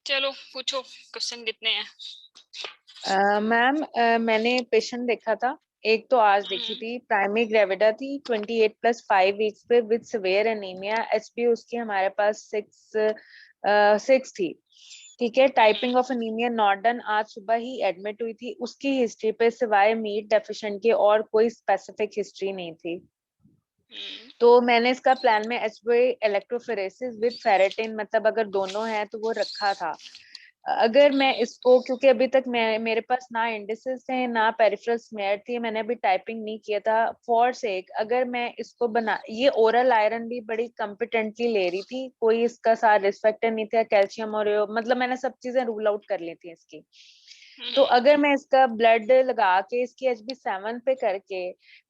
चलो पूछो, क्वेश्चन कितने हैं? मैम मैंने पेशेंट देखा था। एक तो आज देखी थी, प्राइमरी ग्रेविडा थी, 28+5 वीक्स पे विद सिवियर एनीमिया। एचबी उसकी हमारे पास 6 थी। ठीक है, typing of anaemia not done. आज सुबह ही एडमिट हुई थी। उसकी हिस्ट्री पे सिवाय मीट डेफिशिएंट के और कोई स्पेसिफिक हिस्ट्री नहीं थी। तो मैंने इसका प्लान में एचबी इलेक्ट्रोफोरेसिस विद फेरेटिन, मतलब अगर दोनों हैं तो वो रखा था। अगर मैं इसको, क्योंकि अभी तक मेरे पास ना इंडिसेस थे ना पेरिफेरल स्मेयर थी, मैंने अभी टाइपिंग नहीं किया था फॉर सेक, अगर मैं इसको बना, ये ओरल आयरन भी बड़ी कॉम्पिटेंटली ले रही थी, कोई इसका साथ रिस्पेक्टर नहीं था, कैल्शियम और मतलब मैंने सब चीजें रूल आउट कर ली थी इसकी। तो अगर मैं इसका ब्लड लगा के इसकी HB7 पे करके,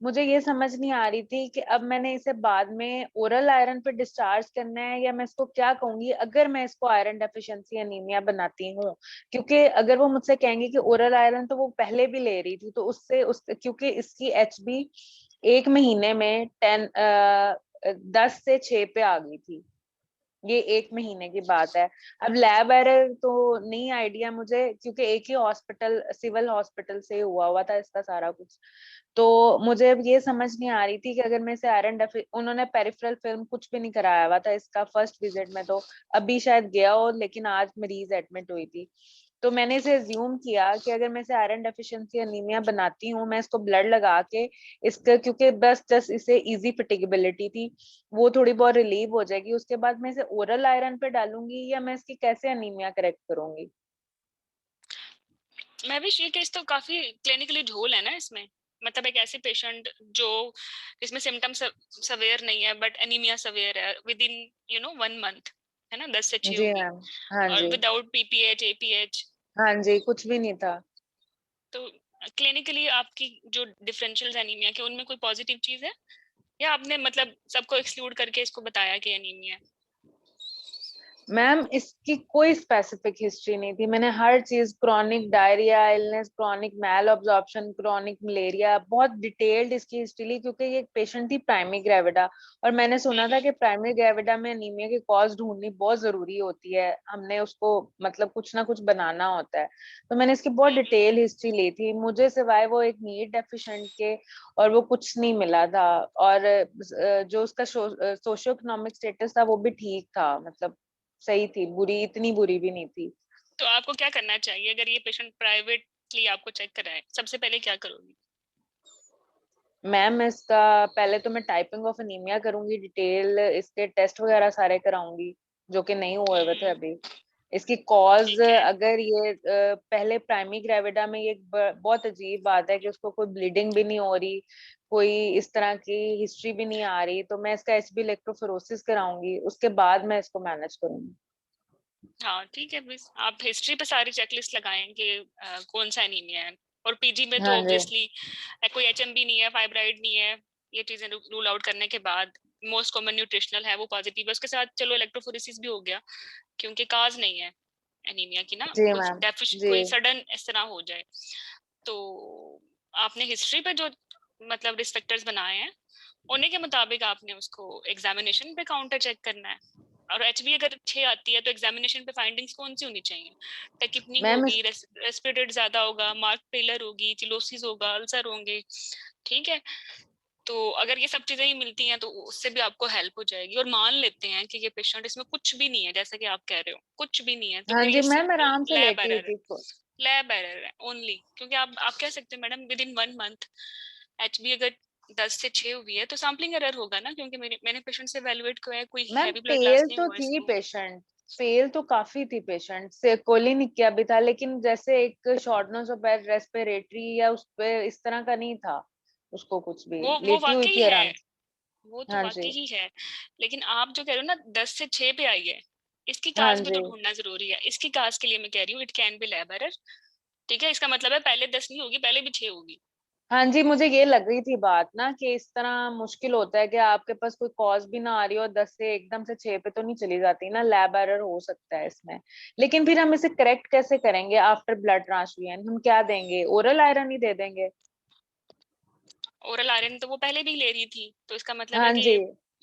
मुझे ये समझ नहीं आ रही थी कि अब मैंने इसे बाद में ओरल आयरन पे डिस्चार्ज करना है या मैं इसको क्या कहूंगी अगर मैं इसको आयरन डेफिशिएंसी एनीमिया बनाती हूँ। क्योंकि अगर वो मुझसे कहेंगे कि ओरल आयरन तो वो पहले भी ले रही थी, तो उससे क्योंकि इसकी HB 1 महीने में 10 से 6 पे आ गई थी। ये 1 महीने की बात है। अब लैब एरर तो नहीं आइडिया मुझे, क्योंकि एक ही हॉस्पिटल, सिविल हॉस्पिटल से हुआ था इसका सारा कुछ। तो मुझे अब ये समझ नहीं आ रही थी कि अगर मैं इसे आयरन डेफि, उन्होंने पेरिफेरल फिल्म कुछ भी नहीं कराया हुआ था इसका फर्स्ट विजिट में, तो अभी शायद गया हो, लेकिन आज मरीज एडमिट हुई थी। तो मैंने इसे अज्यूम किया कि अगर मैं इसे आयरन डेफिशिएंसी एनीमिया बनाती हूँ, मैं इसको ब्लड लगा के इसका, क्योंकि बस जस्ट इसे इजी फटिगेबिलिटी थी, वो थोड़ी बहुत रिलीव हो जाएगी, उसके बाद मैं इसे ओरल आयरन पे डालूंगी या मैं इसकी कैसे एनीमिया करेक्ट करूंगी? मैं भी ये केस तो काफी क्लिनिकली ढोल है ना इसमें। मतलब एक ऐसे पेशेंट जो जिसमें सिम्टम्स सवेयर नहीं है बट एनीमिया सवेयर है विद इन 1 मंथ, है ना, 10 से 6 जी होगी। मैम। हाँ और जी। Without PPH APH. हाँ जी, कुछ भी नहीं था। तो क्लिनिकली आपकी जो डिफरेंशियल एनीमिया के उनमें कोई पॉजिटिव चीज है, या आपने मतलब सबको एक्सक्लूड करके इसको बताया कि एनीमिया है? मैम इसकी कोई स्पेसिफिक हिस्ट्री नहीं थी, मैंने हर चीज, क्रॉनिक डायरिया इलनेस, क्रॉनिक मैल ऑब्जॉर्प्शन, क्रॉनिक मलेरिया, बहुत डिटेल्ड इसकी हिस्ट्री ली, क्योंकि ये एक पेशेंट थी प्राइमरी ग्रेविडा। और मैंने सुना था कि प्राइमरी ग्रेविडा में एनीमिया की कॉज ढूंढनी बहुत जरूरी होती है, हमने उसको मतलब कुछ ना कुछ बनाना होता है। तो मैंने इसकी बहुत डिटेल हिस्ट्री ली थी, मुझे सिवाय वो एक नीड डेफिशिएंट के और वो कुछ नहीं मिला था। और जो उसका सोशियो इकोनॉमिक स्टेटस था वो भी ठीक था, मतलब सही थी, बुरी इतनी बुरी भी नहीं थी। तो आपको क्या करना चाहिए अगर ये पेशेंट प्राइवेटली आपको चेक कराए? सबसे पहले क्या करोगी? मैम इसका पहले तो मैं टाइपिंग ऑफ एनीमिया करूंगी, डिटेल इसके टेस्ट वगैरह सारे कराऊंगी, जो कि नहीं हुए हुए थे अभी। इसकी कॉज, ठीक है। अगर ये पहले प्राइमरी ग्रेविडा में, ये बहुत अजीब बात है कि उसको कोई ब्लीडिंग भी नहीं हो रही, कोई इस तरह की हिस्ट्री भी नहीं आ रही, तो मैं इसका HB इलेक्ट्रोफोरोसिस कराऊंगी, उसके बाद मैं इसको मैनेज करूंगी। हाँ ठीक है, बस आप हिस्ट्री पे सारी चेकलिस्ट लगाएं कि कौन सा एनीमिया है। और पीजी में तो हाँ जी। ऑब्वियसली कोई एचएमबी नहीं है, फाइब्राइड नहीं है, ये चीजें रूल आउट करने के बाद मोस्ट कॉमन न्यूट्रिशनल है, वो पॉजिटिव है, उसके साथ चलो इलेक्ट्रोफोरेसिस भी हो गया, क्योंकि काज नहीं है एनीमिया की ना, जी कुछ मैम। जी। कोई सडन इस तरह हो जाए। तो आपने हिस्ट्री पे जो मतलब रिस्ट्रिक्टर्स बनाए हैं उन्हीं के मुताबिक आपने उसको एग्जामिनेशन पे काउंटर चेक करना है। और एचबी अगर 6 आती है तो एग्जामिनेशन पे फाइंडिंग्स कौन सी होनी चाहिए? टेकिपनिक मैम होगी, रेस्पिरेटेड ज्यादा होगा, मार्क फेलर होगी, चिलोसिस होगा, अल्सर होंगे। ठीक है, तो अगर ये सब चीजें ही मिलती हैं तो उससे भी आपको हेल्प हो जाएगी। और मान लेते हैं कि ये पेशेंट, इसमें कुछ भी नहीं है जैसा कि आप कह रहे हो, कुछ भी नहीं है, तो हाँ फिर जी, ये मैम सिंपल आराम से लैब लेटी हुई एरर है। थी। लैब एरर है ओनली, क्योंकि आप कह सकते हैं madam with in 1 month HB अगर 10 से 6 हुई है तो सैम्पलिंग एरर होगा ना, क्योंकि मैंने पेशेंट से एवेलुएट किया है, कोई मैम हैवी ब्लड लॉस पेल नहीं तो हुआ थी इसको। पेशेंट, पेल तो काफी थी पेशेंट से, कोलिनिकिया भी था, लेकिन जैसे एक शॉर्टनेस ऑफ ब्रेथ, रेस्पिरेटरी या उस पे इस तरह का नहीं था उसको, कुछ भी वो लेटी हुई वाकई थी है, आराम से। वो तो हाँ वाकई जी। ही है। लेकिन आप जो कह रहे हो ना 10 से 6 पे आई है, इसकी हाँ काज भी जी। तो ढूंढना जरूरी है। इसकी काज के लिए मैं कह रही हूँ it can B lab error. ठीक है, इसका मतलब है पहले 10 नहीं होगी, पहले भी 6 होगी। हाँ जी, मुझे ये लग रही थी बात ना कि इस तरह मुश्किल होता है कि आपके पास कोई कॉज भी ना आ रही हो, 10 से एकदम से 6 पे तो नहीं चली जाती ना, लैब एरर हो सकता है इसमें। लेकिन फिर हम इसे करेक्ट कैसे करेंगे? आफ्टर ब्लड ट्रांसफ्यूजन हम क्या देंगे? ओरल आयरन ही दे देंगे? ओरल आयरन तो वो पहले भी ले रही थी, तो इसका मतलब है हाँ कि जी।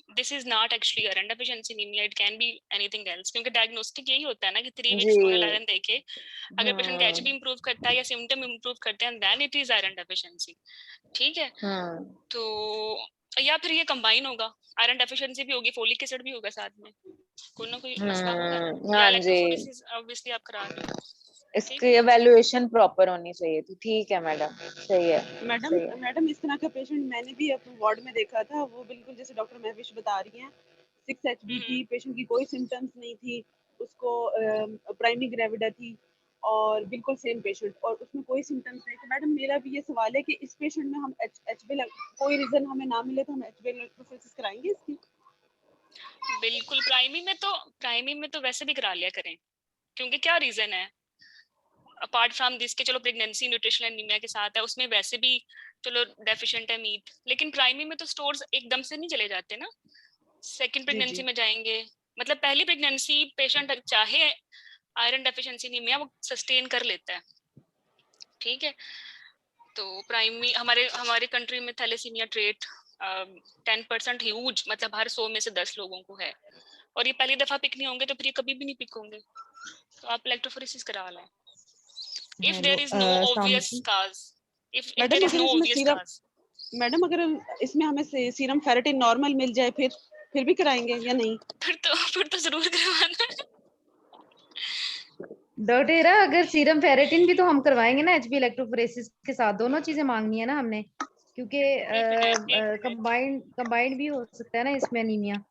This is not actually iron deficiency anaemia, it can be anything else, क्योंकि डायग्नोस्टिक यही होता है ना कि 3 जी। वीक्स ओरल आयरन देके अगर पेशेंट का एचबी इंप्रूव करता है या सिम्टम इंप्रूव करते हैं then it is iron deficiency. ठीक है, तो या फिर ये कंबाइन होगा, आयरन डेफिशिएंसी भी होगी, फोलिक एसिड भी होगा साथ में, कोई ना कोई मसला होगा, या हाँ जी, इलेक्ट्रोफोरेसिस ऑब्वियसली आप करा रहे हो। इसकी एवेल्युएशन प्रॉपर होनी चाहिए थी। ठीक है मैडम, सही है। मैडम इस तरह का पेशेंट मैंने भी अपने वार्ड में देखा था, वो बिल्कुल जैसे डॉक्टर महविश बता रही हैं, 6 एचबी थी, पेशेंट की कोई सिम्टम्स नहीं थी, उसको प्राइमरी ग्रेविडा थी और बिल्कुल सेम पेशेंट, और उसमें कोई सिम्टम्स नहीं। तो मैडम मेरा भी ये सवाल है कि इस पेशेंट में हम एचबी कोई रीजन हमें ना मिले तो हम एचबी इलेक्ट्रोफोरेसिस कराएंगे इसकी? बिल्कुल, प्राइमरी में तो वैसे भी करा लिया करें, क्योंकि क्या रीजन है अपार्ट फ्रॉम दिस के, चलो प्रेगनेंसी न्यूट्रिशनल एनीमिया के साथ है, उसमें वैसे भी चलो डेफिशिएंट है मीट, लेकिन प्राइमरी में तो स्टोर्स एकदम से नहीं चले जाते ना, सेकंड प्रेगनेंसी में जाएंगे। मतलब पहली प्रेगनेंसी पेशेंट चाहे आयरन डेफिशिएंसी एनीमिया वो सस्टेन कर लेता है। ठीक है, तो प्राइमरी हमारे हमारे कंट्री में थैलेसीमिया ट्रेट 10% ह्यूज, मतलब हर 100 में से 10 लोगों को है, और ये पहली दफा पिक नहीं होंगे तो फिर ये कभी भी नहीं पिक होंगे, तो आप इलेक्ट्रोफोरेसिस करा लें if there is no obvious cause, if there is no obvious cause। Madam अगर इसमें हमें सीरम फेरेटिन नॉर्मल मिल जाए फिर भी कराएंगे या नहीं? फिर तो जरूर करवाना। डॉक्टर हेरा, अगर सीरम फेरेटिन भी तो हम करवाएंगे ना एचबी इलेक्ट्रोफोरेसिस के साथ, दोनों चीजें मांगनी है ना हमने, क्योंकि कंबाइंड भी हो सकता है ना इसमें एनीमिया।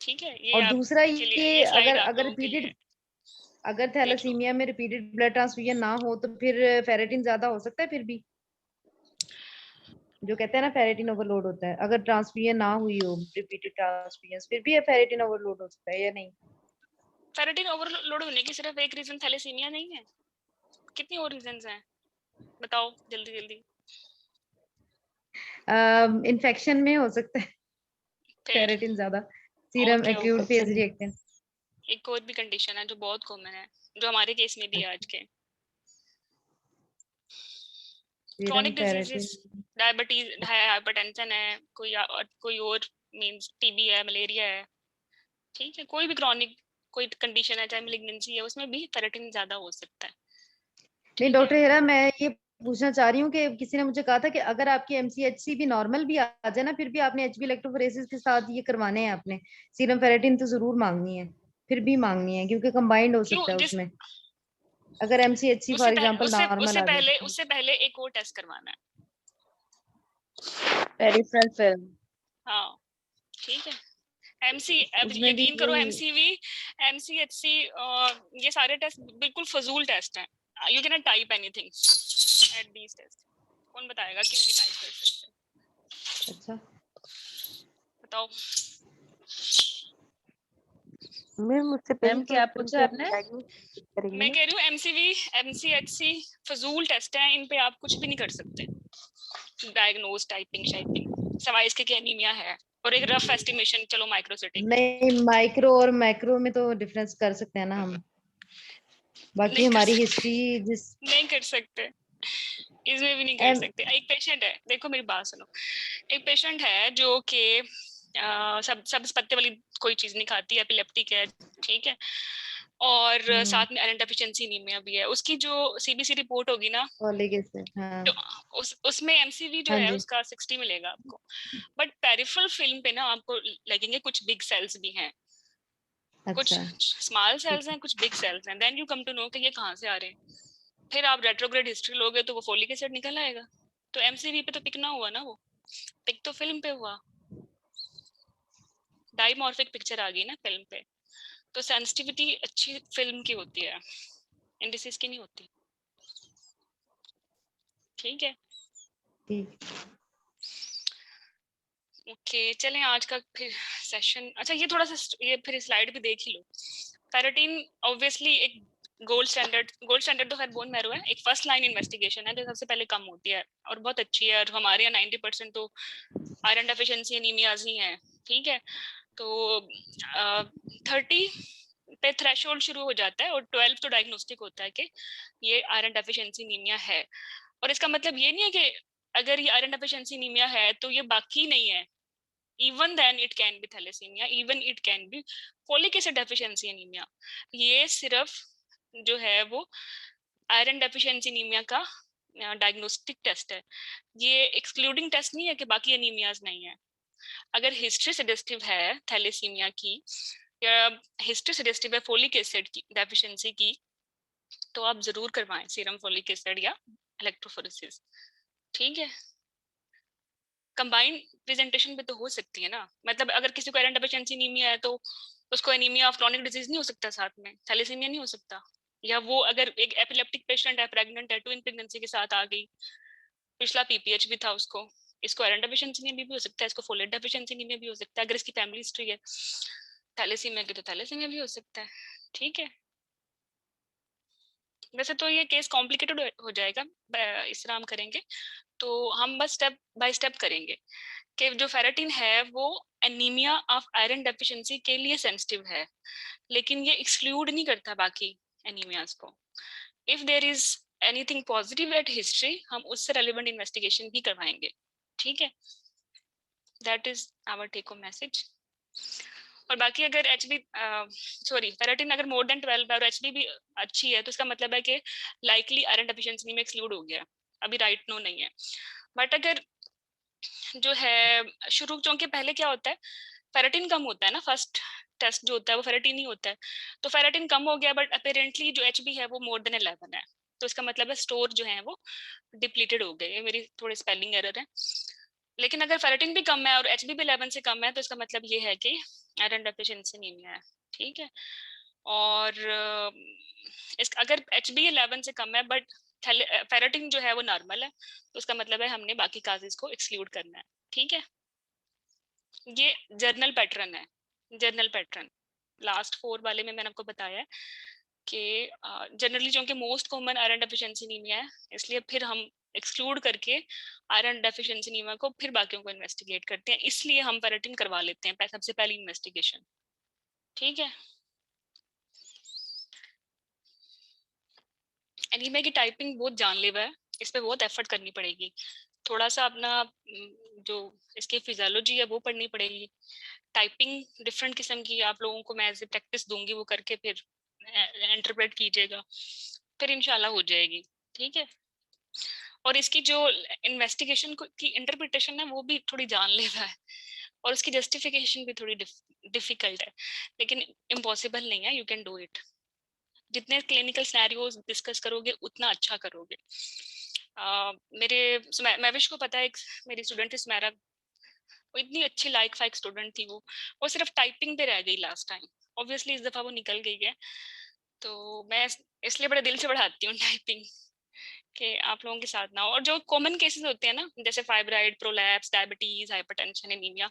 ठीक है, ये और दूसरा ये अगर रिपीटेड अगर थैलेसीमिया में रिपीटेड ब्लड ट्रांसफ्यूजन ना हो तो फिर फेरेटिन ज्यादा हो सकता है, फिर भी जो कहते हैं ना फेरेटिन ओवरलोड होता है, अगर ट्रांसफ्यूजन ना हुई हो रिपीटेड ट्रांसफ्यूजन, फिर भी फेरेटिन ओवरलोड हो सकता है या नहीं? फेरेटिन ओवरलोड होने की सिर्फ एक रीजन थैलेसीमिया नहीं है, कितनी और रीजंस हैं बताओ जल्दी जल्दी। इन्फेक्शन में हो सकता है फेरेटिन ज्यादा, सीरम एक्यूट फेज रिएक्शन। एक और भी कंडीशन है जो बहुत कॉमन है, जो हमारे केस में भी है आज के, क्रोनिक डिजीजेस, डायबिटीज है, हाइपरटेंशन है, कोई और मींस टीबी है, मलेरिया है। ठीक है, कोई भी क्रोनिक कोई कंडीशन है, चाहे मैलिग्नेंसी है, उसमें भी फेरेटिन ज्यादा हो सकता है। नहीं डॉक्टर हेरा, मैं ये पूछना चाह रही हूँ कि किसी ने मुझे कहा था कि अगर आपकी एमसीएचसी भी नॉर्मल भी आ जाए ना, फिर भी आपने एचबी इलेक्ट्रोफोरेसिस के साथ ये करवाने हैं, आपने सीरम फेरेटिन तो जरूर मांगनी है, फिर भी मांगनी है, क्योंकि कंबाइंड हो सकता है उसमें, अगर एमसीएचसी फॉर एग्जांपल नॉर्मल आ जाए। उससे पहले एक और टेस्ट करवाना है, पेरिफेरल फिल्म। हाँ ठीक है, यकीन करो एमसीवी, एमसीएचसी, ये सारे टेस्ट बिल्कुल फजूल टेस्ट हैं, you can not type anything at these test, कौन बताएगा क्यों नहीं टाइप कर सकते? अच्छा बताओ मैम मुझसे मैम क्या पूछा आपने? मैं कह रही हूँ एमसीवी एमसीएचसी फजूल टेस्ट हैं, इन पे आप कुछ भी नहीं कर सकते डायग्नोज टाइपिंग शाइपिंग, सवाई इसके एनीमिया है और एक रफ एस्टिमेशन, चलो माइक्रोसिटी नहीं, माइक्रो और मैक्रो में तो डिफरेंस कर सकते हैं ना हम, बाकी हमारी हिस्ट्री नहीं कर सकते, इसमें भी नहीं कर सकते। एक पेशेंट है, देखो मेरी बात सुनो, एक पेशेंट है जो कि सब पत्ते वाली कोई चीज नहीं खाती, एपिलेप्टिक है, ठीक है, और साथ में आयरन डेफिशिएंसी एनीमिया भी है, उसकी जो सीबीसी रिपोर्ट होगी ना, तो उसमें एमसीवी जो है उसका 60 मिलेगा आपको, बट पेरिफेरल फिल्म पे ना आपको लगेंगे कुछ बिग सेल्स भी हैं, कुछ स्मॉल सेल्स हैं, कुछ बिग सेल्स हैं, then you come to know कि ये कहाँ से आ रहे हैं, फिर आप रेट्रोग्रेड हिस्ट्री लोगे तो वो फोलिक एसिड निकल आएगा, तो एमसीवी पे तो पिक ना हुआ ना, वो पिक तो फिल्म पे हुआ, डाइमॉर्फिक पिक्चर आ गई ना फिल्म पे, तो सेंसिटिविटी अच्छी फिल्म की होती है, इंडिसेस की नहीं होती। ठीक है, ओके चलें आज का फिर सेशन। अच्छा ये थोड़ा सा ये फिर स्लाइड भी देख ही लो, फेरेटिन ऑब्वियसली एक गोल्ड स्टैंडर्ड तो खैर बोन मैरो है, एक फर्स्ट लाइन इन्वेस्टिगेशन है जो सबसे पहले कम होती है और बहुत अच्छी है, और हमारे यहाँ 90% तो आयरन डेफिशिएंसी एनीमियाज ही हैं। ठीक है, तो 30 पे थ्रेशोल्ड शुरू हो जाता है और 12 तो डायग्नोस्टिक होता है कि ये आयरन डेफिशिएंसी एनीमिया है, और इसका मतलब ये नहीं है कि अगर ये आयरन डेफिशिएंसी एनीमिया है तो ये बाकी नहीं है, even then it can be thalassemia, even it can be folic acid deficiency anemia. ये सिर्फ जो है वो आयरन डेफिशिएंसी एनीमिया का डायग्नोस्टिक टेस्ट है, ये एक्सक्लूडिंग टेस्ट नहीं है कि बाकी एनीमियाज नहीं है। अगर हिस्ट्री सजेस्टिव है थैलेसीमिया की या हिस्ट्री सजेस्टिव है फोलिक एसिड की डेफिशिएंसी की, तो आप जरूर करवाएं सीरम फोलिक एसिड या इलेक्ट्रोफोरेसिस। ठीक है, कंबाइंड प्रेजेंटेशन पे तो हो सकती है ना, मतलब अगर किसी को आयरन डेफिशिएंसी एनीमिया है तो उसको एनीमिया ऑफ क्रॉनिक डिजीज नहीं हो सकता, साथ में थैलेसीमिया नहीं हो सकता। या वो अगर एक एपिलेप्टिक पेशेंट है, प्रेग्नेंट है, ट्विन प्रेगनेंसी के साथ आ गई, पिछला पीपीएच भी था उसको, इसको आयरन डेफिशिएंसी एनीमिया भी हो सकता है, इसको फोलेट डेफिशिएंसी एनीमिया भी हो सकता है। अगर इसकी फैमिली हिस्ट्री है थैलेसीमिया की तो थैलेसीमिया भी हो सकता है। ठीक है, वैसे तो ये केस कॉम्प्लिकेटेड हो जाएगा इस तरह हम करेंगे, तो हम बस स्टेप बाय स्टेप करेंगे कि जो फेरेटिन है वो एनीमिया ऑफ आयरन डेफिशिएंसी के लिए सेंसिटिव है, लेकिन ये एक्सक्लूड नहीं करता बाकी एनीमियाज को। If there is anything positive at history, हम उससे रेलेवेंट इन्वेस्टिगेशन भी करवाएंगे। ठीक है, that is our take home message. और बाकी अगर फेरेटिन अगर मोर देन 12 है और एचबी भी अच्छी है, तो इसका मतलब है कि लाइकली आयरन डेफिशिएंसी में एक्सक्लूड हो गया, अभी राइट नो नहीं है। बट अगर जो है शुरू, क्योंकि पहले क्या होता है, फेरेटिन कम होता है ना, फर्स्ट टेस्ट जो होता है वो फेरेटिन ही होता है, तो फेरेटिन कम हो गया बट अपेरेंटली जो एचबी है वो मोर देन 11 है, तो इसका मतलब है स्टोर जो है वो डिप्लीटेड हो गए। मेरी थोड़ी स्पेलिंग एरर है, लेकिन अगर फेरेटिन भी कम है और एचबी भी 11 से कम है तो इसका मतलब ये है कि आयरन डेफिशिएंसी एनीमिया है। ठीक है, और अगर एचबी 11 से कम है बट फेरेटिन जो है वो नॉर्मल है, तो उसका मतलब है हमने बाकी काजेस को एक्सक्लूड करना है। ठीक है, ये जर्नल पैटर्न है, जर्नल पैटर्न लास्ट 4 वाले में मैंने आपको बताया है कि जनरली जो कि most common iron deficiency anaemia है, इसलिए फिर हम एक्सक्लूड करके आयरन डेफिशिएंसी एनीमिया को फिर बाकियों को इन्वेस्टिगेट करते हैं, इसलिए हम फेरेटिन करवा लेते हैं सबसे पहली इन्वेस्टिगेशन। ठीक है, एनीमिया की टाइपिंग बहुत जानलेवा है, इस पे बहुत एफर्ट करनी पड़ेगी, थोड़ा सा अपना जो इसकी फिजियोलॉजी है वो पढ़नी पड़ेगी। टाइपिंग डिफरेंट किस्म की आप लोगों को मैं ऐसे प्रैक्टिस दूंगी, वो करके फिर इंटरप्रेट कीजिएगा, फिर इंशाल्लाह हो जाएगी। ठीक है, और इसकी जो इन्वेस्टिगेशन की इंटरप्रिटेशन है वो भी थोड़ी जानलेवा है, और उसकी जस्टिफिकेशन भी थोड़ी डिफिकल्ट है, लेकिन इम्पॉसिबल नहीं है, यू कैन डू इट। जितने क्लिनिकल सिनेरियोज डिस्कस करोगे उतना अच्छा करोगे। मेरे मैविश को पता है, एक मेरी स्टूडेंट थी सुमेरा, वो इतनी अच्छी लाइक फाइक स्टूडेंट थी, वो सिर्फ टाइपिंग पे रह गई लास्ट टाइम, ऑब्वियसली इस दफा वो निकल गई है, तो मैं इसलिए बड़े दिल से बढ़ाती हूँ टाइपिंग कि आप लोगों के साथ ना हो। और जो कॉमन केसेस होते हैं ना, जैसे fibroid, prolapse, diabetes, hypertension, anaemia,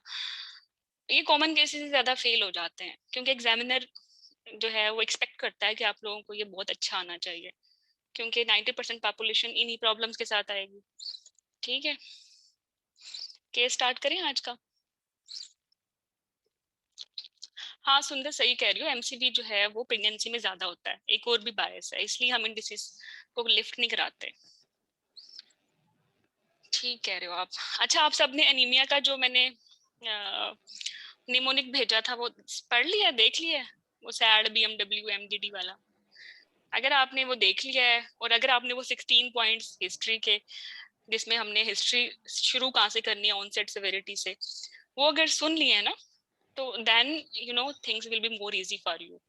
ये कॉमन केसेस ज्यादा फेल हो जाते हैं क्योंकि एग्जामिनर जो है वो एक्सपेक्ट करता है कि आप लोगों को ये बहुत अच्छा आना चाहिए, क्योंकि 90% पॉपुलेशन इन्हीं प्रॉब्लम्स के साथ आएगी। ठीक है, केस स्टार्ट करें आज का। हाँ सुंदर, सही कह रही हो, एमसीवी जो है वो प्रेगनेंसी में ज्यादा होता है, एक और भी बायस है, इसलिए हम इन डिसीज को लिफ्ट नहीं कराते। ठीक कह रहे हो आप। अच्छा, आप सबने एनीमिया का जो मैंने निमोनिक भेजा था वो पढ़ लिया, देख लिया, वो सैड बीएमडब्ल्यू एमडीडी वाला? अगर आपने वो देख लिया है और अगर आपने वो 16 पॉइंट्स हिस्ट्री के, जिसमें हमने हिस्ट्री शुरू कहाँ से करनी है ऑनसेट सेवेरिटी से, वो अगर सुन लिए है ना, तो then you know things will be more easy for you.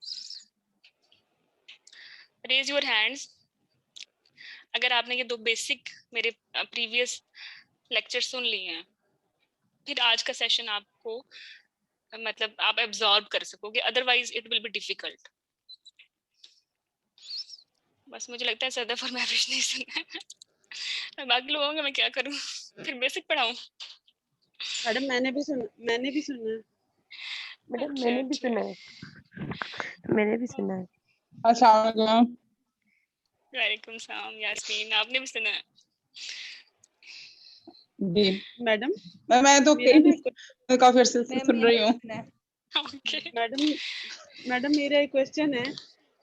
Raise your hands अगर आपने ये 2 बेसिक मेरे प्रीवियस लेक्चर सुन लिए हैं, फिर आज का सेशन आपको मतलब आप एब्जॉर्ब कर सकोगे, otherwise it will be difficult. बस मुझे लगता है सर दफा मैं भी नहीं सुना है, बाकी लोगों का मैं क्या करूं, फिर बेसिक पढ़ाऊं? मैडम मैंने भी सुना है। मैडम अच्छा, मैंने भी अच्छा। सुना है, मैंने भी सुना है। अस्सलाम वालेकुम। वालेकुम सलाम यास्मीन, आपने भी सुना है? जी मैडम मैं तो मेरा ना काफी अरसे से सुन रही हूँ। ओके। मैडम मेरा एक क्वेश्चन है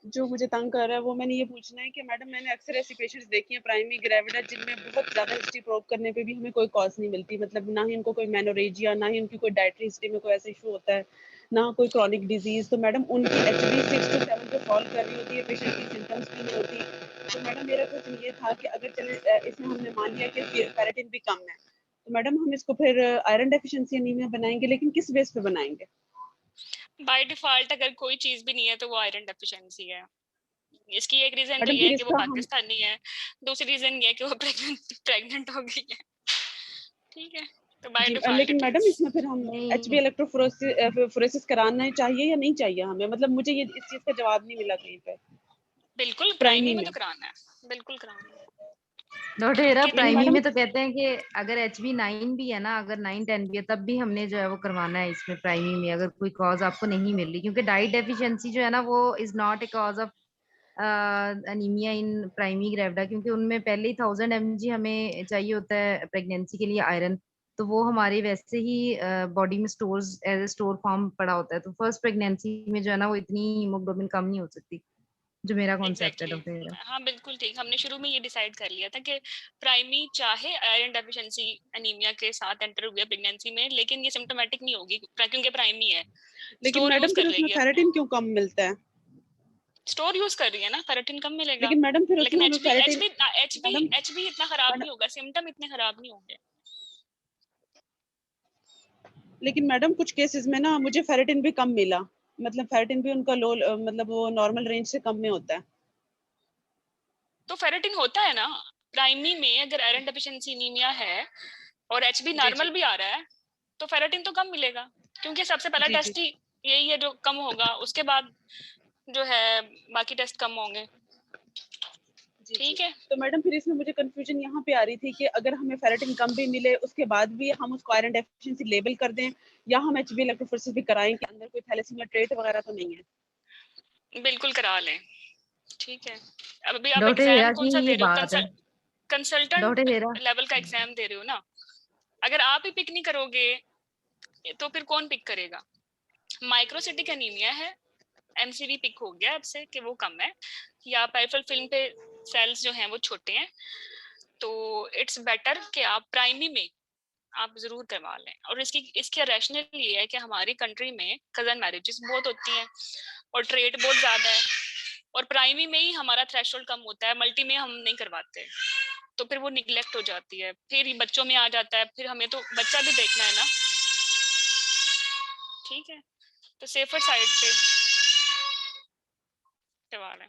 जो मुझे तंग कर रहा है वो मैंने ये पूछना है कि मैडम मैंने अक्सर ऐसी पेशेंट्स देखी हैं प्राइमरी ग्रेविडा जिनमें बहुत ज़्यादा हिस्ट्री प्रोव करने पे भी हमें कोई कॉज नहीं मिलती, मतलब ना ही उनको कोई मेनोरेजिया, ना ही उनकी कोई डाइटरी हिस्ट्री में कोई ऐसा इशू होता है, ना कोई क्रॉनिक डिजीज। तो मैडम उनकी HB 6 to 7 पे फॉल कर रही होती है, पेशेंट की सिम्टम्स भी नहीं होती। तो मैडम मेरा क्वेश्चन ये था कि अगर चले इसमें हमने मान लिया कि फेरेटिन भी कम है, तो मैडम हम इसको फिर आयरन डेफिशिएंसी एनीमिया बनाएंगे, लेकिन किस बेस पे बनाएंगे? बाय डिफॉल्ट अगर कोई चीज भी नहीं है तो वो आयरन डेफिशिएंसी है। इसकी एक रीजन तो मैडम ये फिर है कि वो इसका हम पाकिस्तानी है, दूसरी रीजन ये है कि वो प्रेग्नेंट हो गई है। ठीक है, तो बाय जी डिफॉल्ट लेकिन इट मैडम इज। इसमें फिर हम HB नहीं, इलेक्ट्रोफोरेसिस कराना चाहिए या नहीं चाहिए हमें? मतलब मुझे ये इस चीज का जवाब नहीं मिला कहीं पे बिल्कुल प्राइमरी प्राइमरी में में। तो कराना है, बिल्कुल कराना है। डॉक्टर हेरा क्योंकि यानी प्राइमरी मैडम में तो कहते हैं कि अगर HB9 भी है ना, अगर 9-10 भी है तब भी हमने जो है वो करवाना है इसमें प्राइमरी में, अगर कोई कॉज आपको नहीं मिल रही, क्योंकि डाइट डेफिशिएंसी जो है ना वो is not a cause of anaemia in primary gravida, क्योंकि उनमें पहले ही 1000 mg हमें चाहिए होता है प्रेगनेंसी के लिए आयरन, तो वो हमारे वैसे ही बॉडी में stores as a store form पड़ा होता है, तो फर्स्ट प्रेगनेंसी में जो है ना वो इतनी हीमोग्लोबिन कम नहीं हो सकती, जो मेरा कॉन्सेप्ट है एग्जैक्टली डॉक्टर हेरा। हाँ बिल्कुल ठीक, हमने शुरू में ये डिसाइड कर लिया था कि प्राइमरी चाहे आयरन डेफिशिएंसी एनीमिया के साथ एंटर हुई है प्रेगनेंसी में, लेकिन ये सिम्टोमेटिक नहीं होगी क्योंकि प्राइमरी है, लेकिन स्टोर यूज मैडम फिर कर उसमें लेगी अपना, फेरेटिन क्यों कम मिलता है? स्टोर यूज कर रही है ना, फेरेटिन कम मिलेगा। लेकिन मैडम फिर लेकिन उसमें हमें HB ferritin HB HB madam HB इतना खराब मैडम नहीं होगा, सिम्टम इतने खराब नहीं होंगे। लेकिन मैडम कुछ केसेस में ना मुझे फेरेटिन भी कम मिला, मतलब फेरेटिन भी उनका लो, मतलब वो नॉर्मल रेंज से कम में होता है। तो फेरेटिन होता है ना प्राइमरी में, अगर आयरन डेफिशिएंसी एनीमिया है और एचबी जी नॉर्मल जी भी आ रहा है तो फेरेटिन तो कम मिलेगा, क्योंकि सबसे पहला जी जी टेस्ट ही यही है जो कम होगा, उसके बाद जो है बाकी टेस्ट कम होंगे। जी जी। ठीक है, तो मैडम फिर इसमें मुझे कंफ्यूजन यहाँ पे आ रही थी कि अगर हमें फेरेटिन कम भी मिले उसके बाद भी हम उसको आयरन डेफिशिएंसी लेबल कर दें, या हम HB इलेक्ट्रोफोरेसिस भी कराएं कि अंदर कोई थैलेसीमिया ट्रेट वगैरह तो नहीं है? बिल्कुल करा लें। ठीक है, अब अभी आप डॉक्टर एग्जाम हेरा कौन जी सा दे ये रहे बात हो, है, कंसल्टेंट डॉक्टर हेरा लेवल का एग्जाम दे रहे हो ना, अगर आप ही पिक नहीं करोगे तो फिर कौन पिक करेगा। माइक्रोसिटिक एनीमिया है, MCV पिक हो गया आपसे कि वो कम है, या पेरिफेरल फिल्म पे सेल्स जो हैं वो छोटे हैं, तो इट्स बेटर कि आप प्राइमरी में आप जरूर करवा लें। और इसकी रैशनल ये है कि हमारी कंट्री में कजन मैरिजेस बहुत होती हैं और ट्रेड बहुत ज्यादा है, और प्राइमरी में ही हमारा थ्रेशोल्ड कम होता है, मल्टी में हम नहीं करवाते, तो फिर वो निगलेक्ट हो जाती है, फिर ये बच्चों में आ जाता है, फिर हमें तो बच्चा भी देखना है ना। ठीक है, तो सेफर साइड पे करवा लें।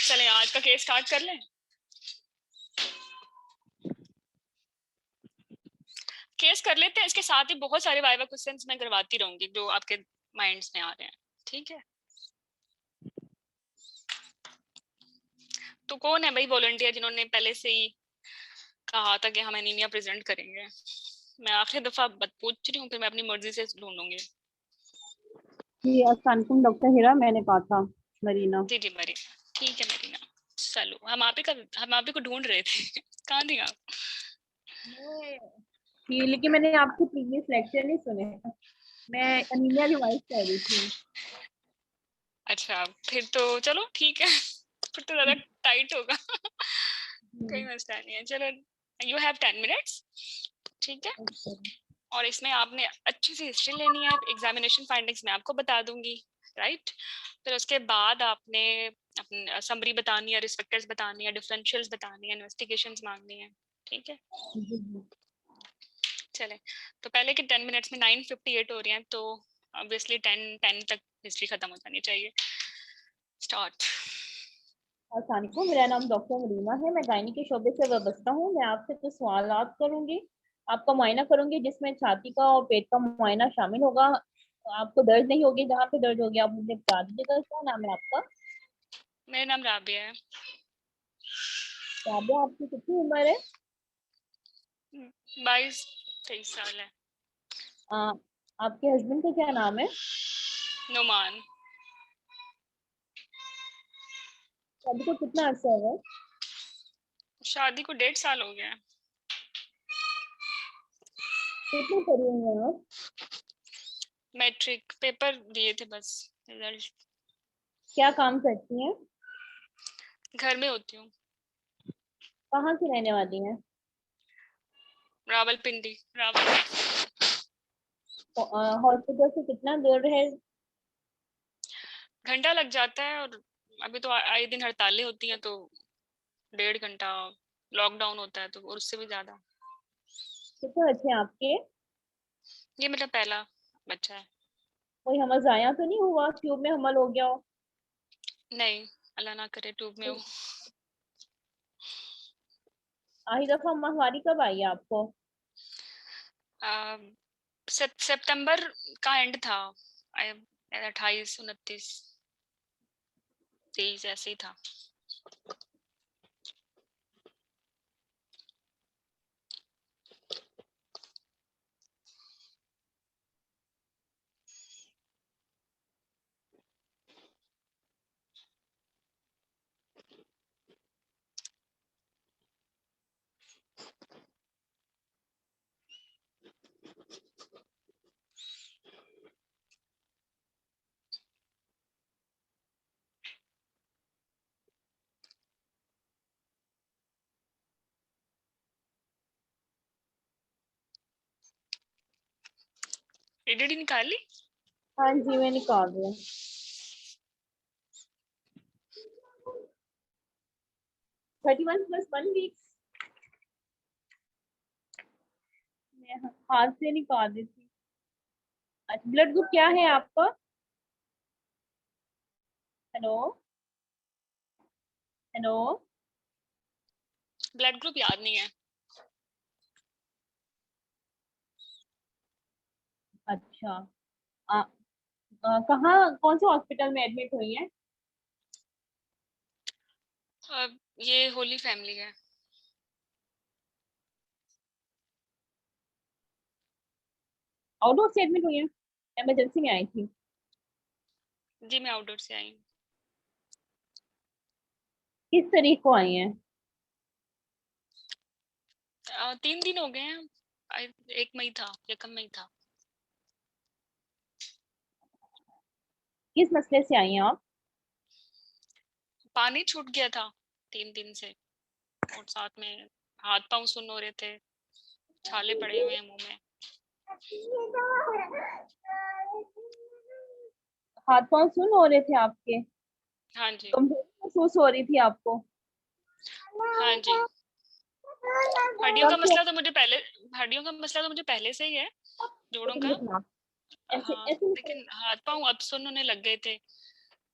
चलें आज का केस स्टार्ट कर लें। केस कर लेते हैं, इसके साथ ही बहुत सारे वाइवा क्वेश्चंस मैं करवाती रहूंगी जो आपके माइंड्स में आ रहे हैं। ठीक है, तो कौन है भाई वॉलंटियर जिन्होंने पहले से ही कहा था कि हम एनीमिया प्रेजेंट करेंगे? मैं आखिरी दफा पूछ रही हूँ, फिर मैं अपनी मर्जी से ढूंढूंगी। जी अस्सलाम वालेकुम डॉक्टर हिरा, मैंने कहा था मरीना। जी जी मरी, ठीक है मरीना। चलो हम आप ही को ढूंढ रहे थे कहाँ थी आप? मैं लेकिन मैंने आपके प्रीवियस लेक्चर नहीं सुने। मैं अनीमिया रिवाइज कर रही थी। अच्छा फिर तो चलो ठीक है फिर तो ज्यादा टाइट होगा कोई मसला नहीं है, चलो यू हैव 10 मिनट्स। ठीक है, ओके। और इसमें आपने अच्छी सी हिस्ट्री लेनी है, एग्जामिनेशन फाइंडिंग्स मैं आपको बता दूंगी, राइट। फिर उसके बाद आपने अपनी समरी बतानी है, रिस्पेक्टर्स बतानी है, डिफरेंशियल्स बतानी है, इन्वेस्टिगेशंस मांगनी है। ठीक है, चले तो पहले के 10 मिनट्स में 9:58 हो रही हैं, तो ऑब्वियसली 10 तक हिस्ट्री खत्म हो जानी चाहिए। स्टार्ट। अस्सलाम वालेकुम, मेरा नाम डॉक्टर मरीना है, मैं गायनी के शोबे से वाबस्ता हूँ। मैं आपसे कुछ सवालात करूंगी, आपका मुआयना करूंगी, जिसमें छाती का और पेट का मुआयना शामिल होगा। आपको दर्द नहीं होगी, जहाँ पे दर्द होगी आप मुझे बता दीजिएगा। क्या नाम है आपका? मेरा नाम राबिया है। राबिया, आपकी कितनी उम्र है? 22-23 साल है। आ, आपके हस्बैंड का क्या नाम है? नुमान। शादी को कितना अर्सा हुआ है? शादी को 1.5 साल हो गया है। कितने पढ़ी हुई हैं आप? मैट्रिक पेपर दिए थे बस, रिजल्ट। क्या काम करती हैं? घर में होती हूँ। कहाँ की रहने वाली हैं? रावलपिंडी, रावल। हॉस्पिटल से कितना दूर है? घंटा लग जाता है, और अभी तो आए दिन हड़तालें होती हैं तो 1.5 घंटा। लॉकडाउन होता है तो और उससे भी ज्यादा। कितने बच्चे हैं आपके? ये मेरा पहला बच्चा है। कोई हमल जाया तो नहीं हुआ, ट्यूब में हमल हो गया हो? नहीं, अल्लाह ना करे ट्यूब में हो। आखिरी दफा माहवारी कब आई है आपको? सितंबर का एंड था, 28, 29, 23 ऐसे ही था। एडीडी निकाली? हाँ जी, मैं निकाल रही हूँ। 31 + 1 वीक्स। मैं हाथ से निकाल रही थी। अच्छा, ब्लड ग्रुप क्या है आपका? Hello hello. ब्लड ग्रुप याद नहीं है। अच्छा, कहाँ, कौन से हॉस्पिटल में एडमिट हुई है? ये होली फैमिली है। आउटडोर से एडमिट हुई है? इमरजेंसी में आई थी? जी, मैं आउटडोर से आई हूँ। किस तारीख को आई हैं? 3 दिन हो गए हैं। 1 मई था, 1 मई था। किस मसले से आई हैं आप? पानी छूट गया था 3 दिन से, और साथ में हाथ पांव सुन्न हो रहे थे, छाले पड़े हुए हैं मुंह में। हाथ पांव सुन्न हो रहे थे आपके? हाँ जी। कमजोरी महसूस हो रही थी आपको? हाँ जी। हड्डियों का कब से? मसला तो मुझे पहले हड्डियों का मसला तो मुझे पहले से ही है, जोड़ों का। ऐसे हाँ, ऐसे लेकिन हाथ पांव अब सुन्न होने लग गए थे,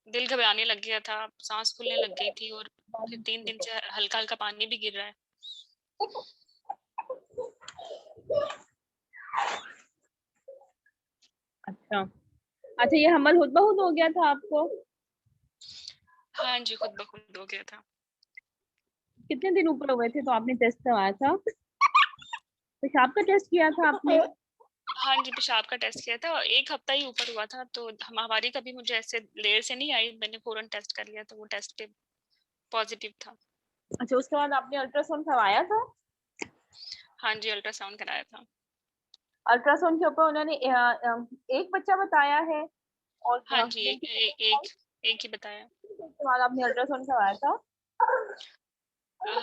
दिल घबराने लग गया था, सांस फूलने लग गई थी, और फिर 3 दिन से हल्का हल्का पानी भी गिर रहा है। अच्छा अच्छा, ये हमल खुद ब खुद हो गया था आपको? हाँ जी, खुद ब खुद हो गया था। कितने दिन ऊपर हुए थे तो आपने टेस्ट करवाया था? पेशाब का टेस्ट किया था आपने? हाँ जी, पेशाब का टेस्ट किया था, 1 हफ्ता ही ऊपर हुआ था, तो माहवारी कभी मुझे ऐसे लेयर से नहीं आई, मैंने फौरन टेस्ट कर लिया, तो वो टेस्ट पे पॉजिटिव था। अच्छा, उसके बाद आपने अल्ट्रासाउंड करवाया था? हाँ जी, अल्ट्रासाउंड कराया था। अल्ट्रासाउंड के ऊपर उन्होंने एक बच्चा बताया है, और हाँ जी, एक ही बताया। उसके बाद आपने अल्ट्रासाउंड करवाया था?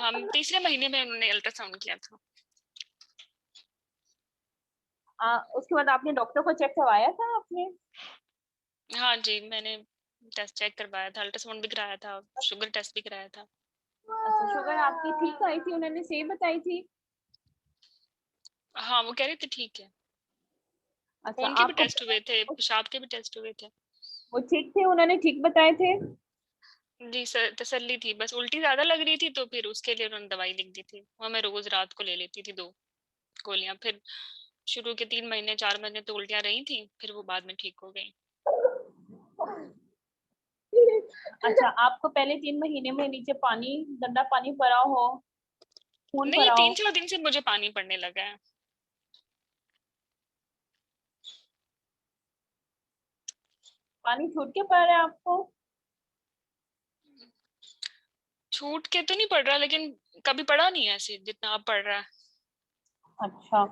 हम तीसरे महीने में उन्होंने अल्ट्रासाउंड किया था। उसके बाद आपने डॉक्टर को चेक करवाया था आपने? हाँ जी, मैंने टेस्ट चेक करवाया था, अल्ट्रासाउंड भी कराया था, शुगर टेस्ट भी कराया था। अच्छा, शुगर आपकी ठीक आई थी, उन्होंने सही बताई थी? हाँ, वो कह रहे थे ठीक है। अच्छा, खून के भी आपको टेस्ट हुए थे, पेशाब के भी टेस्ट हुए थे। वो ठीक थे, उन्होंने ठीक बताए थे? जी सर, तसल्ली थी, बस उल्टी ज्यादा लग रही थी तो फिर उसके लिए उन्होंने दवाई लिख दी थी, वो मैं रोज रात को ले लेती थी 2 गोलियां। फिर शुरू के 3 महीने 4 महीने तो उल्टियां रही थी, फिर वो बाद में ठीक हो गई। अच्छा, आपको पहले 3 महीने में नीचे पानी, गंदा पानी पड़ा हो, खून नहीं, पड़ा हो? 3-4 दिन से मुझे पानी पड़ने लगा है। पानी छूट के पड़ रहा है आपको? छूट के तो नहीं पड़ रहा, लेकिन कभी पड़ा नहीं है ऐसे जितना अब पड़ रहा है। अच्छा,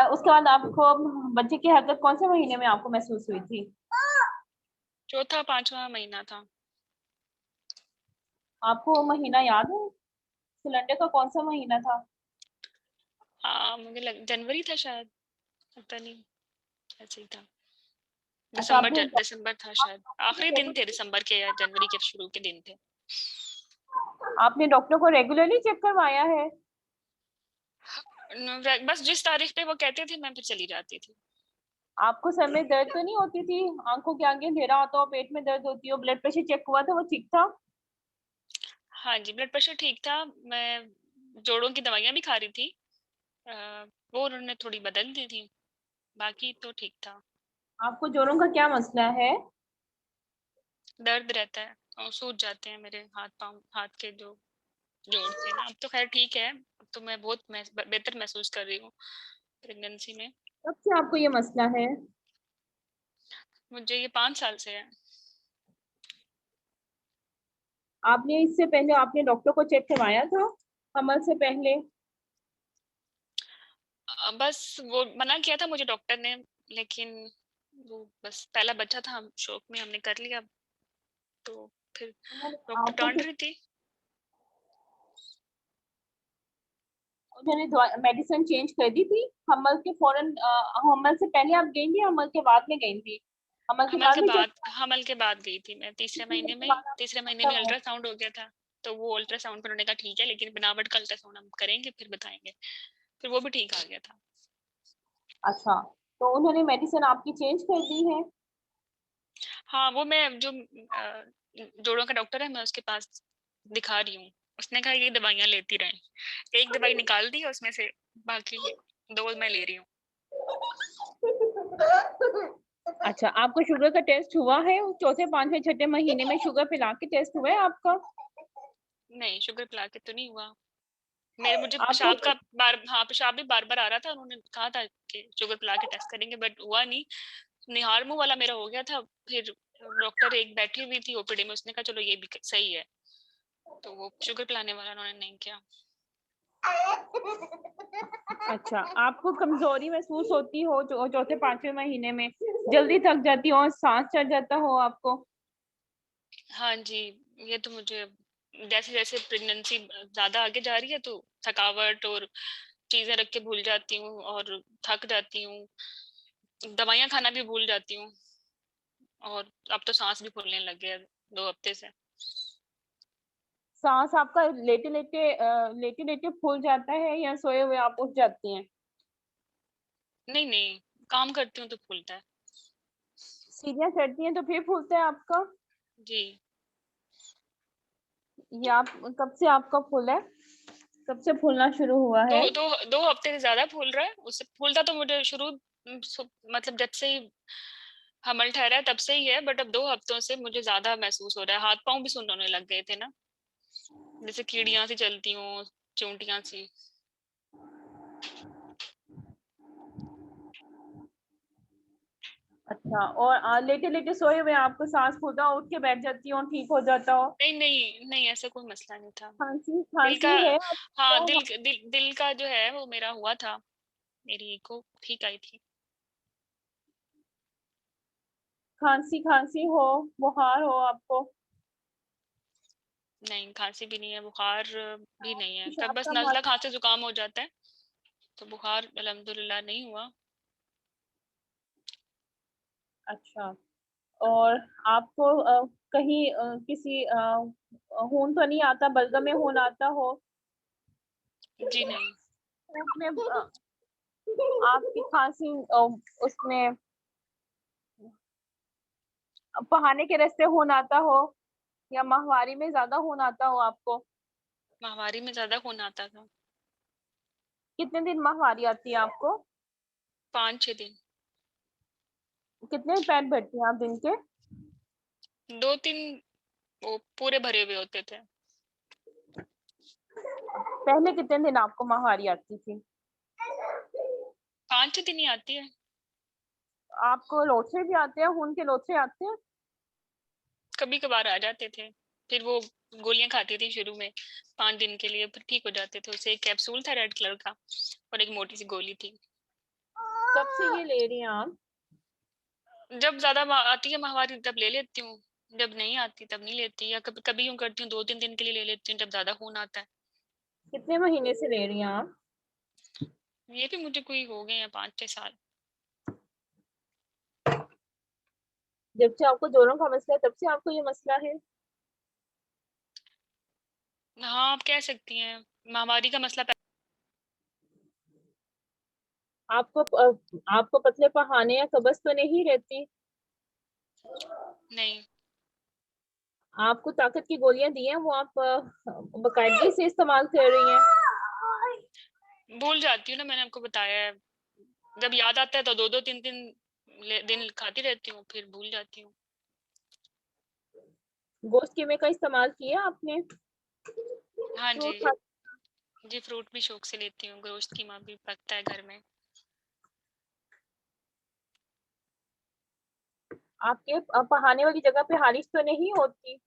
उसके बाद आपको बच्चे की हरकत कौन से महीने में आपको महसूस हुई थी? चौथा 5वां महीना था। आपको वो महीना याद है? सिलेंडर का कौन सा महीना था? हाँ मुझे जनवरी था शायद, पता नहीं, ऐसे ही था। अच्छा, आपने दिसंबर था शायद, आखिरी दिन थे दिसंबर के या जनवरी के शुरू के दिन थे। आपने डॉक्टर को रेगुलरली चेक करवाया है? बस जिस तारीख पे वो कहते थे मैं फिर चली जाती थी। आपको सर में दर्द तो नहीं होती थी? आंखों के आगे अंधेरा होता हो, पेट में दर्द होती हो, ब्लड प्रेशर चेक हुआ था, वो ठीक था? हाँ जी, ब्लड प्रेशर ठीक था। मैं जोड़ों की दवाइयाँ भी खा रही थी, वो उन्होंने थोड़ी बदल दी थी, बाकी तो ठीक था। आपको जोड़ों का क्या मसला है? दर्द रहता है और सूज जाते हैं मेरे हाथ के जो जोड़ थे ना। अब तो खैर ठीक है, अब तो मैं बहुत बेहतर महसूस कर रही हूँ प्रेगनेंसी में। कब से आपको ये मसला है? मुझे ये 5 साल से है। आपने इससे पहले आपने डॉक्टर को चेक करवाया था हमल से पहले? बस वो मना किया था मुझे डॉक्टर ने, लेकिन वो बस पहला बच्चा था, हम शौक में हमने कर लिया, तो फिर डॉक्टर आपको डांट रही थी। उन्होंने मेडिसिन चेंज कर दी थी हमल के फौरन? हमल से पहले आप गई थी, हमल के बाद में गई थी? हमल के बाद में चेक? हमल के बाद गई थी मैं, तीसरे महीने में अल्ट्रासाउंड हो गया था। तो वो अल्ट्रासाउंड पर उन्होंने कहा ठीक है, लेकिन बनावट का अल्ट्रासाउंड हम करेंगे फिर बताएंगे। फिर वो भी ठीक आ गया था। अच्छा, तो उन्होंने मेडिसिन आपकी चेंज कर दी है? हाँ, वो मैं जो जोड़ों का डॉक्टर है, मैं उसके पास दिखा रही हूँ। उसने कहा ये दवाइयाँ लेती रहें। एक दवाई निकाल दी उसमें से, बाकी 2 मैं ले रही हूँ। अच्छा, आपको शुगर का टेस्ट हुआ है? चौथे, पांचवें, छठे महीने में शुगर पिला के टेस्ट हुआ है आपका? नहीं, शुगर पिला के तो नहीं हुआ। मुझे आपको पेशाब भी बार बार आ रहा था। उन्होंने कहा था कि शुगर पिला के टेस्ट करेंगे, बट हुआ नहीं। निहार मुंह वाला मेरा हो गया था। फिर डॉक्टर एक बैठी हुई थी ओपीडी में, उसने कहा चलो ये भी सही है, तो वो शुगर पिलाने वाला उन्होंने नहीं किया। अच्छा, आपको कमजोरी महसूस होती हो चौथे पांचवें महीने में? जल्दी थक जाती हो, सांस चढ़ जाता हो आपको? हाँ जी, ये तो मुझे जैसे जैसे प्रेगनेंसी ज्यादा आगे जा रही है तो थकावट और चीजें रख के भूल जाती हूँ और थक जाती हूँ, दवाइयाँ खाना भी भूल जाती हूँ, और अब तो सांस भी फूलने लग गया 2 हफ्ते से। सांस आपका लेटे लेटे फूल जाता है या सोए हुए आप उठ जाती हैं? नहीं नहीं, काम करती हूँ तो फूलता है। सीढ़ियाँ चढ़ती हैं तो फिर फूलता है आपका? जी। ये आप कब से आपका फूल है? कब से फूलना शुरू हुआ दो है? दो 2 हफ्ते से ज्यादा फूल रहा है। उससे फूलता तो मुझे मतलब जब से ही हमल ठहरा है तब से ही है, बट अब 2 हफ्तों से मुझे ज्यादा महसूस हो रहा है। हाथ पांव भी सुन्न होने लग गए थे ना, जैसे कीड़ियां सी चलती हूँ, चूंटियां सी। अच्छा, और लेटे लेटे सोए हुए आपको सांस फूलता हो, उठ के बैठ जाती हो, ठीक हो जाता हो? नहीं नहीं नहीं, ऐसा कोई मसला नहीं था। खांसी दिल का, खांसी है हाँ आपको? दिल का जो है वो मेरा हुआ था, मेरी इको ठीक आई थी। खांसी खांसी हो, बुखार हो आपको? नहीं, खांसी भी नहीं है, बुखार भी नहीं है। कब पेशाब बस का नजला मात्रा? खांसी जुकाम हो जाता है, तो बुखार अल्हम्दुलिल्लाह नहीं हुआ। अच्छा, और आपको कहीं किसी खून तो नहीं आता, बलगम में खून आता हो? जी नहीं। उसमें आपकी खांसी उसमें बहाने के रास्ते खून आता हो, या माहवारी में ज्यादा खून आता हो आपको? माहवारी में ज्यादा खून आता था। कितने दिन माहवारी आती है आपको? 5-6 दिन। कितने पैड भरती हैं आप दिन के? 2-3 वो पूरे भरे हुए होते थे। पहले कितने दिन आपको माहवारी आती थी? 5-6 दिन ही आती है। आपको लोथड़े भी आते हैं, खून के लोथड़े आते हैं? कभी कभार आ जाते थे, फिर वो गोलियां खाती थी शुरू में 5 दिन के लिए, फिर ठीक हो जाते थे। उसे एक कैप्सूल था रेड कलर का और एक मोटी सी गोली थी। कब से ये ले रही हैं आप? जब ज्यादा आती है माहवारी तब ले लेती हूँ, जब नहीं आती तब नहीं लेती, या कभी कभी यूं करती हूँ 2-3 दिन के लिए ले लेती हूँ जब ज्यादा खून आता है। कितने महीने से ले रही हैं आप? ये भी मुझे कोई हो गए हैं 5-6 साल। जब से आपको जोड़ों का मसला है तब से आपको ये मसला है? हाँ आप कह सकती हैं, महामारी का मसला आपको पतले पहाने या कब्ज तो नहीं रहती? नहीं। आपको ताकत की गोलियां दी हैं वो आप बाकायदगी से इस्तेमाल कर रही हैं? भूल जाती हूँ ना, मैंने आपको बताया है, जब याद आता है तो 2-2-3-3 दिन खाती रहती हूँ, फिर भूल जाती हूँ। गोश्त कीमे का इस्तेमाल किया आपने? हाँ जी फ्रूट खा जी, फ्रूट भी शौक से लेती हूँ, गोश्त कीमा भी पकता है घर में। आपके पहाने वाली जगह पे हारिश तो नहीं होती?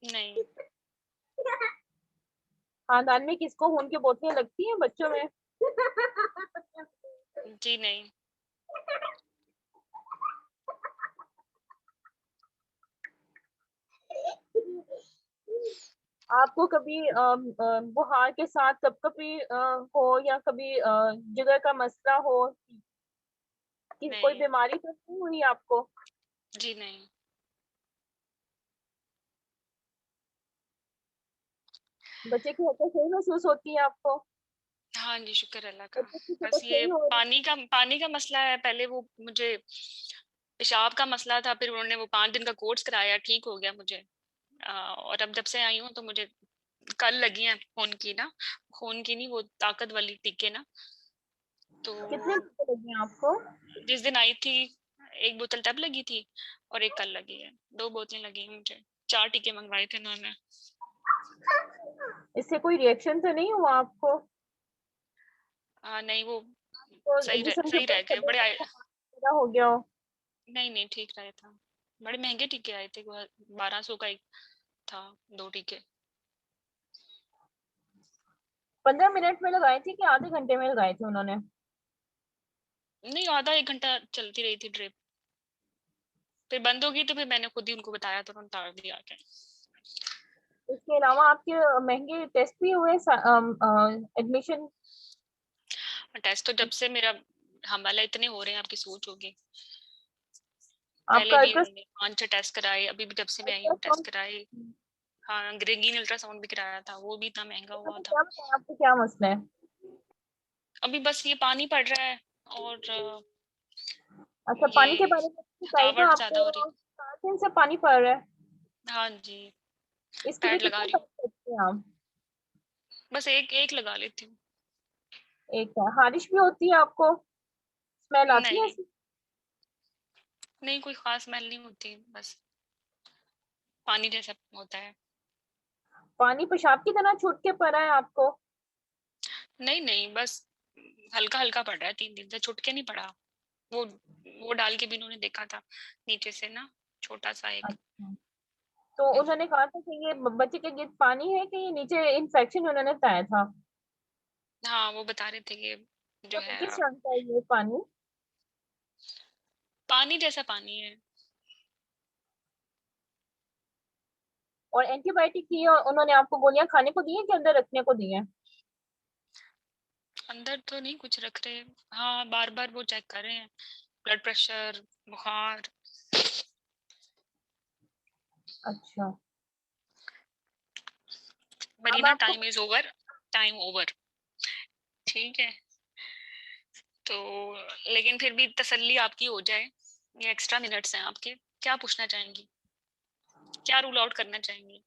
नहीं। खानदान में किसको खून की बोतलें लगती हैं बच्चों में? जी नहीं। आपको कभी बुखार के साथ कभी हो या कभी जिगर का मसला हो, कि कोई नहीं बीमारी तो नहीं हुई आपको? जी नहीं। बच्चे की हरकत सही महसूस होती है आपको? हाँ जी, शुक्र अल्लाह का। बच्चे की बस हरकत ये सही हो रही? पानी का मसला है, पहले वो मुझे पेशाब का मसला था, फिर उन्होंने वो 5 दिन का कोर्स कराया, ठीक हो गया मुझे। और अब जब से आई हूँ तो मुझे कल लगी है खून की ना, खून की नहीं, वो ताकत वाली टीके ना। तो कितने टीके लगे हैं आपको? जिस दिन आई थी 1 बोतल तब लगी थी और 1 कल लगी है, 2 बोतलें लगी हैं मुझे। 4 टीके मंगवाए थे उन्होंने। इससे कोई रिएक्शन तो नहीं हुआ आपको? नहीं, वो तो जिस्म के सही ऊपर रह गए, खड्डे बड़े आए। पैदा हो गया हो? नहीं नहीं, ठीक रहा था। बड़े महंगे टीके आए थे, 1200 का एक था, 2 टीके। 15 मिनट में लगाए थे कि आधे घंटे में लगाए थे उन्होंने? नहीं, आधा 1 घंटा चलती रही थी ड्रिप, फिर बंद होगी तो फिर मैंने खुद ही उनको बताया तो उन्होंने तार दिया के। इसके अलावा आपके महंगे टेस्ट भी हुए एडमिशन? टेस्ट तो जब से मेरा हमला इतने हो रहे हैं, आपकी सोच होगी। पहले आपका भी उन्होंने 5-6 टेस्ट कराए, अभी भी जब से मैं आई हूँ टेस्ट अल्ट्रासाउंड कराए। हाँ, रंगीन अल्ट्रासाउंड भी कराया था, वो भी इतना महंगा हुआ था। क्या बताया आपको क्या मसला है? अभी बस ये पानी पड़ रहा है और अच्छा, पानी के ये बारे में बताइएगा। थकावट ज्यादा हो रही। आपको 4 दिन से पानी पड़ रहा है? हाँ जी, इसके लिए पैड लगा कितने रही हूँ। पानी पीते हैं आप? बस एक एक लगा लेती हूँ। एक है। हारिश भी होती है आपको? स्मेल आती है नहीं ऐसी? नहीं, कोई खास स्मेल नहीं होती, बस पानी जैसा होता है। पानी पेशाब की तरह छूट के पड़ा है आपको? नहीं नहीं, बस हल्का हल्का पड़ रहा है, 3 दिन से छुट के नहीं पड़ा। वो डाल के भी इन्होंने देखा था नीचे से ना, छोटा सा एक। अच्छा, तो उन्होंने कहा था कि ये बच्चे के गिर पानी है कि ये नीचे इन्फेक्शन उन्होंने बताया था? हाँ, वो बता रहे थे कि जो तो है किस रंग का है ये पानी? पानी जैसा पानी है। और एंटीबायोटिक दी है उन्होंने आपको? गोलियां खाने को दी है कि अंदर रखने को दी है? अंदर तो नहीं कुछ रख रहे। हाँ, बार बार वो चेक कर रहे हैं, ब्लड प्रेशर, बुखार। अच्छा, अब मरीना, आपको time is over, time over. ठीक है, तो लेकिन फिर भी तसल्ली आपकी हो जाए, ये एक्स्ट्रा मिनट्स हैं आपके, क्या पूछना चाहेंगी, क्या रूल आउट करना चाहेंगी?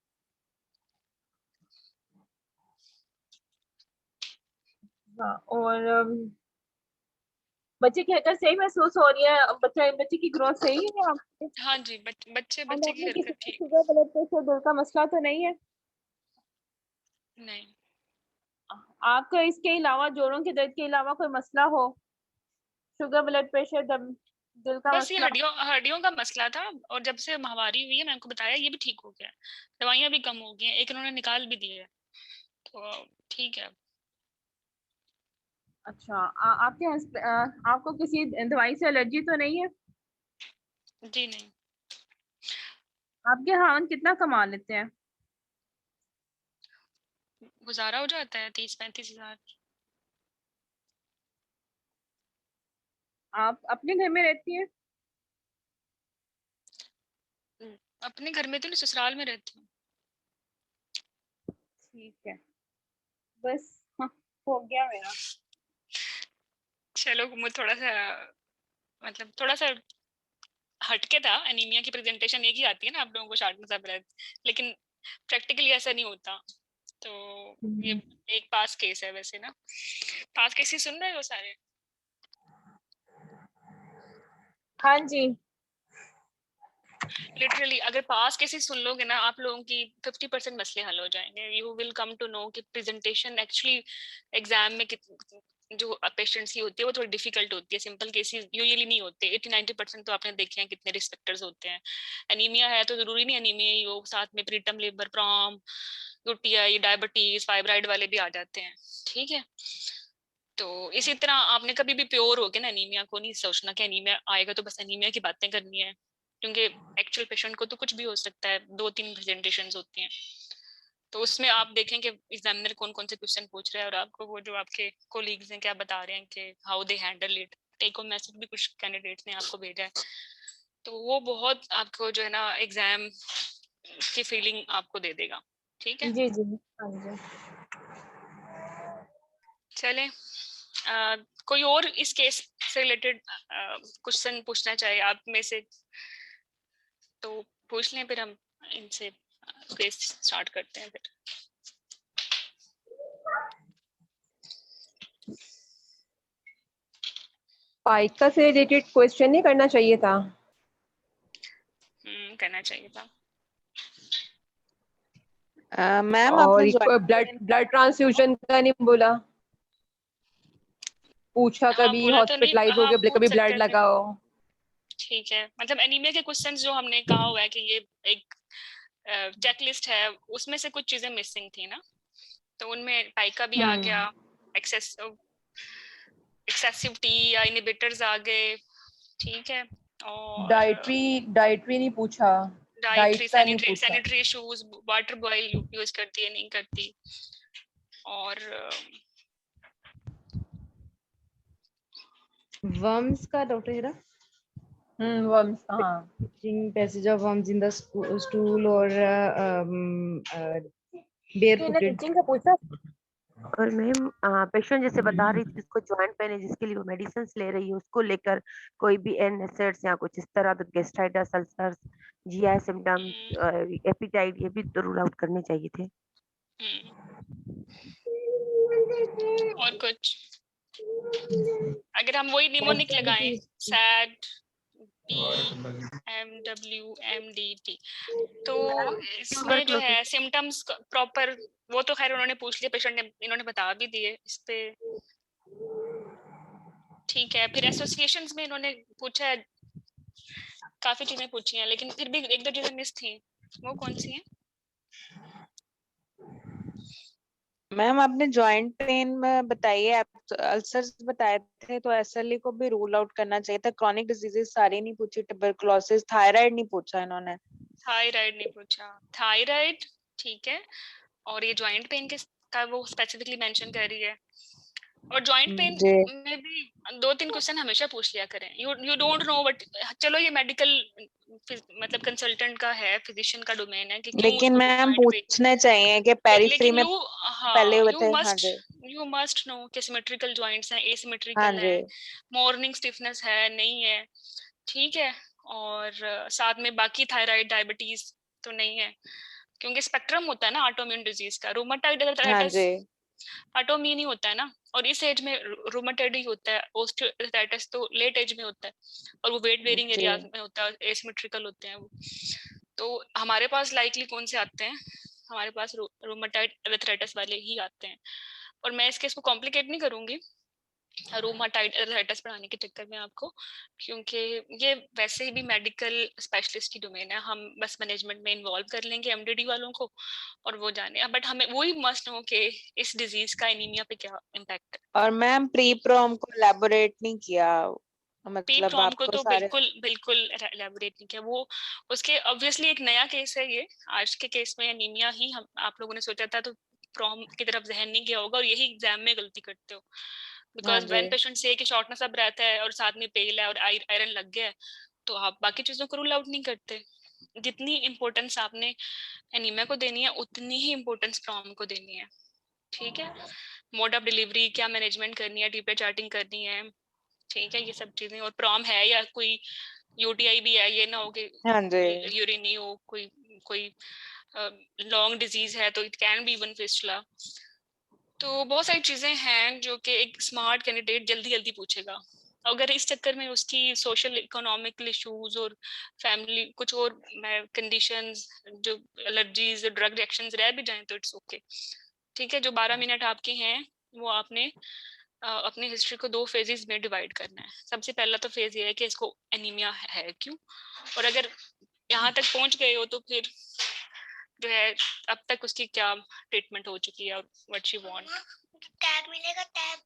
हाँ, और बच्चे की हरकत सही महसूस हो रही है? बच्चे की ग्रोथ सही है आपके? हाँ जी, बच्चे खानदान की में किसी हरकत को ठीक। शुगर, ब्लड प्रेशर, दिल का मसला तो नहीं है? नहीं आपका इसके अलावा जोड़ों के दर्द के अलावा कोई मसला हो? शुगर, ब्लड प्रेशर, दम? दिल का बस ये मसला। हड्डियों का मसला था, और जब से महामारी हुई है मैंने उनको बताया ये भी ठीक हो गया, दवाइयाँ भी कम हो गई हैं, एक इन्होंने निकाल भी दी है, तो ठीक है। अच्छा, आपको किसी दवाई से एलर्जी तो नहीं है? जी नहीं। आपके हान कितना कमा लेते हैं? गुजारा हो जाता है 30-35 हजार। आप अपने घर में रहती हैं? अपने घर में तो नहीं, ससुराल में रहती हूँ। ठीक है, बस हाँ, हो गया मेरा। चलो मुझे थोड़ा सा मतलब थोड़ा सा हटके था, एनीमिया की प्रेजेंटेशन एक ही आती है ना आप लोगों को शार्टनेस ऑफ ब्रेथ, लेकिन प्रैक्टिकली ऐसा नहीं होता। तो ये एक पास केस है वैसे ना, पास केस ही सुन रहे हो सारे? हाँ जी। लिटरली अगर पास केसेस सुन लोगे ना आप लोगों की 50% मसले हल हो जाएंगे। You will come to know कि प्रेजेंटेशन एक्चुअली एग्जाम में जो पेशेंट्स की होती है वो थोड़ी डिफिकल्ट होती है, सिंपल केसेस यूजुअली नहीं होते। 80-90% तो आपने देखे हैं कितने रिस्पेक्टर्स होते हैं। एनीमिया है तो जरूरी नहीं एनीमिया ही हो, साथ में preterm labour, PROM, UTI, diabetes, fibroid वाले भी आ जाते हैं, ठीक है। तो इसी तरह आपने कभी भी प्योर हो के ना एनीमिया को नहीं सोचना कि एनीमिया आएगा तो बस एनीमिया की बातें करनी है, क्योंकि एक्चुअल पेशेंट को तो कुछ भी हो सकता है, 2-3 प्रेजेंटेशंस होती हैं। तो उसमें आप देखें कि एग्जामिनर कौन कौन से क्वेश्चन पूछ रहा है, और आपको वो जो आपके कोलीग्स हैं क्या बता रहे हैं कि how they handle it. Take home message भी कुछ कैंडिडेट्स ने आपको भेजा है, तो वो बहुत आपको जो है ना एग्जाम की फीलिंग आपको दे देगा, ठीक है। जी जी हाँ जी। चलें, कोई और इस केस से रिलेटेड क्वेश्चन पूछना चाहे आप में से तो पूछ लें, फिर हम इनसे केस स्टार्ट करते हैं फिर। पाइका से रिलेटेड क्वेश्चन नहीं करना चाहिए था? करना चाहिए था। मैम और आपने ब्लड ट्रांसफ्यूजन का नहीं बोला? पूछा हाँ कभी बोला तो नहीं, हॉस्पिटलाइज हो हाँ गया, पूछ कभी सकते ब्लड थे, लगाओ। ठीक है। मतलब एनीमिया के क्वेश्चंस जो हमने कहा हुआ है कि ये एक चेकलिस्ट है, उसमें से कुछ चीजें मिसिंग थी ना, तो उनमें पाइका भी आ गया, एक्सेसिव टी या इनहिबिटर्स आ गए, ठीक है। और डाइटरी नहीं पूछा, डाइट डाइटरी, का नहीं पूछा। Sanitary issues, water boil use करती है नहीं करती, और वर्म्स का डॉक्टर हिरा, वर्म्स हाँ, passage of worms in the stool और बेयर फुटेड। टीचिंग का पूछा। और मैम पेशेंट जैसे बता रही थी जिसको जॉइंट पेन है, जिसके लिए वो मेडिसिन ले रही है, उसको लेकर कोई भी एनएसएड्स या कुछ इस तरह तो gastritis, ulcers, GI symptoms, appetite, ये भी तो रूल आउट करने चाहिए थे। और कुछ अगर हम वही निमोनिक लगाएं, सैड PMWMDT, तो इसमें जो है सिम्टम्स प्रॉपर, वो तो खैर उन्होंने पूछ लिया पेशेंट ने, इन्होंने बता भी दिए इस पे, ठीक है। फिर एसोसिएशंस में इन्होंने पूछा है, काफी चीजें पूछी हैं, लेकिन फिर भी एक दो चीजें मिस थी, वो कौन सी हैं? मैम आपने जॉइंट पेन में बताइए, अल्सर्स बताए थे, तो एसएलई को भी रूल आउट करना चाहिए था। क्रॉनिक डिजीजेस सारी नहीं पूछी, ट्यूबरकुलोसिस, थायराइड नहीं पूछा इन्होंने। थायराइड नहीं पूछा, थायराइड ठीक है, और ये जॉइंट पेन के का वो स्पेसिफिकली मेंशन कर रही है। और जॉइंट पेन जी में भी 2-3 क्वेश्चन हमेशा पूछ लिया करें। यू डोंट नो बट चलो ये मेडिकल मतलब कंसल्टेंट का है, फिजिशियन का डोमेन है कि क्यों लेकिन उसको मैम जॉइंट पेन, पूछने चाहिए कि पेरिफेरी लेकिन में पहले हुए थे। हाँ जी, यू मस्ट नो कि सिमेट्रिकल जॉइंट्स हैं, हाँ एसिमेट्रिकल जी, है, मॉर्निंग स्टिफनेस है नहीं है, ठीक है। और साथ में बाकी थायराइड, डायबिटीज तो नहीं है, क्योंकि स्पेक्ट्रम होता है ना ऑटोइम्यून डिजीज का। रूमेटॉइड हाँ आर्थराइटिस जी, ऑटोइम्यून ही होता है ना, और इस एज में रूमेटॉइड ही होता है। ओस्टियोआर्थराइटिस तो लेट एज में होता है, और वो वेट बेरिंग जी। एरिया में होता है, एसिमेट्रिकल होते हैं वो। तो हमारे पास लाइकली कौन से आते हैं? हमारे पास रूमेटॉइड आर्थराइटिस वाले ही आते हैं। और मैं इस केस को कॉम्प्लिकेट नहीं करूंगी, रूमाटाइड अर्थराइटिस पढ़ाने के चक्कर में आपको, क्योंकि ये वैसे भी मेडिकल स्पेशलिस्ट की डोमेन है, हम बस मैनेजमेंट में इन्वॉल्व कर लेंगे एमडीडी वालों को और वो जाने, बट हमें वही मस्ट हो कि इस डिजीज का एनीमिया पे क्या इम्पैक्ट है। और मैम प्री प्रोम को एलैबोरेट नहीं किया, प्री मतलब प्रॉम को आपको तो सारे बिल्कुल एलैबोरेट नहीं किया, वो उसके ऑब्वियसली एक नया केस है ये, आज के केस में एनीमिया ही हम आप लोगों ने सोचा था, तो प्रॉम की तरफ जहन नहीं गया होगा और यही एग्जाम में गलती करते हो, हाँ बिकॉज व्हेन जी पेशेंट से कि शॉर्टनेस अब रहता है और साथ में पेल है और आयरन लग गया है, तो आप बाकी चीजों को रूल आउट नहीं करते। जितनी इम्पोर्टेंस आपने एनीमिया को देनी है उतनी ही इम्पोर्टेंस प्रॉम को देनी है, ठीक है। मोड ऑफ डिलीवरी क्या मैनेजमेंट करनी है, टीपे चार्टिंग करनी है, ठीक है, ये सब चीजें। और प्रॉम है या कोई यूटीआई भी है, ये ना हो कि हाँ जी यूरिन नहीं हो, कोई लॉन्ग डिजीज है तो it can be even fistula. तो बहुत सारी चीजें हैं जो कि एक स्मार्ट कैंडिडेट जल्दी जल्दी पूछेगा, अगर इस चक्कर में उसकी सोशल इकोनॉमिकल इश्यूज और फैमिली कुछ और कंडीशंस, जो एलर्जीज ड्रग रिएक्शंस रह भी जाएं तो इट्स ओके, ठीक है। जो 12 मिनट आपके हैं वो आपने अपनी हिस्ट्री को 2 फेजेस में डिवाइड करना है। सबसे पहला तो फेज ये है कि इसको एनीमिया है क्यों, और अगर यहाँ तक पहुंच गए हो तो फिर जो है अब तक उसकी क्या ट्रीटमेंट हो चुकी है और व्हाट शी वांट। टैग मिलेगा, टैग।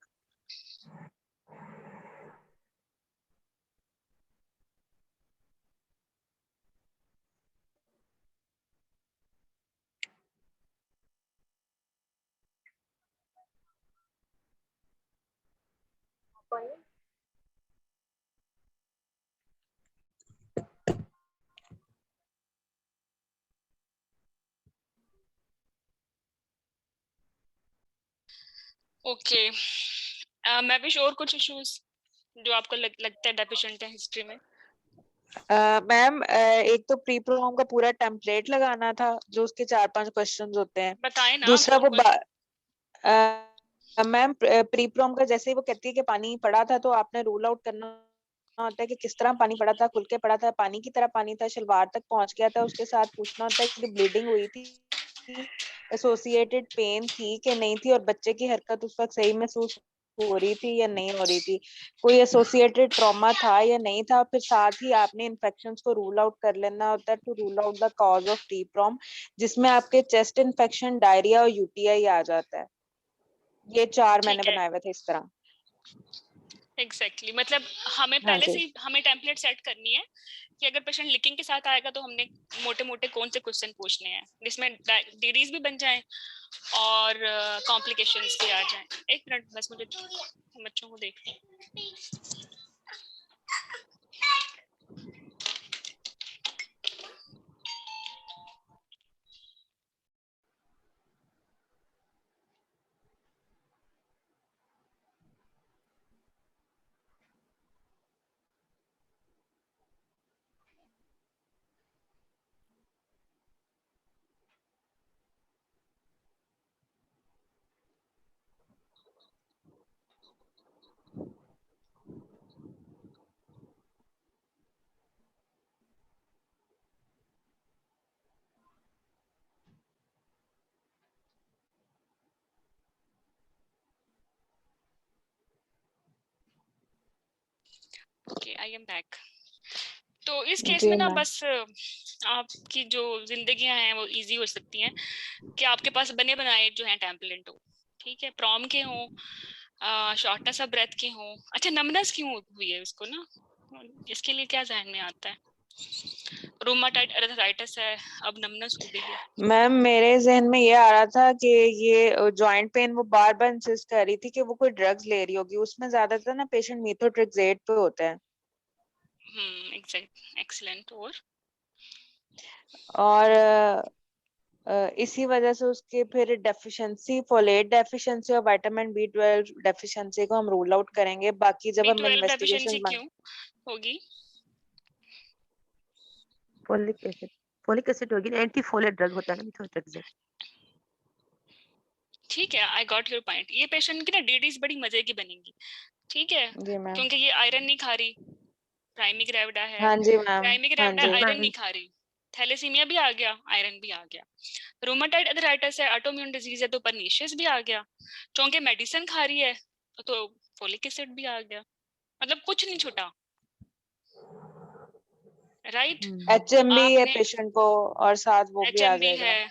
ओके मैं भी और कुछ इश्यूज जो आपको लगता है डेफिशिएंट है हिस्ट्री में। मैम एक तो प्री प्रोम का पूरा टेम्पलेट लगाना था जो उसके 4-5 क्वेश्चंस होते हैं। बताएं ना दूसरा वो कौन मैम प्री प्रोम का जैसे ही वो कहती है कि पानी पड़ा था तो आपने रूल आउट करना होता है कि किस तरह पानी पड़ा था, खुल के पड़ा था, पानी की तरह पानी था, शलवार तक पहुंच गया था, उसके साथ पूछना होता है कि ब्लीडिंग हुई थी, एसोसिएटेड पेन थी कि नहीं थी, और बच्चे की हरकत उस वक्त सही महसूस हो रही थी या नहीं हो रही थी, कोई एसोसिएटेड ट्रॉमा था या नहीं था। फिर साथ ही आपने इन्फेक्शंस को रूल आउट कर लेना होता है to rule out the cause of pre prom, जिसमें आपके चेस्ट इन्फेक्शन, डायरिया और यूटीआई आ जाता है। ये 4 मैंने ठीक है, बनाए हुए थे इस तरह। एग्जैक्टली मतलब हमें हाँ पहले जी से ही हमें टेम्पलेट सेट करनी है कि अगर पेशेंट लिकिंग के साथ आएगा तो हमने मोटे मोटे कौन से क्वेश्चन पूछने हैं जिसमें डीडीज भी बन जाएं और कॉम्प्लिकेशंस भी आ जाएं। एक मिनट बस मुझे बच्चों को देख ओके आई एम बैक। तो इस केस जी में ना मैम। बस आपकी जो जिंदगियां हैं वो इजी हो सकती हैं कि आपके पास बने बनाए जो हैं टेम्पलेट हो, ठीक है, प्रॉम के हो, शॉर्टनेस ऑफ ब्रेथ के हो। अच्छा नमनेस क्यों हुई है उसको ना, इसके लिए क्या जहन में आता है? रूमाटाइड अर्थराइटिस है, अब नमनेस हो गई है। मैम मेरे जहन में ये आ रहा था कि ये जॉइंट पेन वो बार बार इंसिस्ट कर रही थी कि वो कोई ड्रग्स ले रही होगी, उसमें ज्यादातर ना पेशेंट मीथोट्रेक्सेट पे होता है। एक्सीलेंट। और इसी वजह से उसके फिर डेफिशिएंसी, फोलेट डेफिशिएंसी और विटामिन B12 डेफिशिएंसी को हम रूल आउट करेंगे। बाकी जब हम B12 इन्वेस्टिगेशन डेफिशिएंसी क्यों होगी? फोलिक एसिड होगी, एंटी फोलेट ड्रग होता है ना मिथोट्रेक्सेट। ठीक है, आई गॉट योर पॉइंट। ये पेशेंट की ना डीडीज बड़ी मजे की बनेगी, ठीक है, जी मैम। क्योंकि ये आयरन नहीं खा रही, प्राइमरी ग्रेविडा है, हाँ जी मैम। प्राइमरी हाँ ग्रेविडा जी आयरन नहीं खा रही, थैलेसीमिया भी आ गया, आयरन भी आ गया, रूमेटॉइड अर्थराइटिस है, ऑटोइम्यून डिजीज है तो परनीशियस भी आ गया, चूंकि मेडिसिन खा रही है तो फोलिक एसिड भी आ गया, मतलब कुछ नहीं छूटा, राइट। HMB है आपने पेशेंट को और साथ वो भी आ HMB जाएगा। है,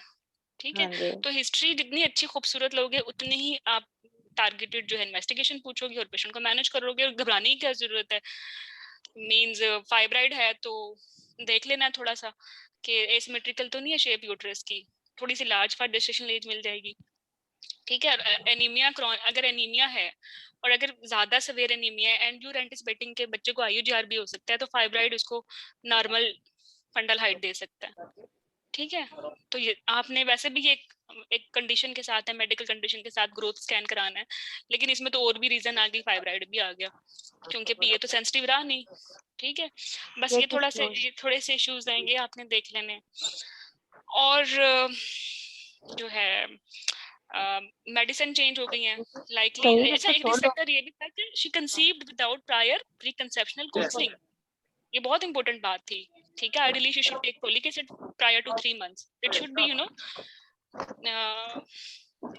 ठीक है। हाँ जी। तो हिस्ट्री जितनी अच्छी खूबसूरत लोगे उतनी ही आप टारगेटेड जो है इन्वेस्टिगेशन पूछोगे और पेशेंट को मैनेज करोगे, और घबराने की क्या जरूरत है। मींस फाइब्राइड है तो देख लेना थोड़ा सा कि एसिमेट्रिकल तो नहीं है शेप यूट्रस की, थोड़ी सी लार्ज फॉर जेस्टेशनल एज मिल जाएगी, ठीक है। एनीमिया अगर एनीमिया है और अगर ज्यादा सवेयर एनीमिया है एंड यूर एंटिसिपेटिंग के बच्चे को IUGR भी हो सकता है, तो फाइब्राइड उसको नॉर्मल फंडल हाइट दे सकता है, ठीक है। तो ये आपने वैसे भी एक कंडीशन के साथ है, मेडिकल कंडीशन के साथ ग्रोथ स्कैन कराना है, लेकिन इसमें तो और भी रीजन आ गई, फाइब्राइड भी आ गया क्योंकि PA तो सेंसिटिव रहा नहीं, ठीक है। बस ये थोड़े से इश्यूज आएंगे, आपने देख लेने। और जो है मेडिसिन चेंज हो गई हैं लाइकली। अच्छा, एक रिस्क फैक्टर ये भी था कि she conceived without prior pre conceptional counselling, ये बहुत इंपॉर्टेंट बात थी, ठीक है। Ideally she should take folic acid prior to 3 months, it should be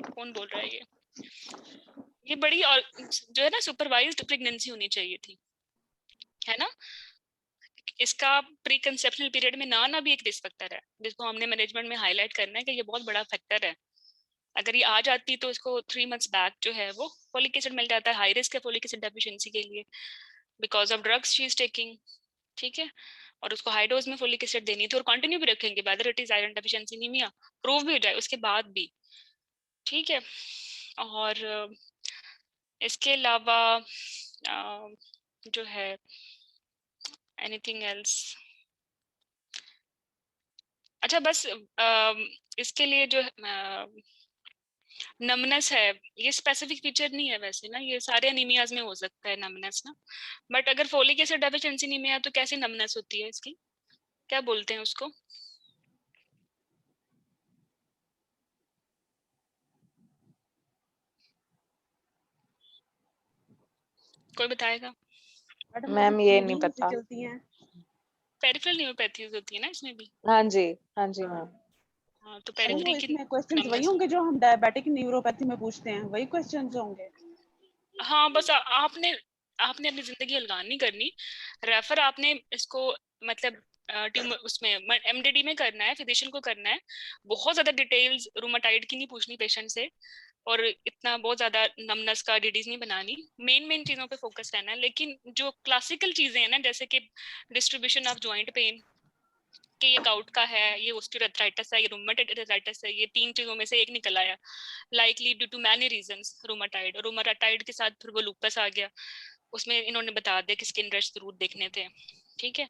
कौन बोल रहा है ये बड़ी और जो है ना सुपरवाइज्ड प्रेगनेंसी होनी चाहिए थी, है ना। इसका प्री कंसेप्शनल पीरियड में ना भी एक रिस्क फैक्टर है जिसको हमने मैनेजमेंट में हाईलाइट करना है कि ये बहुत बड़ा फैक्टर है। अगर ये आ जाती तो इसको 3 months बैक जो है वो फोलिक एसिड मिल जाता है, हाई रिस्क है फोलिक एसिड डेफिशिएंसी के लिए because of drugs she is taking, ठीक है। और उसको हाई डोज में फोलिक एसिड देनी थी और कंटिन्यू भी रखेंगे whether it is iron deficiency anaemia prove भी हो जाए उसके बाद भी, ठीक है। और इसके अलावा जो है एनीथिंग एल्स, अच्छा बस इसके लिए जो नमनेस है, ये स्पेसिफिक फीचर नहीं है वैसे ना, ये सारे एनीमियाज में हो सकता है नमनेस ना, बट अगर फोलिक एसिड डेफिशिएंसी एनीमिया तो कैसी नमनेस होती है इसकी, क्या बोलते हैं उसको? कोई बताएगा? मैम ये नहीं पता। चलती हैं। पेरिफेरल न्यूरोपैथीज होती है ना इसमें भी। हाँ जी मैम। हाँ, तो तो पेरिफेरी वो की इसमें क्वेश्चंस वही numbness होंगे जो हम डायबिटिक न्यूरोपैथी में पूछते हैं, वही क्वेश्चंस होंगे। हाँ बस आपने अपनी जिंदगी हलकान नहीं करनी, रेफर आपने इसको मतलब ट्यूमर उसमें MDD में करना है, फिजिशियन को करना है। बहुत ज्यादा डिटेल्स रूमेटाइड की नहीं पूछनी पेशेंट से, और इतना बहुत ज्यादा नमनस का डिडीज नहीं बनानी, मेन चीजों पे फोकस रहना है। लेकिन जो क्लासिकल चीजें हैं ना, जैसे कि डिस्ट्रीब्यूशन ऑफ जॉइंट पेन, कि ये गाउट का है, ये ऑस्टियोआर्थराइटिस है, ये रूमेटॉइड आर्थराइटिस है, ये 3 चीजों में से एक निकल आया, likely due to many reasons rheumatoid के साथ फिर वो लूपस आ गया, उसमें इन्होंने बता दिया कि स्किन रश जरूर देखने थे, ठीक है।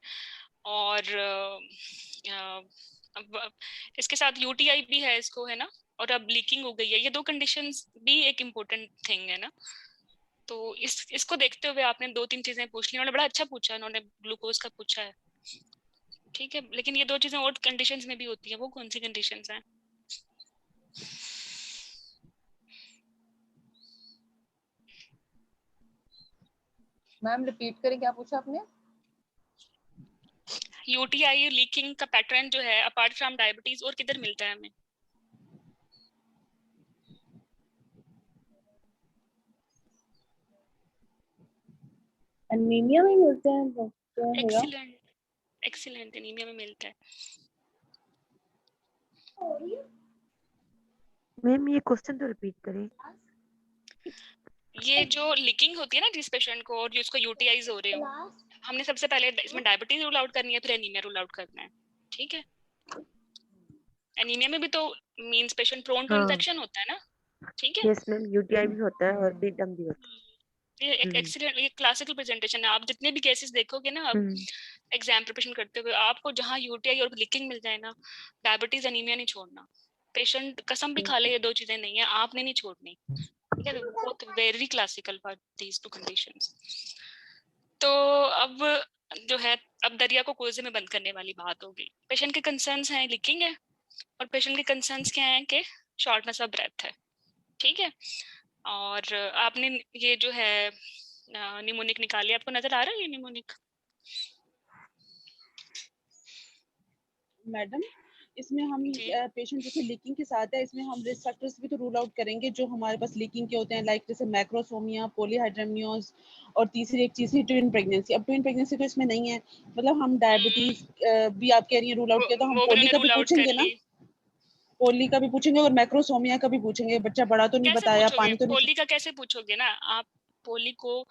और इसके साथ UTI भी है इसको, है ना, और अब लीकिंग हो गई है, ये 2 कंडीशंस भी एक इम्पोर्टेंट थिंग है ना। तो इसको देखते हुए आपने 2-3 चीजें पूछ ली, उन्होंने बड़ा अच्छा पूछा, उन्होंने ग्लूकोज का पूछा है, ठीक है। लेकिन ये 2 चीजें और कंडीशंस में भी होती है, वो कौन सी कंडीशंस हैं? मैम रिपीट करें, क्या पूछा आपने? UTI लीकिंग का पैटर्न जो है अपार्ट फ्रॉम डायबिटीज और किधर मिलता है हमें? एनीमिया में मिलते हैं डॉक्टर हेरा। एक्सीलेंट एनीमिया में मिलता है। मैम ये क्वेश्चन तो रिपीट करें। ये जो लीकिंग होती है ना जिस पेशेंट को, और जिसको UTIs हो रहे हो, हमने सबसे पहले इसमें डायबिटीज रूल आउट करनी है, फिर एनीमिया रूल आउट करना है, ठीक है। एनीमिया में भी तो मींस पेशेंट प्रोन टू हाँ इन्फेक्शन होता है ना, ठीक है। यस मैम, UTI भी होता है और बीटम भी होता ये एक है। एक्सीलेंट, ये क्लासिकल प्रेजेंटेशन है। आप जितने भी केसेस देखोगे ना अब एग्जाम प्रिपरेशन करते हुए, आपको जहाँ UTI और लीकिंग मिल जाए ना, डायबिटीज एनीमिया नहीं छोड़ना। पेशेंट कसम भी खा ले ये 2 चीजें नहीं है, आपने नहीं छोड़नी, ठीक है। बहुत very classical for these 2 conditions. तो अब जो है, अब दरिया को कोसे में बंद करने वाली बात होगी। पेशेंट के कंसर्न्स हैं लीकिंग है, और पेशेंट के कंसर्न्स क्या हैं कि शॉर्टनेस ऑफ ब्रेथ है, ठीक है। और आपने ये जो है निमोनिक निकाली, आपको नजर आ रहा है ये निमोनिक? मैडम इसमें हम जी पेशेंट जैसे लीकिंग के साथ है, इसमें हम रिस्क फैक्टर्स भी तो रूल आउट करेंगे जो हमारे पास लीकिंग के होते हैं, लाइक जैसे मैक्रोसोमिया, पॉलीहाइड्रामियोस, और तीसरी एक चीज थी ट्विन प्रेगनेंसी। अब ट्विन प्रेगनेंसी तो इसमें नहीं है, मतलब हम डायबिटीज भी आप कह रही हैं रूल आउट किया, तो हम वो भी पोली उन्होंने का भी रूल आउट कर पूछेंगे ना, ली। पोली का भी पूछेंगे और मैक्रोसोमिया का भी पूछेंगे। बच्चा बड़ा तो नहीं कैसे बताया, पूछोगे पानी तो नहीं। पोली का, कैसे पूछोगे ना आप पोली को?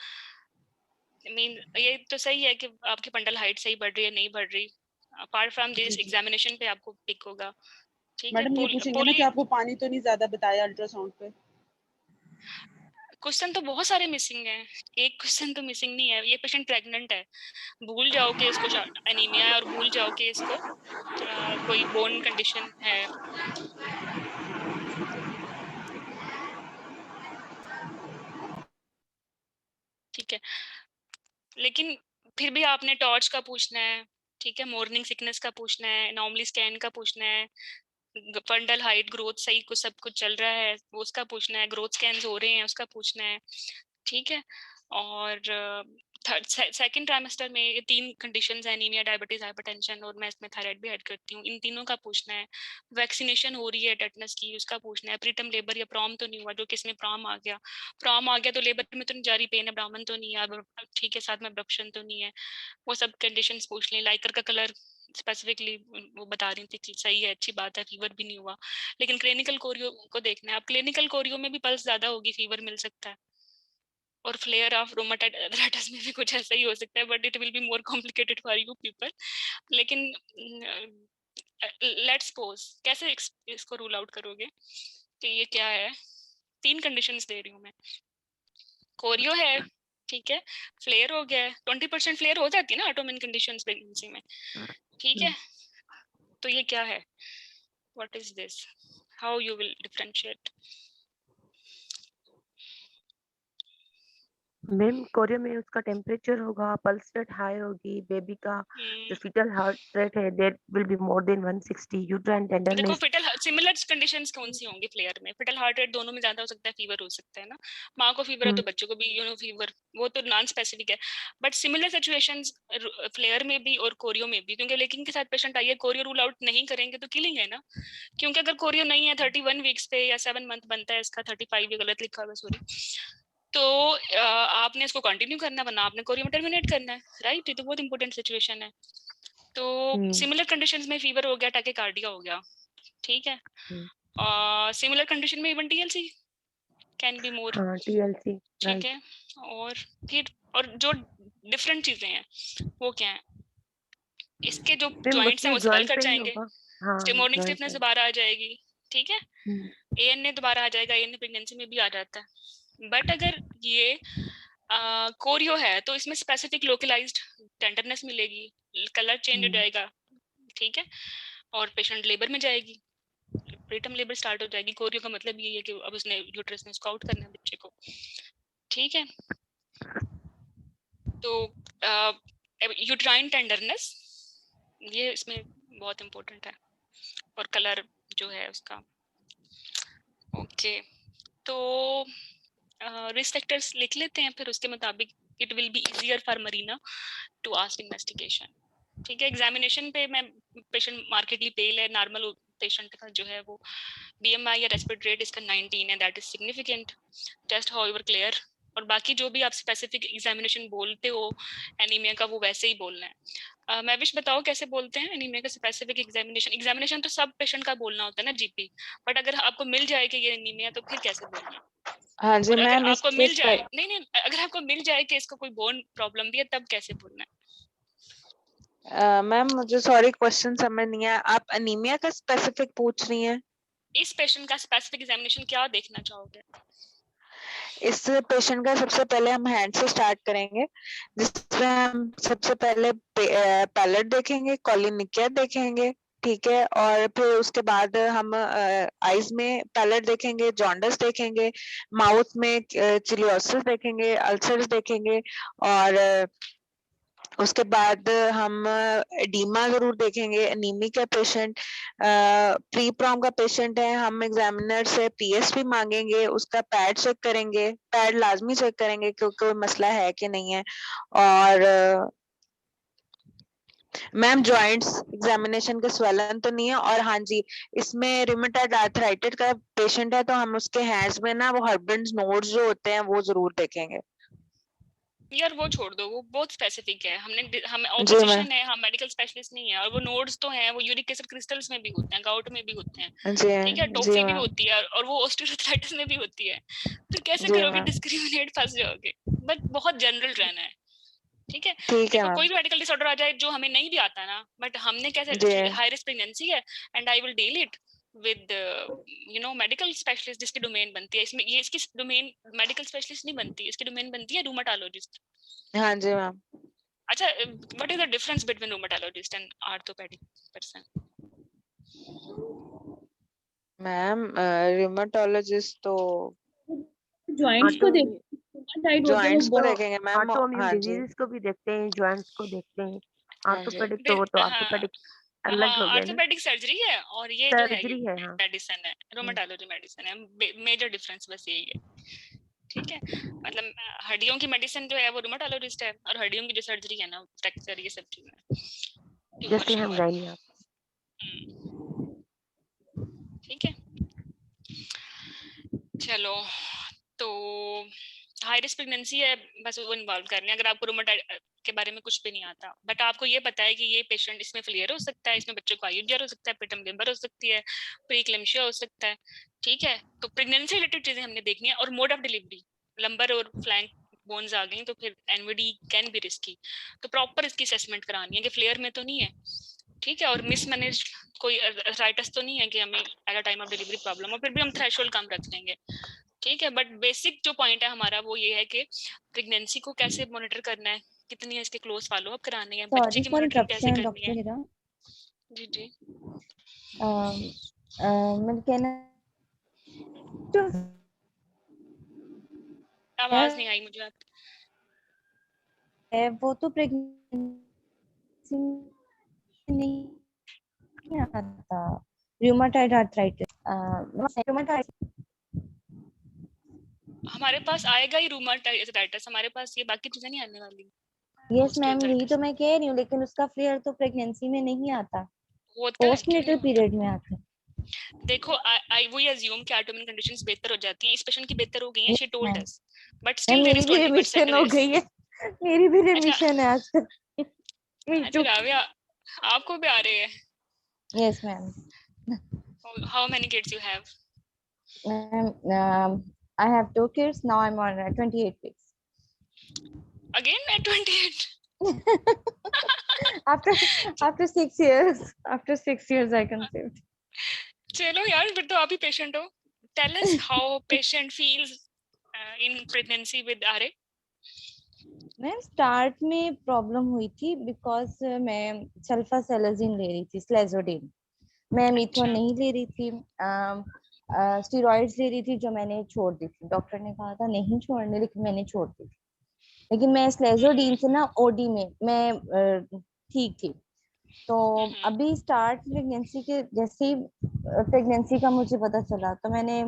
मीन ये तो सही है कि आपकी पंडल हाइट सही बढ़ रही है नहीं बढ़ रही, apart from G this G examination पे आपको पिक होगा। ठीक है, मैडम, ये पूछेंगे ना कि पोली आपको पानी तो नहीं ज्यादा बताया अल्ट्रासाउंड पे। क्वेश्चन तो बहुत सारे मिसिंग हैं, एक क्वेश्चन तो मिसिंग नहीं है। ये पेशेंट प्रेग्नेंट है, भूल जाओ कि इसको एनीमिया है और भूल जाओ कि इसको कोई बोन कंडीशन है। ठीक है, लेकिन फिर भी आपने टॉर्च का पूछना है, ठीक है, मॉर्निंग सिकनेस का पूछना है, नॉर्मली स्कैन का पूछना है, फंडल हाइट ग्रोथ सही कुछ सब कुछ चल रहा है वो उसका पूछना है, ग्रोथ स्कैन्स हो रहे हैं उसका पूछना है। ठीक है, और सेकंड ट्राइमेस्टर में ये 3 कंडीशंस है, एनीमिया, डायबिटीज, हाइपरटेंशन, और मैं इसमें थायराइड भी ऐड करती हूँ। इन तीनों का पूछना है। वैक्सीनेशन हो रही है टेटनस की, उसका पूछना है। प्रीटर्म लेबर या प्रॉम तो नहीं हुआ, जो किसमें प्रॉम आ गया, प्रॉम आ गया तो लेबर में तो नहीं जा रही, पेन ब्राह्मण तो नहीं है, ठीक है, साथ में अब्डक्शन तो नहीं है, वो सब कंडीशंस पूछ लें। लाइकर का कलर स्पेसिफिकली वो बता रही थी कि सही है, अच्छी बात है, फीवर भी नहीं हुआ। लेकिन क्लिनिकल कोरियो को देखना है। अब क्लिनिकल कोरियो में भी पल्स ज्यादा होगी, फीवर मिल सकता है, और फ्लेयर ऑफ रोमाटाइड अर्थराइटिस में भी कुछ ऐसा ही हो सकता है, but it will be more complicated for you people. लेकिन लेट्स सपोज, कैसे इसको रूल आउट करोगे कि ये क्या है? 3 कंडीशंस दे रही हूँ मैं। कोरियो है, ठीक है, फ्लेयर हो गया है, 20% फ्लेयर हो जाती है ना ऑटोमिन कंडीशंस प्रेगनेंसी में, ठीक है। तो ये क्या है? What is this? How you will differentiate? Ma'am Korea में उसका टेम्परेचर होगा, पल्स रेट हाई होगी, बेबी का जो फीटल हार्ट रेट है that will be more than 160, uterine देखो टेंडरनेस। फिटल सिमिलर कंडीशंस कौन सी होंगी फ्लेयर में? फिटल हार्ट रेट दोनों में ज्यादा हो सकता है, फीवर हो सकता है ना, माँ को फीवर है तो बच्चों को भी फीवर, वो तो नॉन स्पेसिफिक है। बट सिमिलर सिचुएशंस फ्लेयर में भी और कोरियो में भी, क्योंकि लेकिन के साथ पेशेंट आई है, कोरियो रूल आउट नहीं करेंगे तो किलिंग है ना। क्योंकि अगर कोरियो नहीं है 31 वीक्स पे या 7 मंथ बनता है इसका, 35 ये गलत लिखा हुआ सॉरी, तो आपने इसको कंटिन्यू करना, वरना आपने कोरियो में टर्मिनेट करना है, राइट। ये तो बहुत इंपॉर्टेंट सिचुएशन है। तो सिमिलर कंडीशंस में फीवर हो गया, टैकीकार्डिया हो गया, ठीक है। सिमिलर कंडीशन में even TLC can be more, TLC, ठीक राइट। है। और फिर और जो डिफरेंट चीजें हैं वो क्या है? इसके जो मैम जॉइंट्स हैं मोस्टली वो स्वेल जॉइंट कर पेन जाएंगे, होगा। हाँ, मॉर्निंग जॉइंट स्टिफनेस पेन। दोबारा आ जाएगी, ठीक है। एएनए दोबारा आ जाएगा, एएनए प्रेगनेंसी में भी आ जाता है। बट अगर ये कोरियो है तो इसमें स्पेसिफिक लोकलाइज्ड टेंडरनेस मिलेगी, कलर चेंज हो जाएगा, ठीक है, और पेशेंट लेबर में जाएगी, प्रीटर्म लेबर स्टार्ट हो जाएगी। कोरियो का मतलब ये है कि अब उसने यूट्रस में उसको आउट करना है बच्चे को, ठीक है। तो यूट्राइन टेंडरनेस ये इसमें बहुत इंपॉर्टेंट है, और कलर जो है उसका, ओके। तो रिस्क फैक्टर्स लिख लेते हैं, फिर उसके मुताबिक it will be easier for Marina to ask investigation, ठीक है। एग्जामिनेशन पे मैं पेशेंट मार्केटली पेल है, नॉर्मल पेशेंट का जो है वो बीएमआई या रेस्पिरेटरी रेट इसका 19 है, that is significant, test however clear. और बाकी जो भी आप स्पेसिफिक एग्जामिनेशन बोलते हो एनीमिया का, वो वैसे ही बोलना है। मैं विश बताओ कैसे बोलते हैं एनीमिया का स्पेसिफिक एग्जामिनेशन? एग्जामिनेशन तो सब पेशेंट का बोलना होता है ना जीपी, बट अगर आपको मिल जाए कि ये एनीमिया तो फिर कैसे बोलना है? हाँ जी और अगर मैम, आपको इसके मिल जाए, नहीं, अगर आपको मिल जाए कि इसको कोई बोन प्रॉब्लम भी है, तब कैसे बोलना है? मैम मुझे सॉरी क्वेश्चन समझ नहीं आया, आप अनीमिया का स्पेसिफिक पूछ रही हैं? इस पेशेंट का स्पेसिफिक एग्जामिनेशन क्या देखना चाहोगे? इस पेशेंट का सबसे पहले हम हैंड से स्टार्ट करेंगे, जिसमें हम सबसे पहले पैलेट देखेंगे, कॉलिनिकिया देखेंगे, ठीक है। और फिर उसके बाद हम आईज में पैलेट देखेंगे, जॉन्डिस देखेंगे, माउथ में चिलियोसिस देखेंगे, अल्सर्स देखेंगे, और उसके बाद हम एडीमा जरूर देखेंगे। एनीमिक है पेशेंट, प्री प्रॉम का पेशेंट है, हम एग्जामिनर से पीएस भी मांगेंगे, उसका पैड चेक करेंगे, पैड लाजमी चेक करेंगे क्योंकि कोई मसला है कि नहीं है। और मैम जॉइंट्स एग्जामिनेशन का स्वेलन तो नहीं है, और हाँ जी इसमें रिमेटॉइड आर्थराइटिस का पेशेंट है तो हम उसके हैंड्स में ना वो हर्बेंस नोड्स जो होते हैं वो जरूर देखेंगे। यार वो छोड़ दो, वो बहुत स्पेसिफिक है। हम जी मैम। ऑपोजिशन है, हम मेडिकल स्पेशलिस्ट नहीं है। और वो नोड्स तो हैं, वो यूरिक एसिड क्रिस्टल्स में भी होते हैं, गाउट में भी होते हैं, जी ठीक है, जी टॉफी भी मैम। होती है, और वो ऑस्टियोआर्थराइटिस में भी होती है। फिर कैसे जी करोगे मैम। डिस्क्रिमिनेट, फंस जाओगे। बट बहुत जनरल रहना है, ठीक है। ठीक है देखो मैम। कोई भी मेडिकल डिसऑर्डर आ जाए जो हमें नहीं भी आता ना, बट हमने कैसे, जी हाई रिस्क प्रेगनेंसी है and I will deal it with medical specialist जिसकी डोमेन बनती है। इसमें ये इसकी डोमेन मेडिकल स्पेशलिस्ट नहीं बनती, इसकी डोमेन बनती है रूमेटोलॉजिस्ट। हाँ जी मैम। अच्छा, what is the difference between rheumatologist and orthopaedic person? Ma'am rheumatologist तो जॉइंट्स को ऑटो देखो, होते हैं वो जॉइंट्स को तो देखेंगे मैम। ऑटोइम्यून हाँ जी डिजीजेस को भी देखते हैं, जॉइंट्स को देखते हैं। हाँ जी। ऑर्थोपेडिक तो वो तो हाँ ऑर्थोपेडिक हाँ, अलग हो गया ना, ऑर्थोपेडिक सर्जरी है और ये जो है ये सर्जरी है। हाँ मेडिसिन है, रोमेटोलॉजी मेडिसिन है। मेजर डिफरेंस बस यही है, ठीक है। मतलब हड्डियों की मेडिसिन जो है वो रूमेटोलॉजिस्ट है, और हड्डियों की जो सर्जरी है ना, फ्रैक्चर ये सब चीजें, ट्यूमर जैसे हम श्यूमर, गायनी आप ठीक है। चलो, तो हाई रिस्क प्रेगनेंसी है, बस वो इन्वॉल्व कर लें। अगर आपको रूमेटॉइड के बारे में कुछ भी नहीं आता, बट आपको ये पता है कि ये पेशेंट, इसमें फ्लेयर हो सकता है, इसमें बच्चे को आईयूडीआर हो सकता है, पेटम लेबर हो सकती है, प्रीक्लेम्शिया हो सकता है, ठीक है। तो प्रेगनेंसी रिलेटेड चीजें हमने देखनी है। और मोड ऑफ डिलीवरी, लंबर और फ्लैंक बोन्स आ गई तो फिर एनवीडी कैन बी रिस्की, तो प्रॉपर इसकी असेसमेंट करानी है कि फ्लेयर में तो नहीं है, ठीक है। और मिसमैनेज कोई राइटस तो नहीं है कि हमें at a time of delivery problem हो, फिर भी हम थ्रेशोल्ड कम रख लेंगे, ठीक है। बट बेसिक जो पॉइंट है हमारा वो ये है कि प्रेगनेंसी को कैसे मॉनिटर करना है, कितनी है इसके क्लोज फॉलो अप कराने हैं, बच्चे सॉरी की फॉर मॉनिटरिंग कैसे इंटरप्शन करनी डॉक्टर है। हिरा। जी जी, मैंने कहना तो आवाज नहीं आई मुझे आप। है वो तो प्रेगनेंसी नहीं आता, रूमेटॉइड आर्थराइटिस। रूमेटॉइड हमारे पास आएगा ही रूमेटाइटिस, हमारे पास ये बाकी चीजें नहीं आने वाली। यस मैम, यही ऑस्टियोआर्थराइटिस तो मैं कह रही हूँ, लेकिन उसका फ्लेयर तो प्रेगनेंसी में नहीं आता, होता है, क्यों नहीं पोस्टनेटल होता। पीरियड में आता है। देखो आई वो अज्यूम कि ऑटोइम्यून कंडीशंस बेहतर हो जाती हैं, इस पेशेंट की बेहतर हो गई हैं, she yes told ma'am, us, but still there मेरी इज भी 20% रिमिशन हो रिस्क। गई है, मेरी भी अच्छा रिमिशन है आजकल। मी अच्छा टू। राविया, आपको भी आ रहे हैं? Yes ma'am. How many kids you have? I have 2 kids now. I'm on 28 weeks. Again at 28? after after 6 years, after 6 years I conceived. चलो यार, फिर तो आप ही पेशेंट हो। Tell us how patient feels in pregnancy with RA. Ma'am start में problem हुई थी बिकॉज मैं सल्फासेलाजिन ले रही थी, स्लेजोडिन। मैं मीथोन अच्छा नहीं ले रही थी, स्टेरॉइड्स ले रही थी जो मैंने छोड़ दी थी। डॉक्टर ने कहा था नहीं छोड़ने, लेकिन मैंने छोड़ दी थी। लेकिन मैं स्लेजोडीन से ना ओडी में मैं ठीक थी। तो अभी स्टार्ट प्रेगनेंसी के जैसे ही प्रेगनेंसी का मुझे पता चला तो मैंने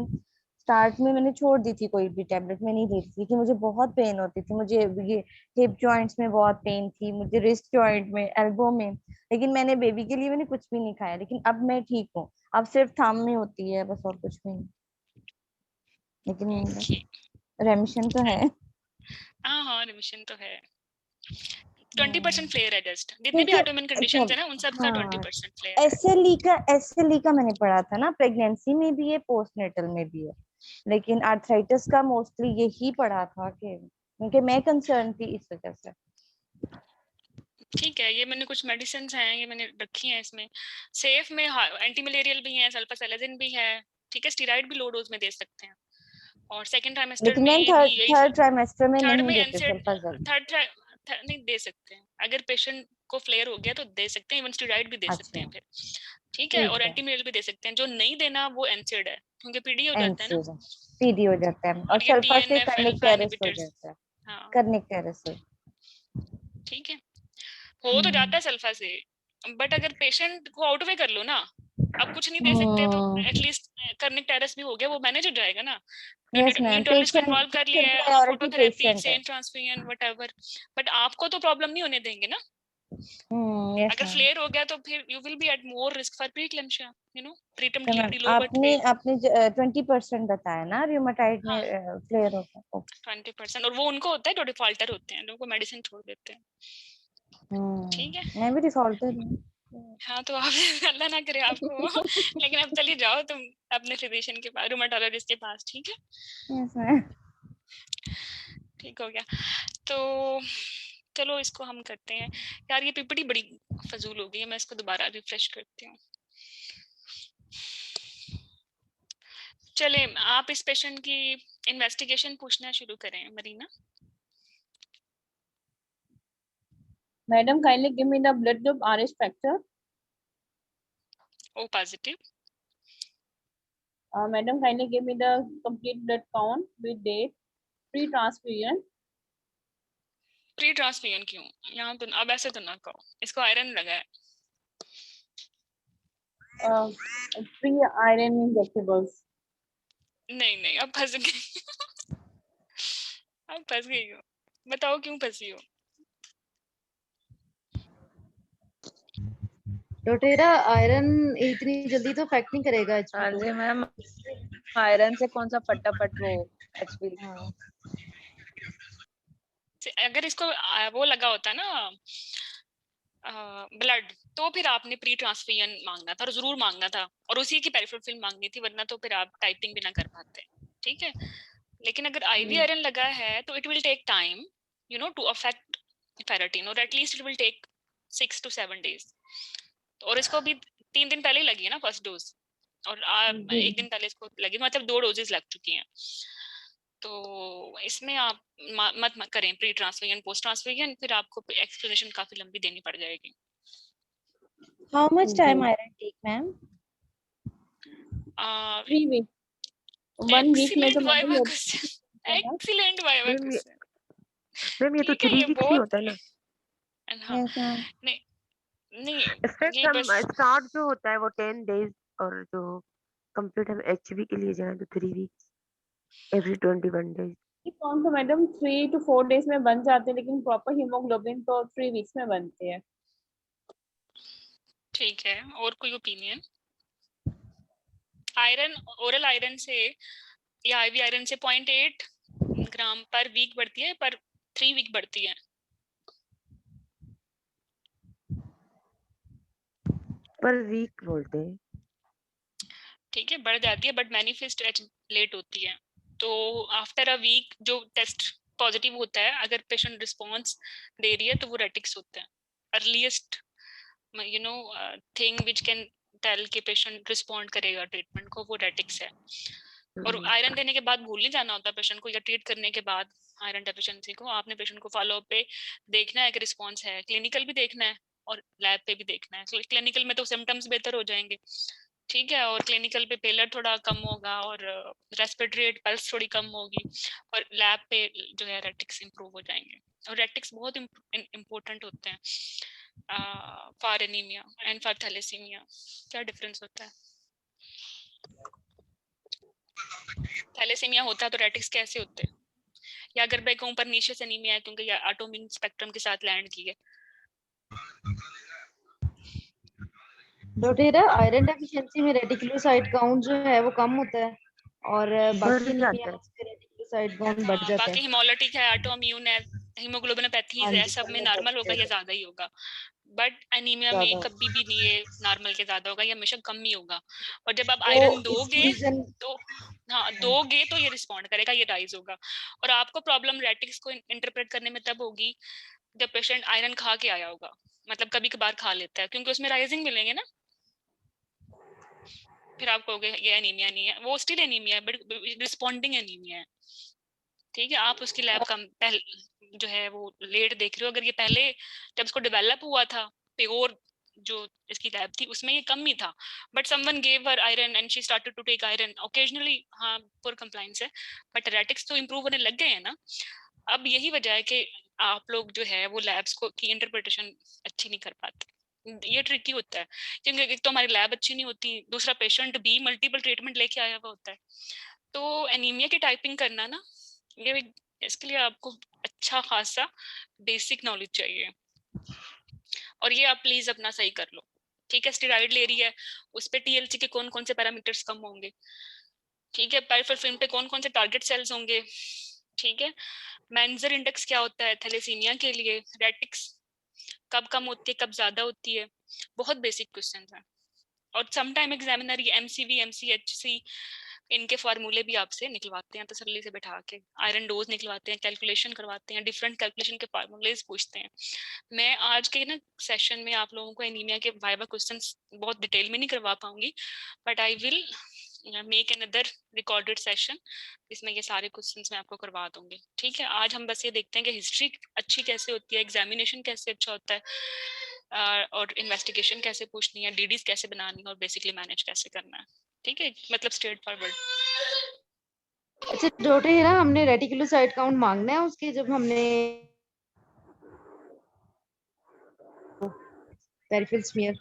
स्टार्ट में मैंने छोड़ दी थी, कोई भी टेबलेट मैं नहीं ले रही थी कि मुझे बहुत पेन होती थी। मुझे ये हिप जॉइंट्स में बहुत पेन थी, मुझे रिस्ट जॉइंट में, एल्बो में। लेकिन मैंने बेबी के लिए मैंने कुछ भी नहीं खाया, लेकिन अब मैं ठीक हूँ। अब सिर्फ थंब में होती है बस, और कुछ भी नहीं, लेकिन ओके। रेमिशन तो है। हाँ हाँ, रिमिशन तो है। 20% फ्लेयर है जस्ट, जितनी भी क्योंकि ऑटोइम्यून कंडीशंस है ना उन सब का हाँ 20% फ्लेयर है। एसएलई का मैंने पढ़ा था ना, प्रेगनेंसी में भी है, पोस्टनेटल में भी है। लेकिन आर्थराइटिस का मोस्टली यही पढ़ा था कि, क्योंकि मैं कंसर्न थी इस वजह से। ठीक है, ये मैंने कुछ मेडिसिन हैं, ये मैंने रखी हैं इसमें। सेफ में एंटी मलेरियल भी है, सल्फासेलाजिन भी है, ठीक है। स्टेरॉइड भी लो डोज में दे सकते हैं। और सेकंड ट्राइमेस्टर लेकिन में मैम भी यही, थर्ड ट्राइमेस्टर में थर्ड नहीं में देते एनसेड, सल्फाजल। थर्ड नहीं दे सकते हैं। अगर पेशेंट को फ्लेयर हो गया तो दे सकते हैं, इवन स्टेरॉइड भी दे सकते अच्छा हैं फिर, ठीक है। ठीक और है, एंटी मलेरियल भी दे सकते हैं। जो नहीं देना वो एनसेड है, क्योंकि पीडी हो जाता है ना। एनसीड पीडी हो जाता है, और और ये सल्फा से टीएनएफ कर्निक अल्फा टेरेस हो इनहिबिटर्स, जाता है, हाँ कर्निक टेरेस हो। ठीक है। हो तो जाता है सल्फा से, बट अगर पेशेंट को आउटवे कर लो ना, आप कुछ नहीं दे सकते तो एटलीस्ट कर्निक टेरेस भी हो गया, वो मैनेज हो जाएगा ना। यस मैम, न्यूट्रलिस्ट को इन्वॉल्व कर लिया है, प्रायोरिटी फोटोथेरेपी, पेशेंट है। सेन ट्रांसफ्यूजन व्हाटएवर, बट आपको तो प्रॉब्लम नहीं होने देंगे ना। यस अगर मैम। फ्लेयर हो गया तो फिर you will be at more risk for preeclampsia, you know, treatment तो के लिए मैम बड़ी लो आपने बट आपने 20% बताया ना रियोमेटाइड में हाँ फ्लेयर होता है। ओके। 20%, और वो उनको होता है जो डिफॉल्टर होते हैं, लोगों को मेडिसिन छोड़ देते हैं। ठीक है, मैं भी डिफॉल्टर हूँ। हाँ तो आप अल्लाह ना करे आपको लेकिन अब चलिए जाओ तुम अपने फिजिशियन के पास, रूमेटोलॉजिस्ट के पास, ठीक है। Yes ma'am. ठीक हो गया, तो चलो इसको हम करते हैं। यार ये पीपीटी बड़ी फजूल हो गई है, मैं इसको दोबारा रिफ्रेश करती हूँ। चले आप इस पेशेंट की इन्वेस्टिगेशन पूछना शुरू करें Marina. Madam, kindly give me the blood group RH factor. O positive. Madam, kindly give me the complete blood count with date, pre-transfusion. Pre transfusion क्यों? यहाँ तो अब ऐसे तो ना कहो, इसको आयरन लगा है। Pre-iron injectables. नहीं नहीं, अब फंस गई अब फंस गई हो, बताओ क्यों फंसी हो? डॉक्टर आयरन इतनी जल्दी तो इफेक्ट नहीं करेगा एचपी हाँ को। जी मैम, आयरन से कौन सा फटाफट वो एचपी। हाँ अगर इसको वो लगा होता ना ब्लड, तो फिर आपने प्री ट्रांसफ्यूजन मांगना था और जरूर मांगना था, और उसी की पेरिफेरल फिल्म मांगनी थी, वरना तो फिर आप टाइपिंग भी ना कर पाते। ठीक है, लेकिन अगर आईवी आयरन लगा है तो it will take time, you know, to affect ferritin, और at least it will take 6 to 7 days। और इसको भी 3 दिन पहले ही लगी है ना फर्स्ट डोज, और एक दिन पहले इसको लगी, मतलब 2 डोजेस लग चुकी हैं। तो इसमें आप मत करें प्री ट्रांसफ्यूजन पोस्ट ट्रांसफ्यूजन, फिर आपको एक्सप्लेनेशन काफी लंबी देनी पड़ जाएगी। How much time iron take ma'am? 3 weeks. 1 week में तो excellent viva madam question, excellent viva ma'am ये क्वेश्चन। ये तो ठीक है, 3 ये वीक्स ही बहुत होता है ना। हाँ यस मैम। नहीं नहीं, इफेक्ट ये हम बस स्टार्ट जो होता है वो 10 days, और जो कंप्लीट हम एचबी के लिए जाए तो 3 weeks एवरी 21 days। कौन तो मैडम 3 to 4 days में बन जाते हैं, लेकिन प्रॉपर हीमोग्लोबिन तो 3 weeks में बनते हैं। ठीक है, और कोई ओपिनियन? आयरन, ओरल आयरन से या आईवी आयरन से 0.8 ग्राम पर वीक बढ़ती है, पर 3 वीक बढ़ती है। पर वीक बोलते हैं। ठीक है, बढ़ जाती है, बट मैनिफेस्ट लेट होती है। तो आफ्टर अ वीक जो टेस्ट पॉजिटिव होता है, अगर पेशेंट रिस्पॉन्स दे रही है तो वो रेटिक्स होता है। Earliest you know thing which can tell के पेशेंट रिस्पॉन्ड करेगा ट्रीटमेंट को, वो रेटिक्स है। और आयरन देने के बाद भूल नहीं जाना होता पेशेंट को, या ट्रीट करने के बाद आयरन डेफिशिएंसी को आपने पेशेंट को फॉलो अप पे देखना है कि रिस्पॉन्स है, क्लिनिकल भी देखना है और लैब पे भी देखना है। क्लिनिकल में तो सिम्टम्स बेहतर हो जाएंगे, ठीक है, और क्लिनिकल पे पेलर थोड़ा कम होगा, और रेस्पिरेटरी रेट पल्स थोड़ी कम होगी, और लैब पे जो है रेटिक्स इंप्रूव हो जाएंगे। और रेटिक्स बहुत इम्पोर्टेंट होते हैं for anaemia and for thalassaemia. क्या डिफरेंस होता है? थैलेसीमिया होता है तो रेटिक्स कैसे होते हैं? या अगर मैं कहूँ परनीशियस एनीमिया है क्योंकि ऑटोइम्यून स्पेक्ट्रम के साथ लैंड की है। डॉक्टर आयरन डेफिशिएंसी में रेटिकुलोसाइट काउंट जो है वो कम होता है, और बढ़ बाकी जाता एनीमिया है। में रेटिकुलोसाइट काउंट बढ़ जाता बाकी है। हिमोलिटिक है, ऑटोइम्यून है, हीमोग्लोबिनोपैथीज हाँ है, जी, सब में सब में नॉर्मल बढ़ होगा या जाता है, ज्यादा ही होगा। बट एनीमिया ज्यादा में होता कभी भी नहीं है नॉर्मल के ज्यादा होगा, या हमेशा कम ही होगा। और जब आप है। आयरन तो इसकी दोगे रीजन तो हाँ दोगे तो ये रिस्पॉन्ड करेगा, ये राइज होगा। और आपको प्रॉब्लम रेटिक्स को इंटरप्रेट करने में तब होगी जब पेशेंट आयरन खा के आया होगा, मतलब कभी कभार खा लेता है क्योंकि उसमें राइजिंग मिलेंगे ना, फिर आप कहोगे ये एनीमिया नहीं है, वो स्टिल एनीमिया है बट रिस्पॉन्डिंग एनीमिया है। ठीक है, आप उसकी लैब का पहले जो है वो लेट देख रहे हो। अगर ये पहले जब इसको डेवलप हुआ था प्योर जो इसकी लैब थी उसमें ये कम ही था, but someone gave her iron and she started to take iron occasionally. हाँ पुअर कंप्लायंस है, बट रेटिक्स तो इंप्रूव होने लग गए हैं ना। अब यही वजह है कि आप लोग जो है वो लैब्स को की इंटरप्रिटेशन अच्छी नहीं कर पाते। ये ट्रिकी होता है क्योंकि एक तो हमारी लैब अच्छी नहीं होती, दूसरा पेशेंट भी मल्टीपल ट्रीटमेंट लेके आया हुआ होता है। तो एनीमिया की टाइपिंग करना ना, ये इसके लिए आपको अच्छा खासा बेसिक नॉलेज चाहिए। और ये आप प्लीज अपना सही कर लो, ठीक है। स्टेरॉइड ले रही है, उस पे टीएलसी के कौन कौन से पैरामीटर्स कम होंगे, ठीक है। पेरिफेरल फिल्म पे कौन कौन से टारगेट सेल्स होंगे, ठीक है। मेंजर इंडेक्स क्या होता है थैलेसीमिया के लिए, रेटिक्स कब कम होती है कब ज्यादा होती है, बहुत बेसिक क्वेश्चंस हैं। और सम टाइम एग्जामिनर ये एमसीवी एमसीएचसी इनके फार्मूले भी आपसे निकलवाते हैं तसल्ली से बैठा के, आयरन डोज निकलवाते हैं, कैलकुलेशन करवाते हैं, डिफरेंट कैलकुलेशन के फार्मूलेज पूछते हैं। मैं आज के ना सेशन में आप लोगों को एनीमिया के वाइवा क्वेश्चंस बहुत डिटेल में नहीं करवा पाऊंगी, but I will make another recorded session, इसमें ये सारे क्वेश्चंस मैं आपको करवा दूंगी, ठीक है। आज हम बस ये देखते हैं कि हिस्ट्री अच्छी कैसे होती है, एग्जामिनेशन कैसे अच्छा होता है, और इन्वेस्टिगेशन कैसे पूछनी है, डीडीज कैसे बनानी है, और बेसिकली मैनेज कैसे करना है, ठीक है, मतलब स्ट्रेट फॉरवर्ड। अच्छा डॉक्टर हिरा, हमने रेटिकुलोसाइट काउंट मांगना है उसके जब हमने पेरिफेरल स्मीयर?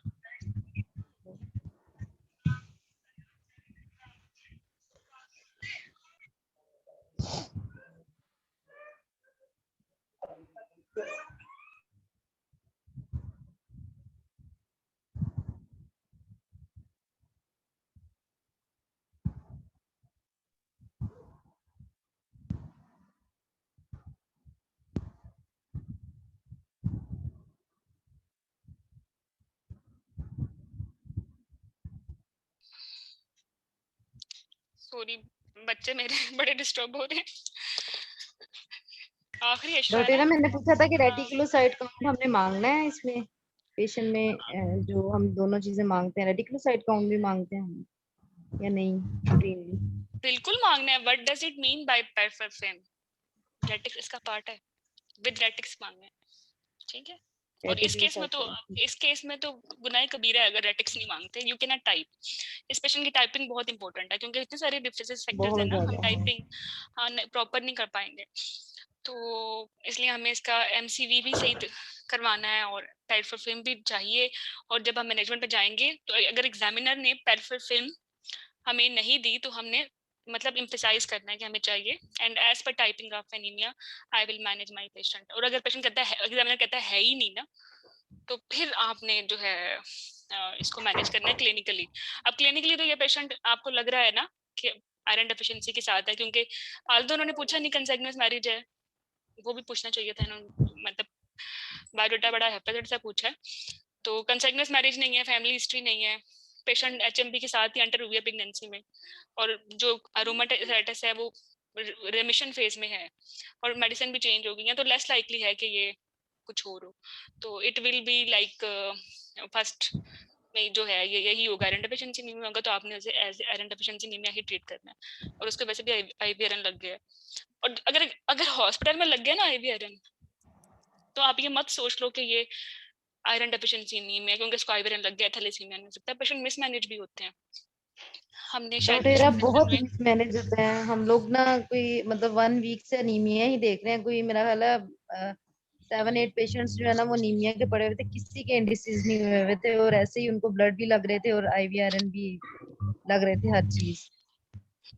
सॉरी बच्चे मेरे बड़े डिस्टर्ब हो रहे हैं। आखिरी डॉक्टर इशारा हिरा, मैंने पूछा था कि हाँ। रेटिकुलोसाइट काउंट हमने मांगना है इसमें पेशेंट में, जो हम दोनों चीजें मांगते हैं, रेटिकुलोसाइट काउंट भी मांगते हैं हम या नहीं? रूटीनली बिल्कुल मांगना है। What does it mean by peripheral film? Retics इसका पार्ट है, विद रेटिक्स मांगना है, ठीक है। और इस केस में तो गुनाह कबीरा है अगर रेटिक्स नहीं मांगते। You can not type. इस पेशेंट की टाइपिंग बहुत इंपॉर्टेंट है क्योंकि इतने सारे डिफरेंसेस फैक्टर्स है बहुत ना, हम ज्यादा। टाइपिंग प्रॉपर नहीं कर पाएंगे, तो इसलिए हमें इसका एमसीवी भी सही करवाना है और पेरिफेरल फिल्म भी चाहिए। और जब हम मैनेजमेंट पे जाएंगे तो अगर एग्जामिनर ने पेरिफेरल फिल्म हमें नहीं दी तो हमने मतलब इम्फेसाइज करना है कि हमें चाहिए, and as per typing of anaemia I will manage my patient. और अगर पेशेंट कहता है, एग्जामिनर कहता है ही नहीं ना, तो फिर आपने जो है इसको मैनेज करना है क्लिनिकली। अब क्लिनिकली तो ये पेशेंट आपको लग रहा है ना कि आयरन डेफिशिएंसी के साथ है, क्योंकि आल्दो उन्होंने पूछा नहीं कंसेग्नस मैरिज है, वो भी पूछना चाहिए था इन्होंने, मतलब बायोडाटा बड़ा हेपेटाइट सा पूछा है। तो कंसेग्नस मैरिज नहीं है, फैमिली हिस्ट्री नहीं है, पेशेंट एचएमपी के साथ ही अंडर रूविया प्रेगनेंसी में, और जो अरोमाटाइटिस है वो रेमिशन फेज में है, और मेडिसिन भी चेंज हो गई है, तो लेस लाइकली है कि ये कुछ और हो। तो it will be like first में जो है ये यही होगा, आयरन डेफिशिएंसी एनीमिया होगा, तो आपने उसे एज आयरन डेफिशिएंसी एनीमिया ही ट्रीट करना है। और उसको वैसे भी आईवीआरएन लग गया है, और अगर अगर हॉस्पिटल में लग गया ना आईवीआरएन, तो आप ये मत सोच लो कि ये आयरन डेफिशिएंसी एनीमिया, क्योंकि इसको आईवीआरएन लग गया, थैलेसीमिया नहीं हो सकता। पेशेंट मिसमैनेज भी होते हैं, हमने शायद डॉक्टर हिरा, पेशेंट बहुत मिसमैनेज होते हैं हम लोग ना, कोई मतलब 1 वीक से अनीमिया ही देख रहे हैं, कोई मेरा ख्याल है 7-8 पेशेंट्स जो है ना वो अनीमिया के पड़े हुए थे, किसी के इंडिसीज नहीं हुए हुए थे, और ऐसे ही उनको ब्लड भी लग रहे थे और आईवीआरएन भी लग रहे थे, हर चीज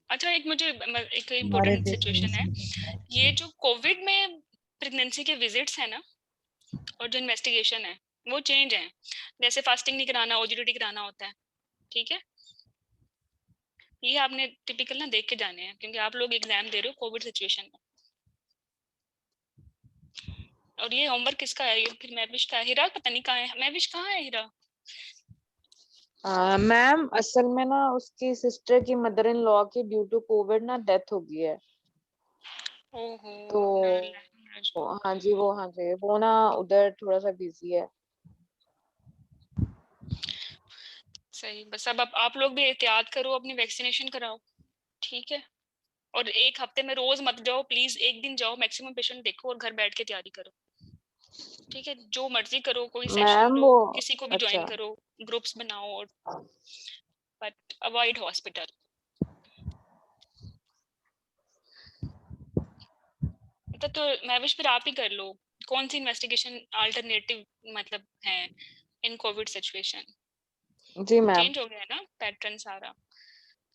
अच्छा एक मुझे एक हमारे इम्पोर्टेंट सिचुएशन है, ये जो कोविड में प्रेगनेंसी के विजिट्स है ना और जो इन्वेस्टिगेशन है वो चेंज है। जैसे फास्टिंग नहीं कराना, ओजीडीटी कराना होता है, ठीक है। ये आपने टिपिकल ना देख के जाने हैं, क्योंकि आप लोग एग्जाम दे रहे हो कोविड सिचुएशन में। और ये होमवर्क किसका है? ये फिर महविश का है। हिरा पता नहीं कहाँ है, महविश कहाँ है हिरा? मैम असल में ना उसकी सिस्टर की मदर इन लॉ की ड्यू टू कोविड ना डेथ हो गई है, ओहो तो हाँ जी वो ना उधर थोड़ा सा बिजी है। सही, बस अब आप लोग भी एहतियात करो, अपनी वैक्सीनेशन कराओ, ठीक है। और एक हफ्ते में रोज मत जाओ प्लीज, एक दिन जाओ मैक्सिमम पेशेंट देखो और घर बैठ के तैयारी करो, ठीक है। जो मर्जी करो, कोई सेशन मैम लो, वो किसी को भी ज्वाइन अच्छा करो, ग्रुप्स बनाओ, और बट अवॉइड हॉस्पिटल। तो महविश फिर आप ही कर लो, कौन सी इन्वेस्टिगेशन अल्टरनेटिव मतलब है इन कोविड सिचुएशन? जी मैम। चेंज हो गया ना पैटर्न सारा।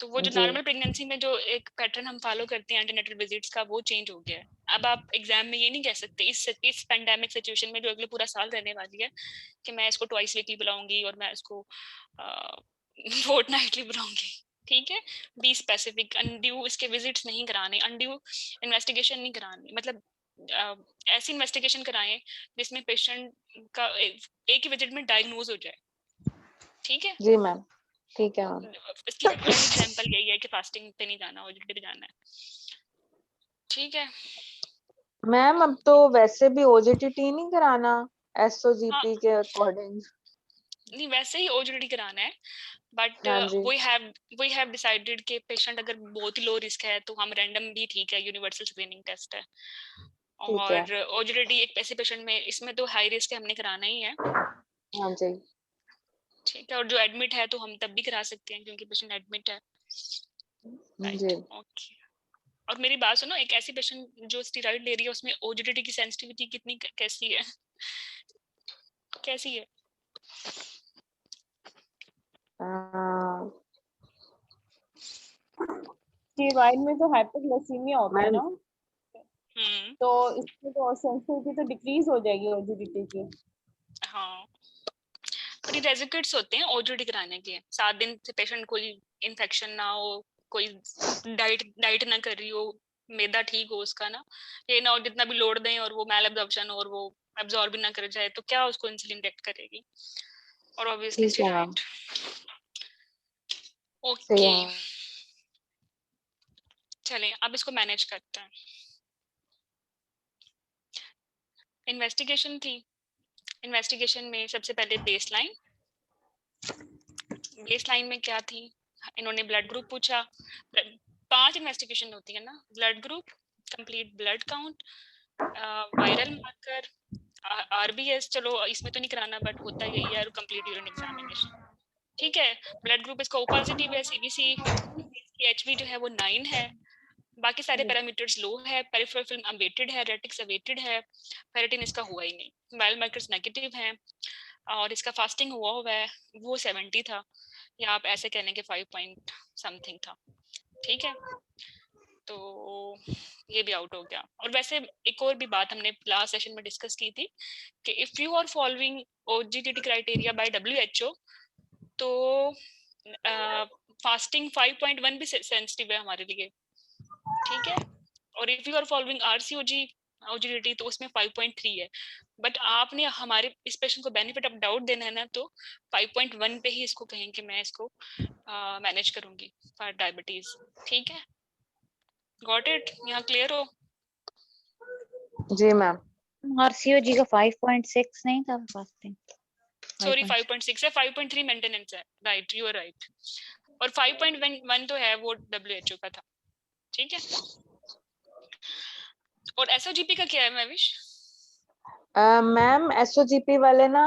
तो वो जो जी नॉर्मल प्रेगनेंसी में जो एक पैटर्न हम फॉलो करते हैं एंटीनेटल विजिट्स का, वो चेंज हो गया है। अब आप एग्जाम में ये नहीं कह सकते इस पेंडेमिक सिचुएशन में जो अगले पूरा साल रहने वाली है कि मैं इसको ट्वाइस वीकली बुलाऊंगी और मैं इसको फोर्टनाइटली बुलाऊंगी। ठीक है, बी स्पेसिफिक, अनड्यू इसके विजिट्स नहीं कराने, अनड्यू इन्वेस्टिगेशन नहीं करानी, मतलब ऐसी इन्वेस्टिगेशन कराएं जिसमें पेशेंट का एक ही विजिट में डायग्नोज हो जाए। ठीक है जी मैम, ठीक है मैम। इसकी प्राइम एग्जांपल यही है कि फास्टिंग पे नहीं जाना, ओजीटी पे जाना है। ठीक है मैम अब तो वैसे भी ओजीटीटी नहीं कराना हाँ, एसओजीपी के अकॉर्डिंग। नहीं वैसे ही ओजीटी कराना है, बट हाँ जी वी हैव डिसाइडेड कि पेशेंट अगर बहुत ही लो रिस्क है तो हम रैंडम भी ठीक है, यूनिवर्सल स्क्रीनिंग टेस्ट है। ठीक है। और ओजीटी एक ऐसे पेशेंट में, इसमें तो हाई रिस्क है, हमने कराना ही है। हाँ जी ठीक है, और जो एडमिट है तो हम तब भी करा सकते हैं क्योंकि पेशेंट एडमिट है। राइट, जी ओके। और मेरी बात सुनो, एक ऐसी पेशेंट जो स्टेरॉइड ले रही है उसमें ओजीटी की सेंसिटिविटी कितनी कैसी है, कैसी है? स्टेरॉइड में तो हाइपोग्लाइसीमिया होता है मैम ना, तो इसमें तो सेंसिटिविटी तो डिक्रीज हो जाएगी ओजीटी की। हाँ, पर रेजिकेट्स होते हैं ओजीटी कराने के, 7 दिन से पेशेंट कोई इन्फेक्शन ना हो, कोई डाइट ना कर रही हो, मैदा ठीक हो उसका ना, ये ना हो जितना भी लोड दें और वो मैल एब्जॉर्प्शन और वो एब्जॉर्ब भी ना कर जाए तो क्या उसको इंसुलिन इंजेक्ट करेगी, और ऑब्वियसली ठीक है मैम, स्टेरॉइड। सही ओके है। चलें अब इसको मैनेज करते हैं। इन्वेस्टिगेशन थी, इन्वेस्टिगेशन में सबसे पहले बेसलाइन में क्या थी, इन्होंने ब्लड ग्रुप पूछा। 5 इन्वेस्टिगेशन होती है ना, blood group, complete blood count, viral marker, RBS, चलो इसमें तो नहीं कराना बट होता यही है, और कंप्लीट यूरिन एग्जामिनेशन। ठीक है, ब्लड ग्रुप इसका ओ पॉजिटिव है, सीबीसी एचबी जो है वो 9 है, बाकी सारे पैरामीटर्स लो है, पेरिफेरल फिल्म अवेटेड है, रेटिक्स अवेटेड है, फेरेटिन इसका हुआ ही नहीं, बायोमार्कर्स नेगेटिव हैं, और इसका फास्टिंग हुआ है वो 70 था, या आप ऐसे कहने के 5 पॉइंट समथिंग था। ठीक है, तो ये भी आउट हो गया। और वैसे एक और भी बात हमने लास्ट सेशन में डिस्कस की थी कि if you are following OGTT criteria by WHO तो फास्टिंग 5.1 भी सेंसिटिव है हमारे लिए। ठीक है, और if you are following RCOG OGTT तो उसमें 5.3 है, बट आपने हमारे इस पेशेंट को बेनिफिट ऑफ डाउट देना है ना, तो 5.1 पे ही इसको कहें कि मैं इसको मैनेज करूंगी फॉर डायबिटीज। ठीक है, गॉट इट, यहाँ क्लियर हो? जी मैम। आरसीओजी का 5.6 नहीं था फास्टिंग, सॉरी 5.6 है, 5.3 मेंटेनेंस है, राइट, यू आर राइट, और 5.1 तो है वो डब्ल्यूएचओ का था। ठीक है, और एसओजीपी का क्या है महविश? मैम एसओजीपी वाले ना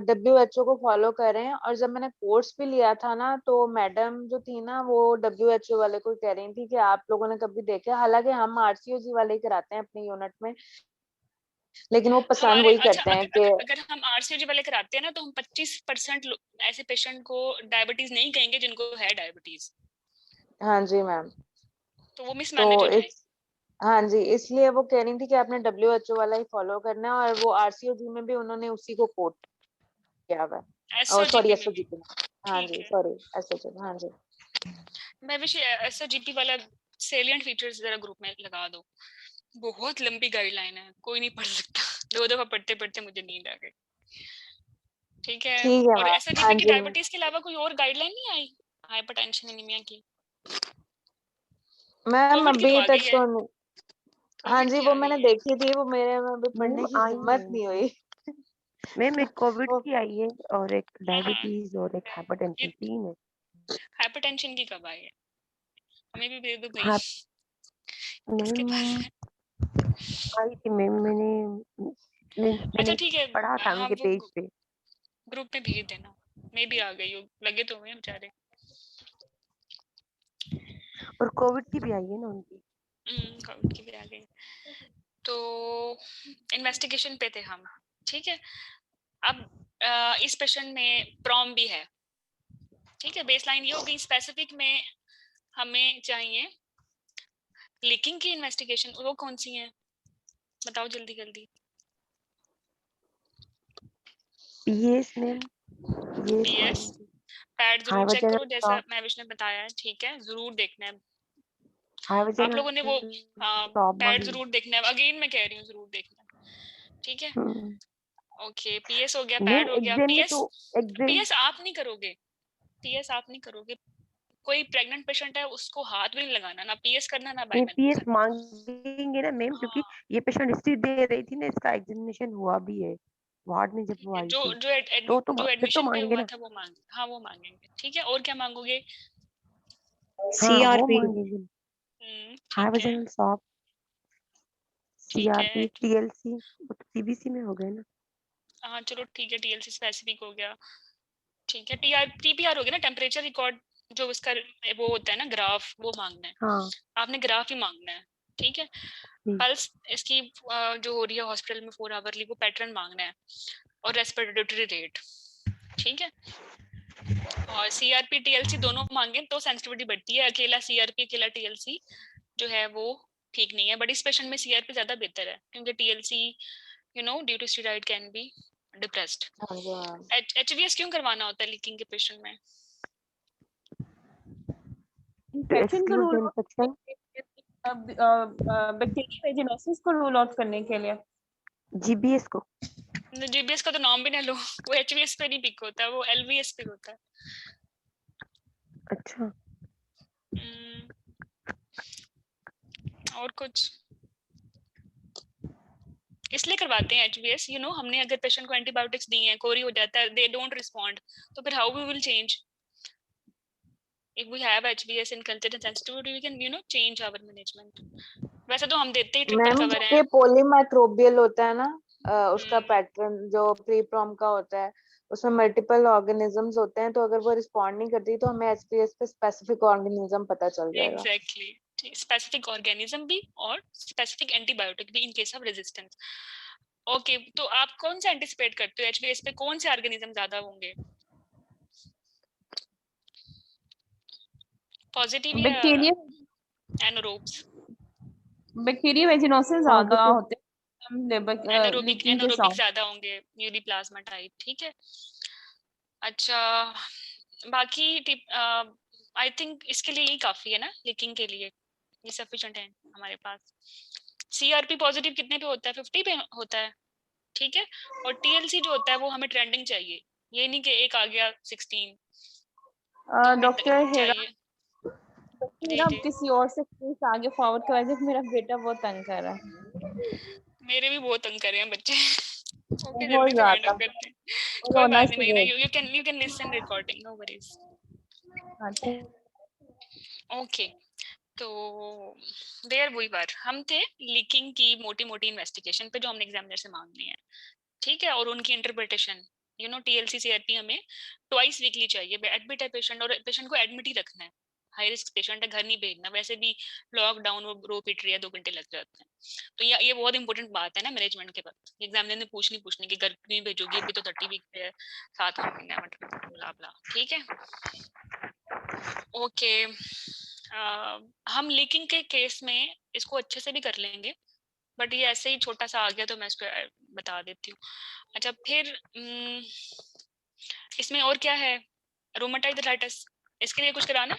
डब्ल्यूएचओ को फॉलो कर रहे हैं, और जब मैंने कोर्स भी लिया था ना तो मैडम जो थी ना वो डब्ल्यूएचओ वाले को कह रही थी कि आप लोगों ने कभी देखा, हालांकि हम आरसीओजी वाले ही कराते हैं अपने यूनिट में, लेकिन वो पसंद हमारे वही अच्छा, करते हैं अगर, कि अगर हम आरसीओजी वाले कराते हैं ना तो हम 25% ऐसे पेशेंट को डायबिटीज नहीं कहेंगे जिनको है डायबिटीज, हाँ जी मैम, तो वो मिसमैनेज तो हो जाएगी। हाँ जी, इसलिए वो कह रही थी कि आपने डब्ल्यूएचओ वाला ही फॉलो करना है, और वो आरसीओजी में भी उन्होंने उसी को कोट किया हुआ है। और सॉरी एसओजीपी में भी एसओजीपी में, हाँ ठीक जी है। सॉरी एसओजी, हाँ जी। मैं विश एसओजीपी वाला सेलिएंट फीचर्स जरा ग्रुप में लगा दो, बहुत लंबी गाइडलाइन है, कोई नहीं पढ़ सकता, 2 दफा पढ़ते पढ़ते मुझे नींद आ गई। ठीक है, ठीक है और मैम, हाँ एसओजीपी की जी डायबिटीज के अलावा कोई और गाइडलाइन नहीं आई हाइपरटेंशन एनीमिया की? मैम कोविड की तो अभी आ तक गई है, तो नहीं। हाँ कोविड जी की वो आ मैंने गई है। देखी थी, वो मेरे में अभी पढ़ने मैम की आई हिम्मत है, नहीं हुई। मैम एक कोविड वो की आई है और एक हाँ, डायबिटीज और एक हाइपरटेंशन, 3 है। हाइपरटेंशन की कब आई है? हमें भी दे दो भाई, हाँ किसके पास मैम है? आई थी मैम, अच्छा मैंने ठीक है, पढ़ा था हाँ उनके वो पेज पे। ग्रुप में भेज देना, मैं भी आ गई हूँ, लगे तो हुए बेचारे। और कोविड की भी आई है ना उनकी। कोविड की भी आ गई। तो इन्वेस्टिगेशन पे थे हम। ठीक है, अब इस पेशेंट में प्रॉम भी है। ठीक है, बेसलाइन ये हो गई, स्पेसिफिक में हमें चाहिए लीकिंग की इन्वेस्टिगेशन, वो कौन सी है बताओ जल्दी जल्दी। पीएस मैम, ये पीएस पैड हाई जरूर चेक वजन करो, जैसा महविश ने बताया है, ठीक है, जरूर देखना है। हाई वजन आप लोगों ने वो टॉप पैड मांगी। जरूर देखना है, अगेन मैं कह रही हूँ जरूर देखना है, ठीक है। ओके पीएस हो गया, मैम पैड हो गया। एग्जाम में पीएस तो एग्जाम पीएस आप नहीं करोगे, पीएस आप नहीं करोगे। कोई प्रेग्नेंट पेशेंट है उसको हाथ भी नहीं लगाना, ना पीएस करना ना नहीं पीएस बायोमेट्रिक करना। मांगेंगे ना मैम, क्योंकि हाँ ये पेशेंट हिस्ट्री दे रही थी ना, इसका एग्जामिनेशन हुआ भी है वार्ड में जब ठीक वो है, आई जो थी, जो जो फिर तो एडमिशन पे मांगेंगे हुआ ना। था वो मांगे, हाँ वो मांगेंगे, ठीक है। और क्या मांगोगे? हाँ वो CRP मांगेंगे। हाई ठीक है वजन सॉफ्ट, ठीक सीआरपी, है। टीएलसी, वो तो सीबीसी में हो गए ना। हाँ चलो ठीक है, टीएलसी स्पेसिफिक हो गया, ठीक है। टीपीआर हो गया ना, टेम्परेचर रिकॉर्ड, जो उसका वो होता है ना ग्राफ, वो मांगना है हाँ आपने, ग्राफ ही मांगना है, ठीक है। ठीक। पल्स इसकी जो हो रही है हॉस्पिटल में 4 आवरली, वो पैटर्न मांगना है, और रेस्पिरेटरी रेट, ठीक है। और सीआरपी टीएलसी दोनों मांगे तो सेंसिटिविटी बढ़ती है, अकेला सीआरपी अकेला टीएलसी जो है वो ठीक नहीं है, बट इस पेशेंट में सीआरपी ज्यादा बेहतर है, क्योंकि TLC you know due to steroid can be depressed. हाँ जी मैम। एचवीएस क्यों करवाना होता है लीकिंग के पेशेंट में? टू इन्फेक्शन को exclude the rule infection. Bacteria vaginosis को रूल आउट करने के लिए। जीबीएस को। जीबीएस का तो नाम भी ना लो, वो एचवीएस पे नहीं पिक होता, वो एलवीएस पे होता है। अच्छा और कुछ इसलिए करवाते हैं एचवीएस, यू नो, हमने अगर पेशेंट को एंटीबायोटिक्स दी हैं, कोरी हो जाता है, दे डोंट रिस्पोंड, तो फिर how we will change? if we have HBS in culture and sensitivity, we can change our management. वैसे तो हम देते ही ट्रिपल मैम कवर जो है। ये पोलीमाइक्रोबियल होता है ना, उसका हम्म, पैटर्न जो प्री प्रॉम का होता है, उसमें मल्टीपल ऑर्गेनिजम्स होते हैं, तो अगर वो रिस्पॉन्ड नहीं करती तो हमें एचपीएस पे स्पेसिफिक ऑर्गेनिज्म पता चल जाएगा। एग्जैक्टली, स्पेसिफिक ऑर्गेनिज्म भी और स्पेसिफिक एंटीबायोटिक भी in case of resistance. Okay तो आप कौन सा एंटिसिपेट करते हो, एचबीएस पे कौन से ऑर्गेनिज्म ज्यादा होंगे, पॉजिटिव या बैक्टीरिया एनारोब्स? बैक्टीरिया वेजिनोसिस ज्यादा पॉजिटिव। होते हैं एनारोबिक लीकिंग के एनारोबिक साथ। ज्यादा होंगे, यूरी प्लाज्मा टाइप, ठीक है। अच्छा बाकी आई थिंक इसके लिए यही काफी है ना, लीकिंग के लिए ये सफिशिएंट है हमारे पास। सीआरपी पॉजिटिव कितने पे होता है? 50 पे होता है, ठीक है। और टीएलसी जो होता है वो हमें ट्रेंडिंग चाहिए, ये नहीं कि एक आ गया 16, तो हमें डॉक्टर हेरा, चाहिए। जी हेरा जी किसी और से केस आगे फॉरवर्ड कर दे, मेरा बेटा बहुत तंग कर रहा है मेरे भी बहुत तंग कर रहे हैं बच्चे। ओके बहुत जल्दी से वाइंड ज्यादा। अप करते हैं, कोई रोना बात नहीं शुरू महीना, हो you can listen recording, no worries. अच्छा। ओके तो देयर वही बार हम थे लीकिंग की मोटी मोटी इन्वेस्टिगेशन पे जो हमने एग्जामिनर से मांगनी है, ठीक है। और उनकी interpretation, you know TLC CRP हमें ट्वाइस वीकली चाहिए, एडमिट है पेशेंट और पेशेंट को एडमिट ही रखना है, हाई रिस्क पेशेंट है, घर नहीं भेजना, वैसे भी लॉकडाउन वो रो पिट रही है, 2 घंटे लग जाते हैं। तो ये बहुत इंपॉर्टेंट बात है ना मैनेजमेंट के वक्त, एग्जामिनर ने पूछनी कि घर नहीं भेजोगी, अभी तो 30 वीक पे है, 7वां महीना है, मतलब ब्ला ब्ला, ठीक है। ओके हम लीकिंग के केस में इसको अच्छे से भी कर लेंगे, बट ये ऐसे ही छोटा सा आ गया तो मैं इसको बता देती हूँ। अच्छा फिर इसमें और क्या है, रोमेटाइड आर्थराइटिस, इसके लिए कुछ कराना?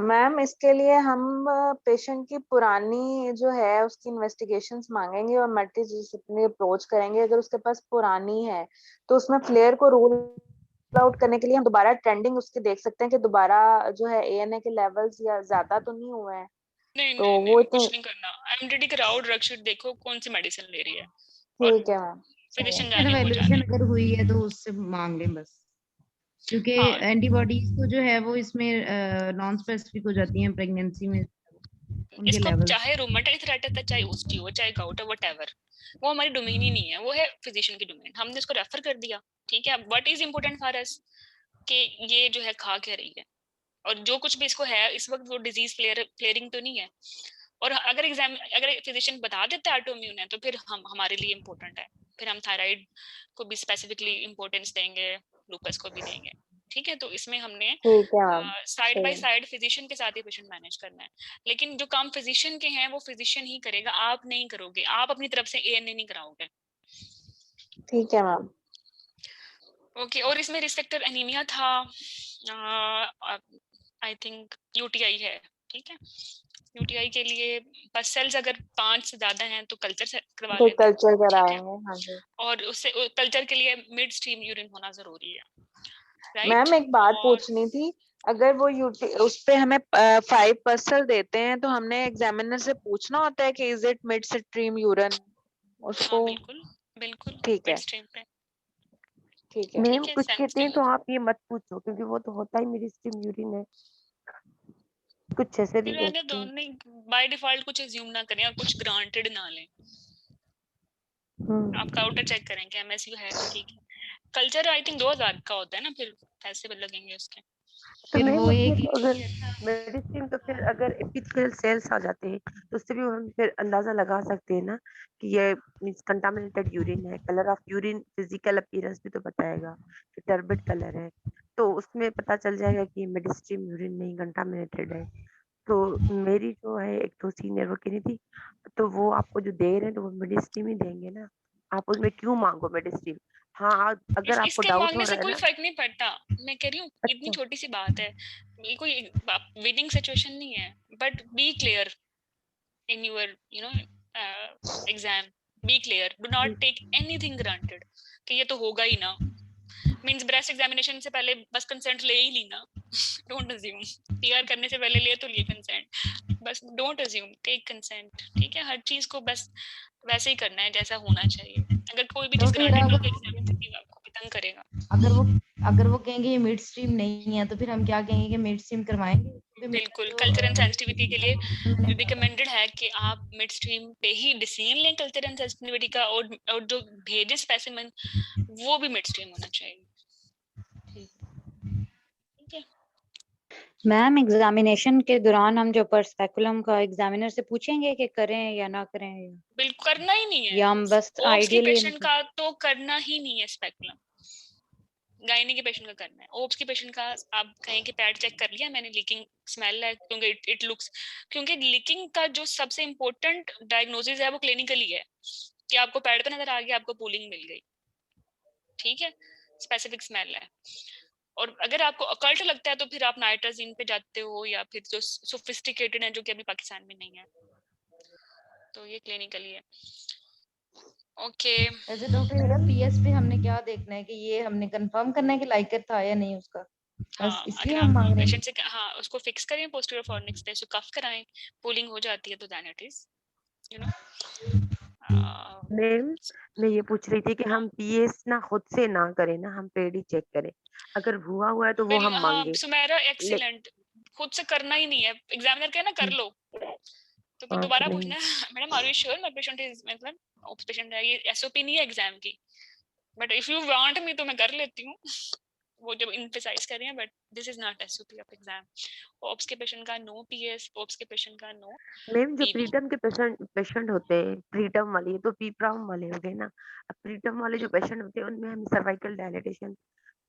मैम इसके लिए हम पेशेंट की पुरानी जो है उसकी इन्वेस्टिगेशंस मांगेंगे और मल्टीडिसिप्लिनरी अप्रोच करेंगे। अगर उसके पास पुरानी है तो उसमें फ्लेयर को रूल आउट करने के लिए हम दोबारा ट्रेंडिंग उसके देख सकते हैं कि दोबारा जो है एएनए के लेवल्स या ज्यादा तो नहीं हुए हैं। नहीं तो नहीं वो नहीं कुछ नहीं करना, एमडीडी कराओ, ड्रग शीट देखो कौन सी मेडिसिन ले रही है, और ठीक है मैम। फिजिशियन जाने वो एवेल्युएशन जाने। अगर हुई है तो उससे मांग लें बस, क्योंकि हाँ एंटीबॉडीज तो जो है वो इसमें नॉन स्पेसिफिक हो जाती हैं प्रेगनेंसी में, उनके इसको लेवल्स। चाहे रोमेटाइड आर्थराइटिस है, चाहे ओस्टी हो, चाहे गाउट हो, व्हाटएवर, वो हमारी डोमेन ही नहीं है, वो है फिजिशियन की डोमेन, हमने इसको रेफर कर दिया, ठीक है। What is important for us कि ये जो है खा क्या रही है, और जो कुछ भी इसको है इस वक्त वो डिजीज क्लियरिंग तो नहीं है। और अगर फिजिशियन बता देता है ऑटोइम्यून है, तो फिर हम हमारे लिए इम्पोर्टेंट है, फिर हम थायराइड को भी स्पेसिफिकली इम्पोर्टेंस देंगे, लूपस को भी देंगे, ठीक है, तो इसमें हमने ठीक है मैम, साइड बाय सही। साइड फिजिशियन के साथ ही पेशेंट मैनेज करना है, लेकिन जो काम फिजिशियन के हैं वो फिजिशियन ही करेगा, आप नहीं करोगे, आप अपनी तरफ से ANA नहीं कराओगे। ठीक है मैम। ओके, और इसमें रिस्ट्रिक्टेड एनीमिया था, आई थिंक UTI है, ठीक है। UTI के लिए बस सेल्स अगर 5 से ज्यादा हैं तो कल्चर से करवा तो लेते हैं, कल्चर ठीक है, कराएंगे, हाँ जी। और उससे कल्चर के लिए मिड स्ट्रीम यूरिन होना जरूरी है, राइट। मैम एक बात और पूछनी थी, अगर वो उस पे हमें 5% देते हैं तो हमने एग्जामिनर से पूछना होता है कि is it mid stream urine उसको? हाँ बिल्कुल बिल्कुल, ठीक है, मिड स्ट्रीम पे, ठीक है। मैम ठीक है, कुछ कहते हैं सेंसिटिव तो आप ये मत पूछो, क्योंकि वो तो होता ही मेरी स्ट्रीम यूरिन है, कुछ ऐसे भी फिर रहने कहते दो, हैं। नहीं बाय डिफॉल्ट कुछ अज्यूम ना करें और कुछ ग्रांटेड ना लें, आप काउंटर चेक करें कि MSU है, ठीक है। कल्चर आई थिंक 2000 का होता है ना, फिर पैसे भी लगेंगे उसके। तो फिर मैम वो उसमें एक तो अगर मेडिसिन, तो फिर अगर एपिथेलियल सेल्स आ जाते हैं तो उससे भी हम फिर अंदाजा लगा सकते हैं ना कि ये मींस कंटामिनेटेड यूरिन है। Colour of urine physical appearance भी तो बताएगा कि टर्बिड कलर है, तो उसमें पता चल जाएगा कि ये मिडस्ट्रीम यूरिन नहीं कंटामिनेटेड है। तो मेरी जो है एक तो सीनियर वो कह रही थी, तो वो आपको जो दे रहे हैं तो वो मिडस्ट्रीम ही देंगे ना, आप उसमें क्यों मांगो मिडस्ट्रीम। हाँ अगर आपको इसके डाउट मांगने हो से रहा है कोई ना। फर्क नहीं पड़ता, मैं कह रही हूँ इतनी अच्छा, छोटी सी बात है, ये कोई विनिंग सिचुएशन नहीं है, but be clear in your exam, be clear, do not take anything granted कि ये तो होगा ही ना, मींस ब्रेस्ट एग्जामिनेशन से पहले बस कंसेंट ले ही ली ना, डोंट अज्यूम, PR करने से पहले ले तो लिए कंसेंट, बस डोंट अज्यूम, टेक कंसेंट, ठीक है। हर चीज को बस वैसे ही करना है जैसा होना चाहिए, अगर कोई भी चीज डॉक्टर ग्रांटेड लोगे अगर एग्जाम में आपको भी तंग करेगा। अगर वो कहेंगे ये मिड स्ट्रीम नहीं है तो फिर हम क्या कहेंगे कि मिड स्ट्रीम करवाएंगे, क्योंकि मेरा बिल्कुल, जो कल्चर एंड सेंसिटिविटी के लिए मैंने रिकमेंडेड है कि आप मिड स्ट्रीम पे ही डिसीजन लें कल्चर एंड सेंसिटिविटी का, और जो भेजे स्पेसिमेन वो भी मिड स्ट्रीम होना चाहिए, ठीक है। मैम एग्जामिनेशन के दौरान हम जो पर्सपेकुलम का एग्जामिनर से पूछेंगे कि करें या ना करें, बिल्कुल करना ही नहीं है, या हम बस ओप्स के आइडियली पेशेंट का तो करना ही नहीं है स्पेकुलम, गायनी के पेशेंट का करना है। ओप्स के पेशेंट का आप कहें कि पैड चेक कर लिया मैंने, लीकिंग स्मेल है, क्योंकि इट लुक्स, क्योंकि लीकिंग का जो सबसे इम्पोर्टेंट डायग्नोसिस है वो क्लिनिकली है कि आपको पैड पे नजर आ गया, आपको पूलिंग मिल गई, ठीक है, स्पेसिफिक स्मेल है। और अगर आपको अकल्ट लगता है तो फिर आप नाइट्राजीन पे जाते हो, या फिर जो सोफिस्टिकेटेड है जो कि अभी पाकिस्तान में नहीं है, तो ये क्लिनिकली है। ओके, ऐसे डॉक्टर PS पे हमने क्या देखना है कि ये हमने कंफर्म करना है कि लाइकर था या नहीं उसका, बस हाँ इसलिए अगर हम आप मांग रहे हैं। पेशेंट से हाँ उसको फिक्स करें पोस्टीरियर फॉरनिक्स पे, उसको कफ कराएं, पूलिंग हो जाती है तो then it is you know ma'am मैं ये पूछ रही थी कि हम पीएस ना खुद से ना करें ना, हम पेड ही चेक करें, अगर हुआ है तो वो हम हाँ मांगे। सुमेरा एक्सीलेंट, खुद से करना ही नहीं है, एग्जामिनर कहे ना कर लो तो फिर हाँ दोबारा नहीं, पूछना madam are you sure my patient is, मतलब ओप्स पेशेंट है, ये SOP नहीं है एग्जाम की, but if you want me तो मैं कर लेती हूँ, वो जब इम्फेसाइज कर रही हैं, but this is not SOP of exam. Obs के पेशेंट का नो PS, ओप्स के पेशेंट का नो मैम जो PV। प्रीटम के पेशेंट होते हैं, प्रीटम वाले, ये तो पीप्राम वाले हो गए ना। अब प्रीटम वाले जो पेशेंट होते हैं उनमें हम cervical dilatation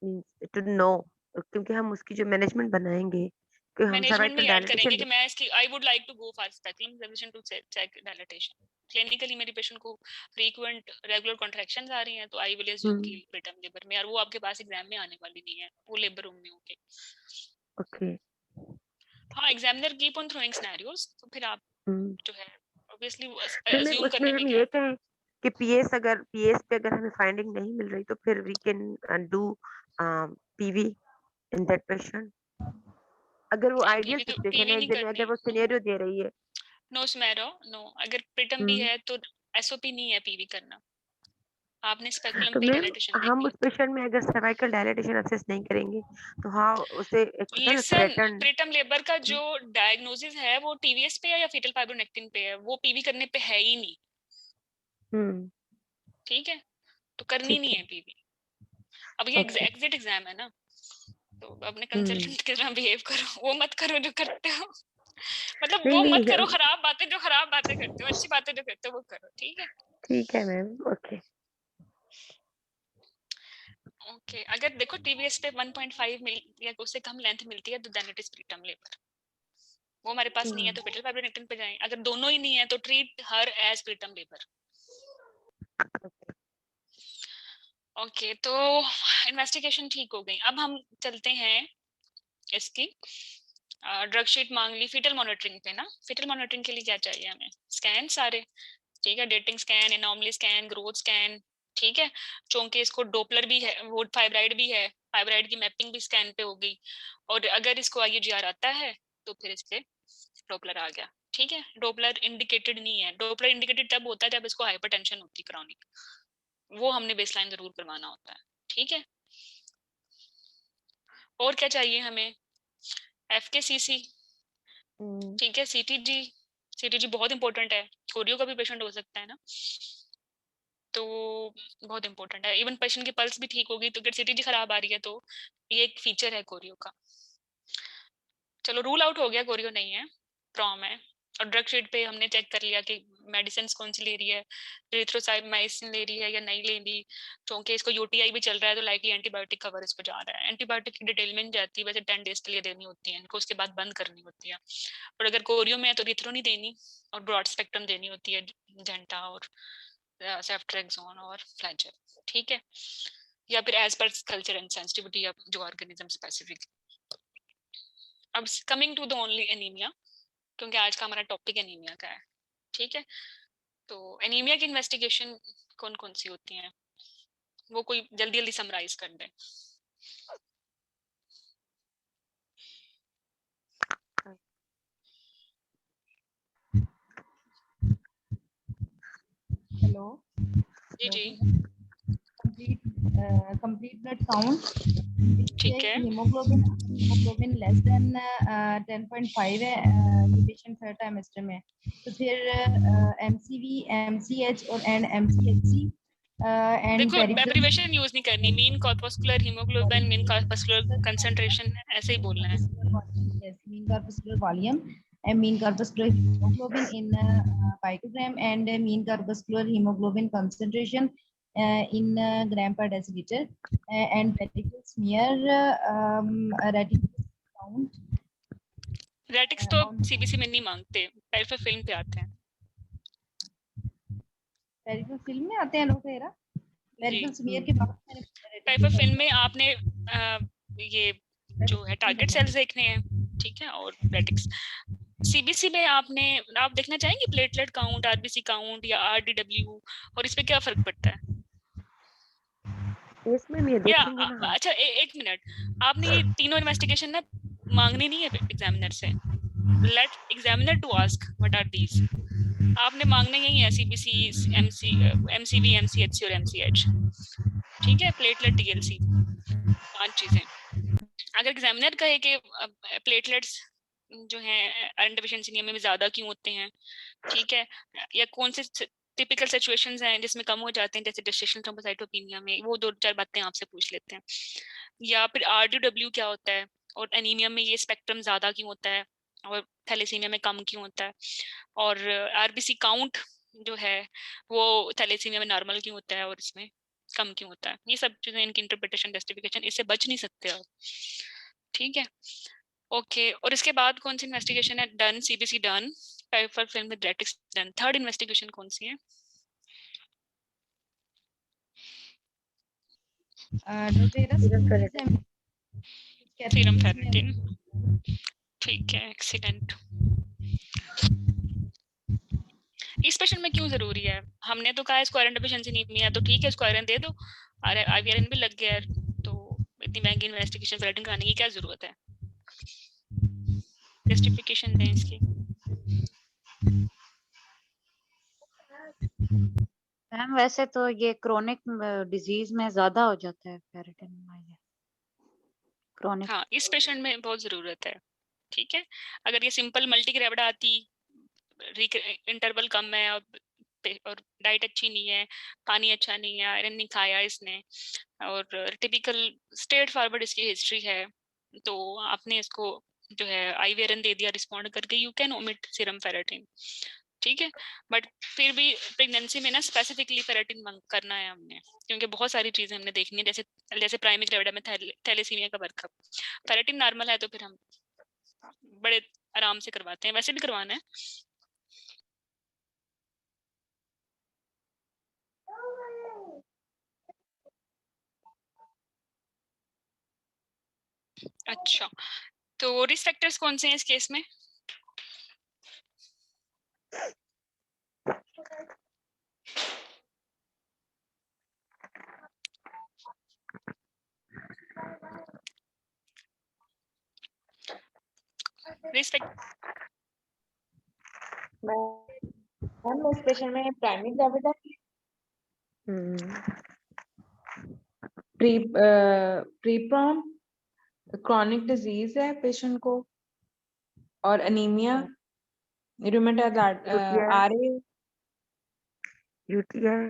means to know, क्योंकि हम उसकी जो मैनेजमेंट बनाएंगे कि हम मैनेजमेंट में सर्वाइकल ऐड करेंगे डायलेटेशन। कि मैं इसकी I would like to go for speculum examination to check dilatation, clinically मेरी पेशेंट को फ्रीक्वेंट रेगुलर कॉन्ट्रैक्शंस आ रही हैं, तो आई विल अज्यूम कि प्रीटर्म लेबर में, और वो आपके पास एग्जाम में आने वाली नहीं है, वो लेबर रूम में होंगे। ओके, हाँ examiner keep on throwing scenarios, तो फिर आप जो है ऑब्वियसली मैम अज्यूम उसमें करने में हम क्या ये है। कहें कि पीएस पे अगर हमें फाइंडिंग नहीं मिल रही तो फिर we can do PV in that patient, अगर वो नहीं आइडियल सिचुएशन पीवी है नहीं जिनमें करनी, अगर वो सिनेरियो दे रही है। नो स्मेरो नो, अगर प्रीटर्म भी है तो SOP नहीं है PV करना, आपने स्पेकुलम तो पे मैम डायलेटेशन हम देखनी। उस पेशेंट में अगर सर्वाइकल डायलेटेशन एक्सेस नहीं करेंगे तो हाँ उसे एक होता है ना लिसन, थ्रेटन। प्रीटर्म लेबर का जो डायग्नोसिस है वो TVS पे है या फीटल फाइब्रोनेक्टिन पे है, वो PV करने पे है ही नहीं, ठीक है, तो करनी ठीक नहीं है, है PV। अब ये ओके, एग्जिट एग्जाम है ना, तो अपने कंसल्टेंट की तरह बिहेव करो, वो मत करो जो करते हो, मतलब नहीं वो नहीं मत करो खराब बातें जो खराब बातें करते हो, अच्छी बातें जो करते हो वो करो, ठीक है। ठीक है मैम, ओके। ओके ओके अगर देखो टीवीएस पे 1.5 मिल या उससे कम लेंथ मिलती है तो then it is preterm labour. वो हमारे पास नहीं है तो फेटल फाइब्रोनेक्टिन पे जाएं। अगर दोनों ही नहीं है तो treat her as preterm labour. Okay तो इन्वेस्टिगेशन ठीक हो गई। अब हम चलते हैं इसकी ड्रग शीट मांग ली फीटल मॉनिटरिंग पे ना। फीटल मॉनिटरिंग के लिए क्या चाहिए हमें? स्कैन सारे, ठीक है, dating scan, anomaly scan, growth scan, ठीक है, चूंकि इसको डोपलर भी है, वो फाइब्राइड भी है, फाइब्राइड की मैपिंग भी स्कैन पे हो गई, और अगर इसको आईयूजीआर आता है तो फिर इसके डोपलर आ गया, ठीक है। डोपलर इंडिकेटेड नहीं है, डोपलर इंडिकेटेड तब होता है जब इसको हाइपरटेंशन होती है क्रॉनिक, वो हमने बेसलाइन जरूर करवाना होता है, ठीक है। और क्या चाहिए हमें? एफकेसीसी, ठीक है, सीटीजी, सीटीजी बहुत इंपॉर्टेंट है, कोरियो का भी पेशेंट हो सकता है ना, तो बहुत इंपॉर्टेंट है। इवन पेशेंट की पल्स भी ठीक होगी तो अगर सीटीजी खराब आ रही है तो ये एक फीचर है कोरियो का। चलो रूल आउट हो गया, कोरियो नहीं है, प्रॉम है। और ड्रग शीट पे हमने चेक कर लिया कि मेडिसिन कौन सी ले रही है, एरिथ्रोसाइक्लिन ले रही है या नहीं ले रही, क्योंकि इसको यूटीआई भी चल रहा है तो लाइकली एंटीबायोटिक कवर इस पर जा रहा है। एंटीबायोटिक की डिटेल में नहीं जाती, वैसे 10 डेज के लिए देनी होती है इनको, उसके बाद बंद करनी होती है। और अगर कोरियो में है तो रिथ्रो नहीं देनी और ब्रॉड स्पेक्ट्रम देनी होती है, जेंटा और सेफ्ट्रेक्सोन और फ्लैजेल, ठीक है, या फिर as per culture and sensitivity या जो ऑर्गेनिज्म स्पेसिफिक। अब coming to the only anaemia, क्योंकि आज का हमारा टॉपिक एनीमिया का है, ठीक है। तो एनीमिया की इन्वेस्टिगेशन कौन कौन सी होती हैं, वो कोई जल्दी जल्दी समराइज कर दे। हेलो जी जी कंप्लीट ब्लड काउंट, ठीक है, हीमोग्लोबिन लेस देन 10.5 है ये पेशेंट थर्ड ट्राइमेस्टर में, तो फिर एमसीवी, एमसीएच और एंड एमसीएचसी एंड देखो एब्रिविएशन यूज नहीं करनी, mean corpuscular haemoglobin, mean corpuscular concentration ऐसे ही बोलना है। mean corpuscular volume and mean corpuscular hemoglobin in picogram and mean corpuscular hemoglobin concentration in gram per deciliter and reticular smear reticular count रेटिक्स तो CBC में नहीं मांगते, peripheral film पे आते हैं। पेरिफेरल फिल्म में आते हैं लोग तेरा पेरिफेरल स्मीयर के बाद मैंने पेरिफेरल फिल्म में आपने ये जो है टारगेट सेल्स देखने हैं, ठीक है, और रेटिक्स। सीबीसी में आपने आप देखना चाहेंगे प्लेटलेट काउंट, आरबीसी काउंट या आरडीडब्ल्यू, और इस पे क्या फर्क पड़ता है? इसमें ये देखेंगे ना। अच्छा एक मिनट, आपने ये तीनों इन्वेस्टिगेशन ना मांगनी नहीं है एग्जामिनर से, let examiner to ask what are these. आपने मांगने यही है सीबीसी, एमसीवी, एमसीएचसी और एमसीएच, ठीक है, प्लेटलेट, टीएलसी, 5 चीजें। अगर एग्जामिनर कहे कि प्लेटलेट्स जो हैं आयरन डेफिशिएंसी एनीमिया में ज्यादा क्यों होते हैं, ठीक है, या कौन से टिपिकल सिचुएशंस हैं जिसमें कम हो जाते हैं, जैसे जेस्टेशनल थ्रोम्बोसाइटोपेनिया में, वो 2-4 बातें आपसे पूछ लेते हैं। या फिर आरडीडब्ल्यू क्या होता है, और एनीमिया में ये स्पेक्ट्रम ज्यादा क्यों होता है और थैलेसीमिया में कम क्यों होता है, और आरबीसी काउंट जो है वो थैलेसीमिया में नॉर्मल क्यों होता है और इसमें कम क्यों होता है। ये सब चीजें, इनकी इंटरप्रिटेशन, जस्टिफिकेशन, इससे बच नहीं सकते आप, ठीक है। ओके, और इसके बाद कौन सी इन्वेस्टिगेशन है? Done, CBC done, peripheral film with retics done. Third investigation कौन सी है? सीरम फेरेटिन, ठीक है, एक्सीलेंट। इस पेशेंट में क्यों जरूरी है? हमने तो कहा इसको आयरन डेफिशिएंसी एनीमिया, तो ठीक है इसको आयरन दे दो, आईवीआरएन भी लग गया है, तो इतनी महंगी इन्वेस्टिगेशन फेरेटिन कराने की क्या जरूरत है? जस्टिफिकेशन दें इसकी। मैम वैसे तो ये क्रोनिक डिजीज में ज्यादा हो जाता है फेरेटिन, क्रोनिक। हाँ, इस पेशेंट में बहुत जरूरत है, ठीक है। अगर ये सिंपल मल्टी ग्रेविडा आती, इंटरवल कम है और डाइट अच्छी नहीं है, पानी अच्छा नहीं है, आयरन नहीं खाया इसने, और टिपिकल स्ट्रेट फॉरवर्ड इसकी हिस्ट्री है, तो आपने इसको जो है आईवीआरएन दे दिया रिस्पॉन्ड करके, you can omit serum ferritin, ठीक है, बट फिर भी प्रेगनेंसी में ना स्पेसिफिकली फेरेटिन करना है हमने, क्योंकि बहुत सारी चीजें हमने देखनी है, जैसे जैसे प्राइमरी ग्रेविडा में थैलेसीमिया का वर्कअप, फेरेटिन नॉर्मल है तो फिर हम बड़े आराम से करवाते हैं, वैसे भी करवाना है। अच्छा, तो रिस्क फैक्टर्स कौन से हैं इस केस में? रिस्क मैम इस पेशेंट में primary gravida pre PROM chronic disease है पेशेंट को, और anaemia, rheumatoid RA, UTI.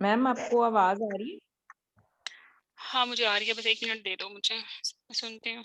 Ma'am आपको आवाज आ रही है? हाँ मुझे आ रही है, बस 1 मिनट दे दो मुझे, मैं सुनती हूँ।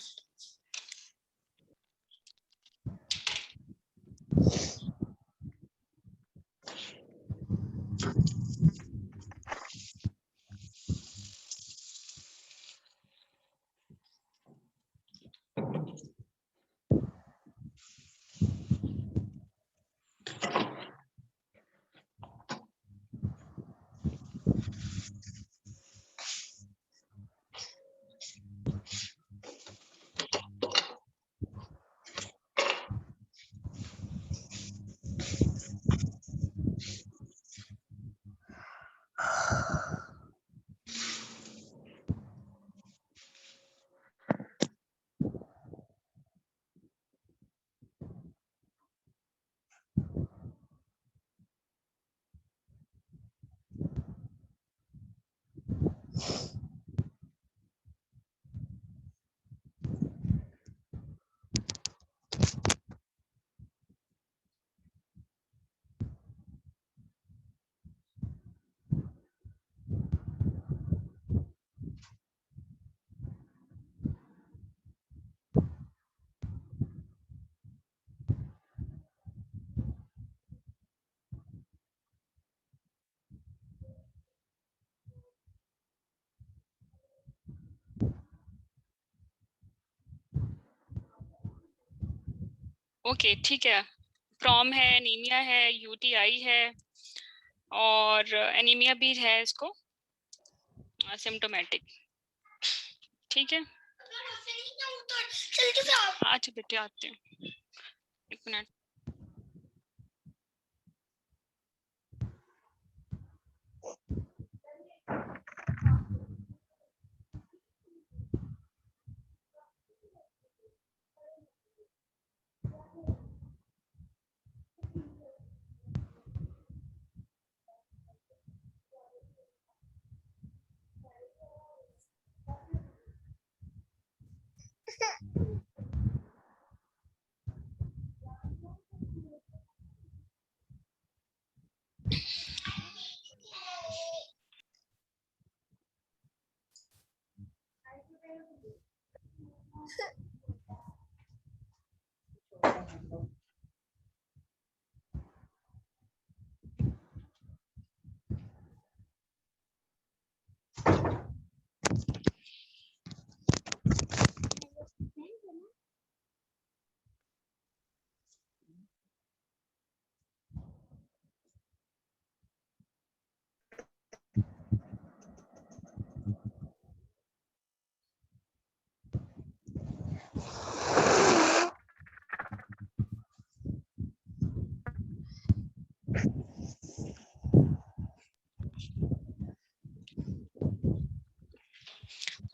ओके ठीक है, प्रॉम है, एनीमिया है, यूटीआई है, और एनीमिया भी है इसको सिम्टोमेटिक, ठीक है। अच्छा बेटे आते हैं, 1 मिनट।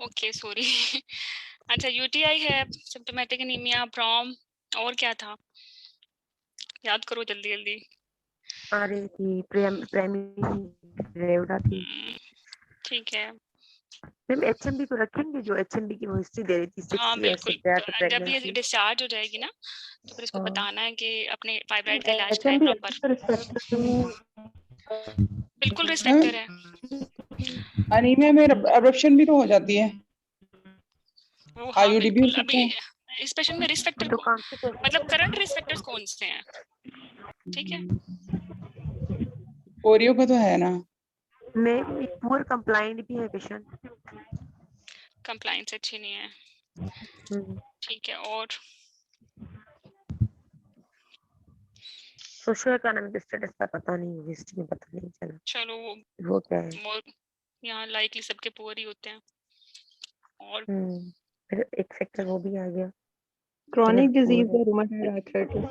Okay sorry. अच्छा यूटीआई है, सिम्टोमेटिक एनीमिया, प्रॉम, और क्या था याद करो जल्दी जल्दी। आरए थी, प्राइमरी ग्रेविडा थी। ठीक है मैम एचएमबी को रखेंगे, जो एचएमबी की वो हिस्ट्री दे रही थी 6 हाँ years बिल्कुल, prior to जब ये pregnancy। डिस्चार्ज हो जाएगी ना तो फिर इसको हाँ। बताना है कि अपने फाइब्राइड का इलाज करें एचएमबी प्रॉपर। बिल्कुल रिस्क फैक्टर है। अनीमिया में अब्रप्शन भी तो हो जाती है, वो हाँ आईयूडी भी हो बिल्कुल, सकता अभी है। इस पेशेंट में रिस्क फैक्टर तो कौन सी मतलब करंट रिस्क फैक्टर्स कौन से हैं? ठीक है, ओरियो का तो है ना। में पुअर कंप्लाइंट भी है पेशेंट। कंप्लायंस अच्छी नहीं है, ठीक है। और सोशल इकोनॉमिक स्टेटस का पता नहीं, हिस्ट्री में पता नहीं चला चलो वो क्या है। वो यहाँ लाइकली सबके पुअर ही होते हैं। और फिर एक फैक्टर वो भी आ गया, क्रॉनिक अगर डिजीज poor है। है, रूमेटॉइड आर्थराइटिस।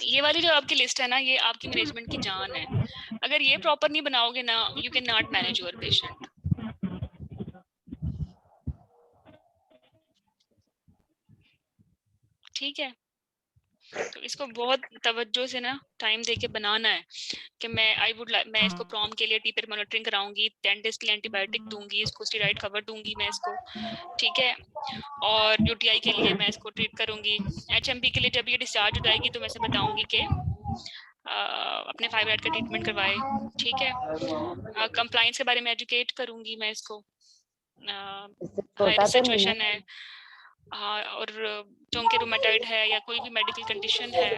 ये वाली जो आपकी लिस्ट है ना, ये आपकी मैनेजमेंट की जान है। अगर ये प्रॉपर नहीं बनाओगे ना, you can not manage your patient. ठीक है, तो इसको बहुत तवज्जो से ना टाइम देके बनाना है कि मैं इसको प्रॉम के लिए टीपर मॉनिटरिंग कराऊंगी, 10 डेज के लिए एंटीबायोटिक दूंगी, इसको स्टेरॉइड कवर दूंगी मैं इसको, ठीक है। और यूटीआई के लिए मैं इसको ट्रीट करूंगी। एचएमपी के लिए जब ये डिस्चार्ज हो जाएगी तो मैं इसे बताऊंगी कि अपने फाइब्राइड का ट्रीटमेंट करवाए, ठीक है। कंप्लायंस के बारे में एजुकेट करूंगी मैं इसको, हाई रिस्क सिचुएशन है, हाँ, और चोंके रूमेटॉइड है या कोई भी मेडिकल कंडीशन है।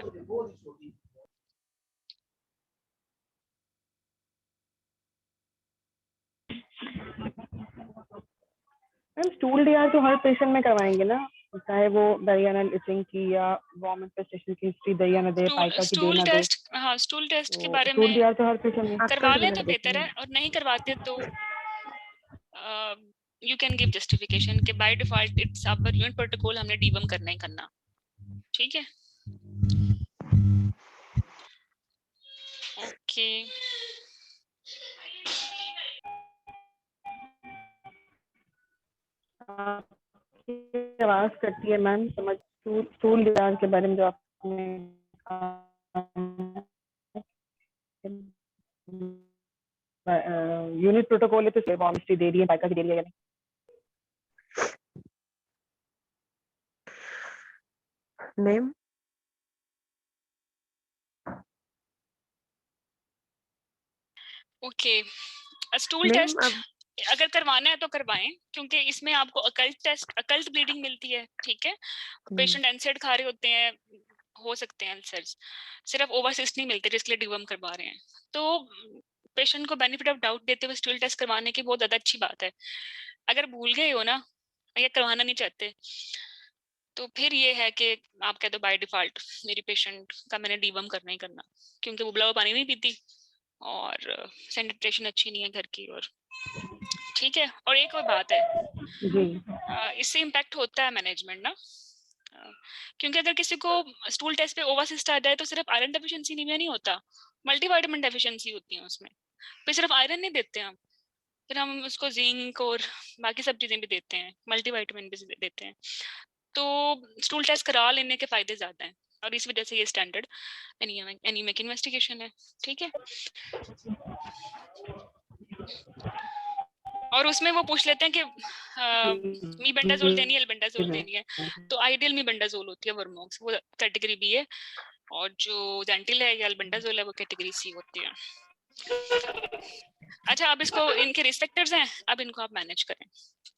मैम स्टूल डीआर तो हर पेशेंट में करवाएंगे ना, चाहे वो दरियाना इचिंग की या वॉम इन्फेस्टेशन की हिस्ट्री दे या ना दे, पाइका की दे ना दे। हाँ, स्टूल टेस्ट के तो बारे स्टूल में डीआर तो हर पेशेंट में करवा लें तो बेहतर है, और नहीं करवाते तो यू कैन गिव जस्टिफिकेशन कि by default it's our unit protocol, हमने डीवम करना ही करना, ठीक है। ओके, आवाज करती है मैम, समझ स्टूल डीआर के बारे में जो आपने यूनिट प्रोटोकॉल है तो वॉम हिस्ट्री दे रही है, पाइका की दे रही है या नहीं? मैम ओके, स्टूल टेस्ट अगर करवाना है तो करवाएं, क्योंकि इसमें आपको अकल्ट ब्लीडिंग मिलती है, ठीक है। पेशेंट एनसेड खा रहे होते हैं, हो सकते हैं अल्सर्स, सिर्फ ओवरसिस्ट नहीं मिलते जिसके लिए डीवम करवा रहे हैं। तो पेशेंट को बेनिफिट ऑफ डाउट देते हुए स्टूल टेस्ट करवाने की बहुत ज्यादा अच्छी बात है। अगर भूल गए हो ना या करवाना नहीं चाहते, तो फिर ये है कि आप कह दो बाय डिफॉल्ट मेरी पेशेंट का मैंने डीवम करना ही करना, क्योंकि वो बुला पानी नहीं पीती और सैनिटेशन अच्छी नहीं है घर की, और ठीक है। और एक और बात है, इससे इम्पैक्ट होता है मैनेजमेंट ना, क्योंकि अगर किसी को स्टूल टेस्ट पे ओवरसिस्ट आ जाए तो सिर्फ आयरन डेफिशिएंसी नहीं होता, मल्टीविटामिन डेफिशिएंसी होती है उसमें। फिर सिर्फ आयरन नहीं देते हम, फिर हम उसको जिंक और बाकी सब चीजें भी देते हैं, मल्टीविटामिन भी देते हैं। तो स्टूल टेस्ट करा लेने के फायदे ज्यादा हैं, और इस वजह से ये स्टैंडर्ड एनीमिक इन्वेस्टिगेशन है, ठीक है। और उसमें वो पूछ लेते हैं कि मीबेंडाजोल देनी है, एल्बेंडाजोल देनी है, तो आइडियल मीबेंडाजोल होती है वर्मोक्स, वो कैटेगरी बी है, और जो जेंटिल है या एल्बेंडाजोल है वो कैटेगरी सी होती है। अच्छा, अब इसको इनके रिस्पेक्टर्स हैं, अब इनको आप मैनेज करें,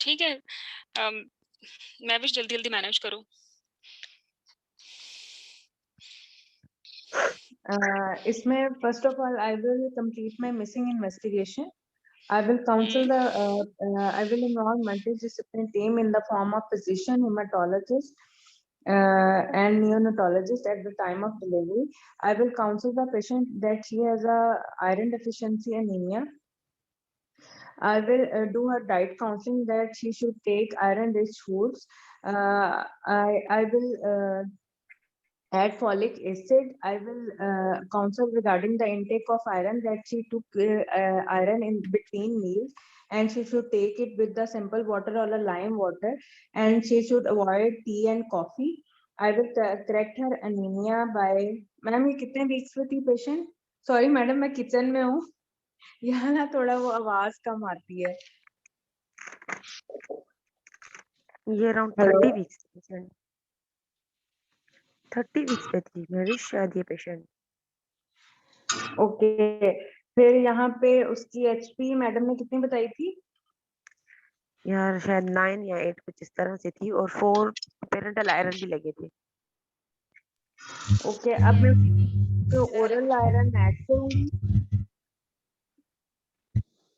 ठीक है। मैं भी जल्दी जल्दी मैनेज करूं। इसमें first of all I will complete my missing investigation. I will counsel the I will involve multidisciplinary team in the form of physician, hematologist, and neonatologist at the time of delivery. I will counsel the patient that she has a iron deficiency anemia. I will do her diet counseling that she should take iron-rich foods. I will add folic acid. I will counsel regarding the intake of iron that she took iron in between meals, and she should take it with the simple water or a lime water, and she should avoid tea and coffee. I will correct her anemia by madam ये कितने weeks में थी patient? Sorry madam मैं kitchen में हूँ, यहाँ ना थोड़ा वो आवाज कम आती है। ये अराउंड 30 वीक्स 30 वीक्स पे थी मेरी शायद ये पेशेंट। ओके, फिर यहाँ पे उसकी एचपी मैडम ने कितनी बताई थी? यार शायद 9 या 8 कुछ इस तरह से थी, और 4 पेरेंटल आयरन भी लगे थे। ओके, अब मैं तो ओरल आयरन ऐड करूंगी।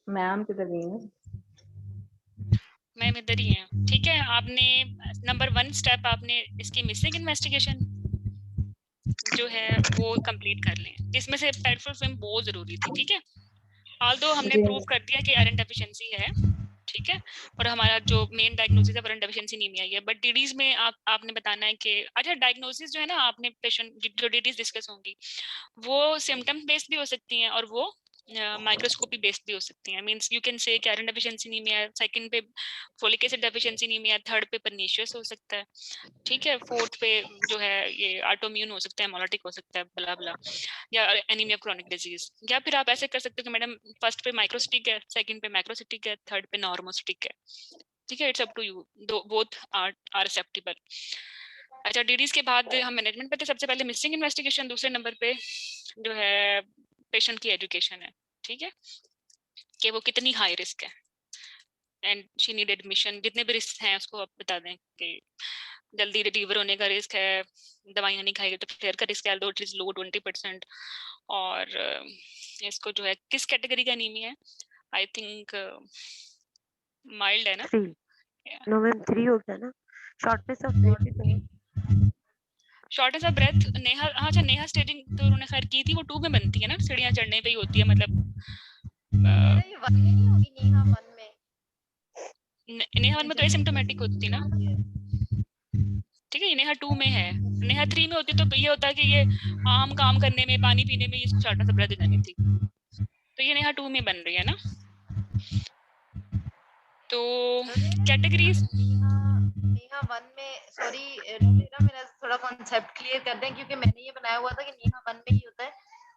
मैम किधर गई हैं? मैम इधर ही है। ठीक है, आपने नंबर 1 स्टेप आपने इसकी मिसिंग इन्वेस्टिगेशन जो है वो कंप्लीट कर लें, जिसमें से पेरिफेरल फिल्म बहुत जरूरी थी। ठीक है, ऑल्दो हमने जी प्रूव कर दिया कि आयरन डेफिशिएंसी है, ठीक है, और हमारा जो मेन डायग्नोसिस है आयरन डेफिशिएंसी नीमिया है, बट डीडीज में आपने बताना है कि अच्छा डायग्नोसिस जो है ना, आपने पेशेंट जो डीडीज डिस्कस होंगी वो सिम्टम बेस्ड भी हो सकती हैं और वो माइक्रोस्कोपी बेस्ड भी हो सकती हैं। मींस यू कैन से कि आयरन डेफिशिएंसी नीमिया है, सेकंड पे फोलिक एसिड डेफिशिएंसी नीमिया, थर्ड पे परनीशियस हो सकता है, ठीक है, फोर्थ पे जो है ये ऑटोइम्यून हो सकता है, हेमोलिटिक हो सकता है, ब्ला ब्ला, या एनीमिया क्रोनिक डिजीज। या फिर आप ऐसे कर सकते हो कि मैडम फर्स्ट पे माइक्रोसिटिक है, सेकंड पे मैक्रोसिटिक है, थर्ड पे नॉर्मोसिटिक है, ठीक है, it's up to you, both are acceptable. अच्छा, डीडीज के बाद हम मैनेजमेंट पे थे। सबसे पहले मिसिंग इन्वेस्टिगेशन, दूसरे नंबर पे जो है पेशेंट की एजुकेशन है, ठीक है, कि वो कितनी हाई रिस्क है एंड शी नीड एडमिशन। जितने भी रिस्क हैं उसको आप बता दें कि जल्दी रिलीवर होने का रिस्क है, दवाइयाँ नहीं खाएगी तो फेयर का रिस्क है, although it is low 20%, और इसको जो है किस कैटेगरी का एनीमिया है, आई थिंक माइल्ड है ना? 3 नो मैम 3 हो गया ना, शॉर्टनेस ऑफ ब्रेथ भी तो है। शॉर्टनेस ऑफ ब्रेथ, नेहा, अच्छा नेहा स्टेजिंग तो उन्होंने खैर की थी, वो 2 में बनती है ना, सीढ़ियाँ चढ़ने पे ही होती है, मतलब ये 1 में नहीं होगी, नेहा 1 में। नेहा 1 में तो एसिम्प्टोमेटिक होती ना, ठीक है, ये नेहा 2 में है। नेहा 3 में होती तो ये होता कि ये आम काम करने में, पानी पीने में इसको शॉर्टनेस ऑफ ब्रेथ जानी थी, तो ये नेहा 2 में बन रही है ना। तो कैटेगरीज नेहा 1 में, सॉरी डॉक्टर, मेरा थोड़ा कॉन्सेप्ट क्लियर कर दें, क्योंकि मैंने ये बनाया हुआ था कि नेहा 1 में ही होता है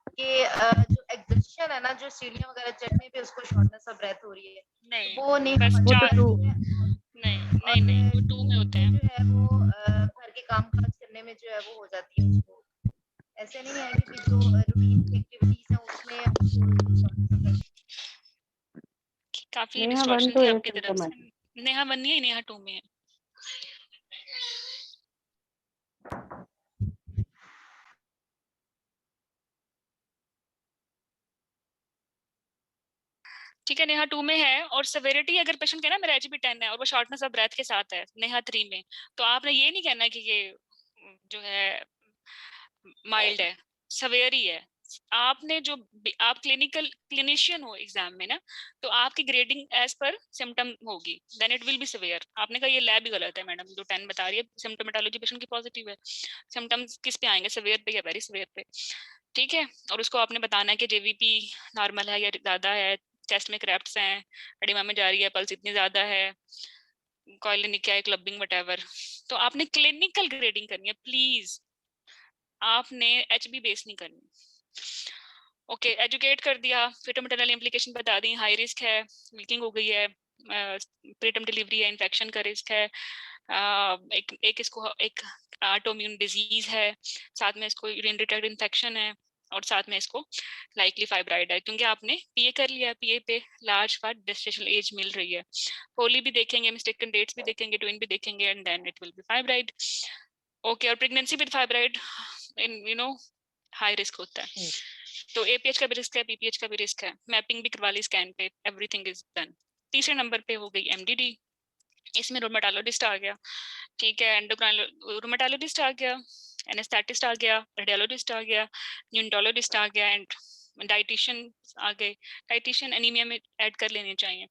कि जो एग्जर्शन है ना, जो सीढ़ियां वगैरह चढ़ने पे उसको शॉर्टनेस ऑफ ब्रेथ हो रही है, नहीं, वो नेहा बस 1 में चार, होती है। नहीं नहीं, वो 2 में होते हैं। जो है वो घर के काम काज करने में जो है वो हो जाती है उसको, ऐसे नहीं है कि जो रूटीन एक्टिविटीज हैं उसमें काफी नेहा 1 डिस्टॉर्शन तो थी आपकी तरफ से। एसिम्प्टोमेटिक। नेहा 1 नहीं है, नेहा 2 में है। ठीक है, नेहा 2 में है, और सेवेरिटी अगर पेशेंट कहना मेरा एचबी 10 है और वो शॉर्टनेस ऑफ ब्रेथ के साथ है नेहा 3 में, तो आपने ये नहीं कहना कि ये जो है माइल्ड है, सवेयर ही है। आपने जो आप क्लिनिशियन हो एग्जाम में ना, तो आपकी ग्रेडिंग एज पर सिम्टम होगी, then it will be severe. आपने कहा ये लैब ही गलत है मैडम, जो 10 बता रही है सिम्टोमेटोलॉजी पेशेंट की पॉजिटिव है, सिम्टम्स किस पे आएंगे, सवेयर पे या वेरी सवेयर पे, ठीक है। और उसको आपने बताना है कि जेवीपी नॉर्मल है या ज्यादा है, चेस्ट में क्रैप्स हैं, एडिमा में जा रही है, पल्स इतनी ज्यादा है, कॉलिनिक है, क्लबिंग वटएवर। तो आपने क्लिनिकल ग्रेडिंग करनी है प्लीज, आपने एचबी बेस नहीं करनी। ओके, एजुकेट कर दिया, फिटो मैटरनल इम्प्लीकेशन बता दी, हाई रिस्क है, लीकिंग हो गई है, प्रीटर्म डिलीवरी है, इन्फेक्शन का रिस्क है, एक इसको एक ऑटोइम्यून डिजीज है, साथ में इसको यूरिनरी ट्रैक्ट इन्फेक्शन है, और साथ में इसको लाइकली फाइब्राइड है, क्योंकि आपने पीए कर लिया, पीए पे लार्ज फार जेस्टेशनल एज मिल रही है। पोली भी देखेंगे, मिस्टेकन डेट्स भी देखेंगे, ट्विन भी देखेंगे, and then it will be fibroid. Okay, और pregnancy with fibroid in high risk होता है, तो एपीएच का भी रिस्क है, पीपीएच का भी रिस्क है, मैपिंग भी करवा ली स्कैन पे, एवरीथिंग इज डन। तीसरे नंबर पे हो गई एमडीडी, इसमें रोमेटोलॉजिस्ट आ गया, ठीक है, रोमेटोलॉजिस्ट आ गया, एनेस्थेटिस्ट आ गया, रेडियोलॉजिस्ट आ गया, न्यूरोलॉजिस्ट आ गया, एंड डाइटिशियन आ गए। डाइटिशियन एनीमिया में ऐड कर लेने चाहिए।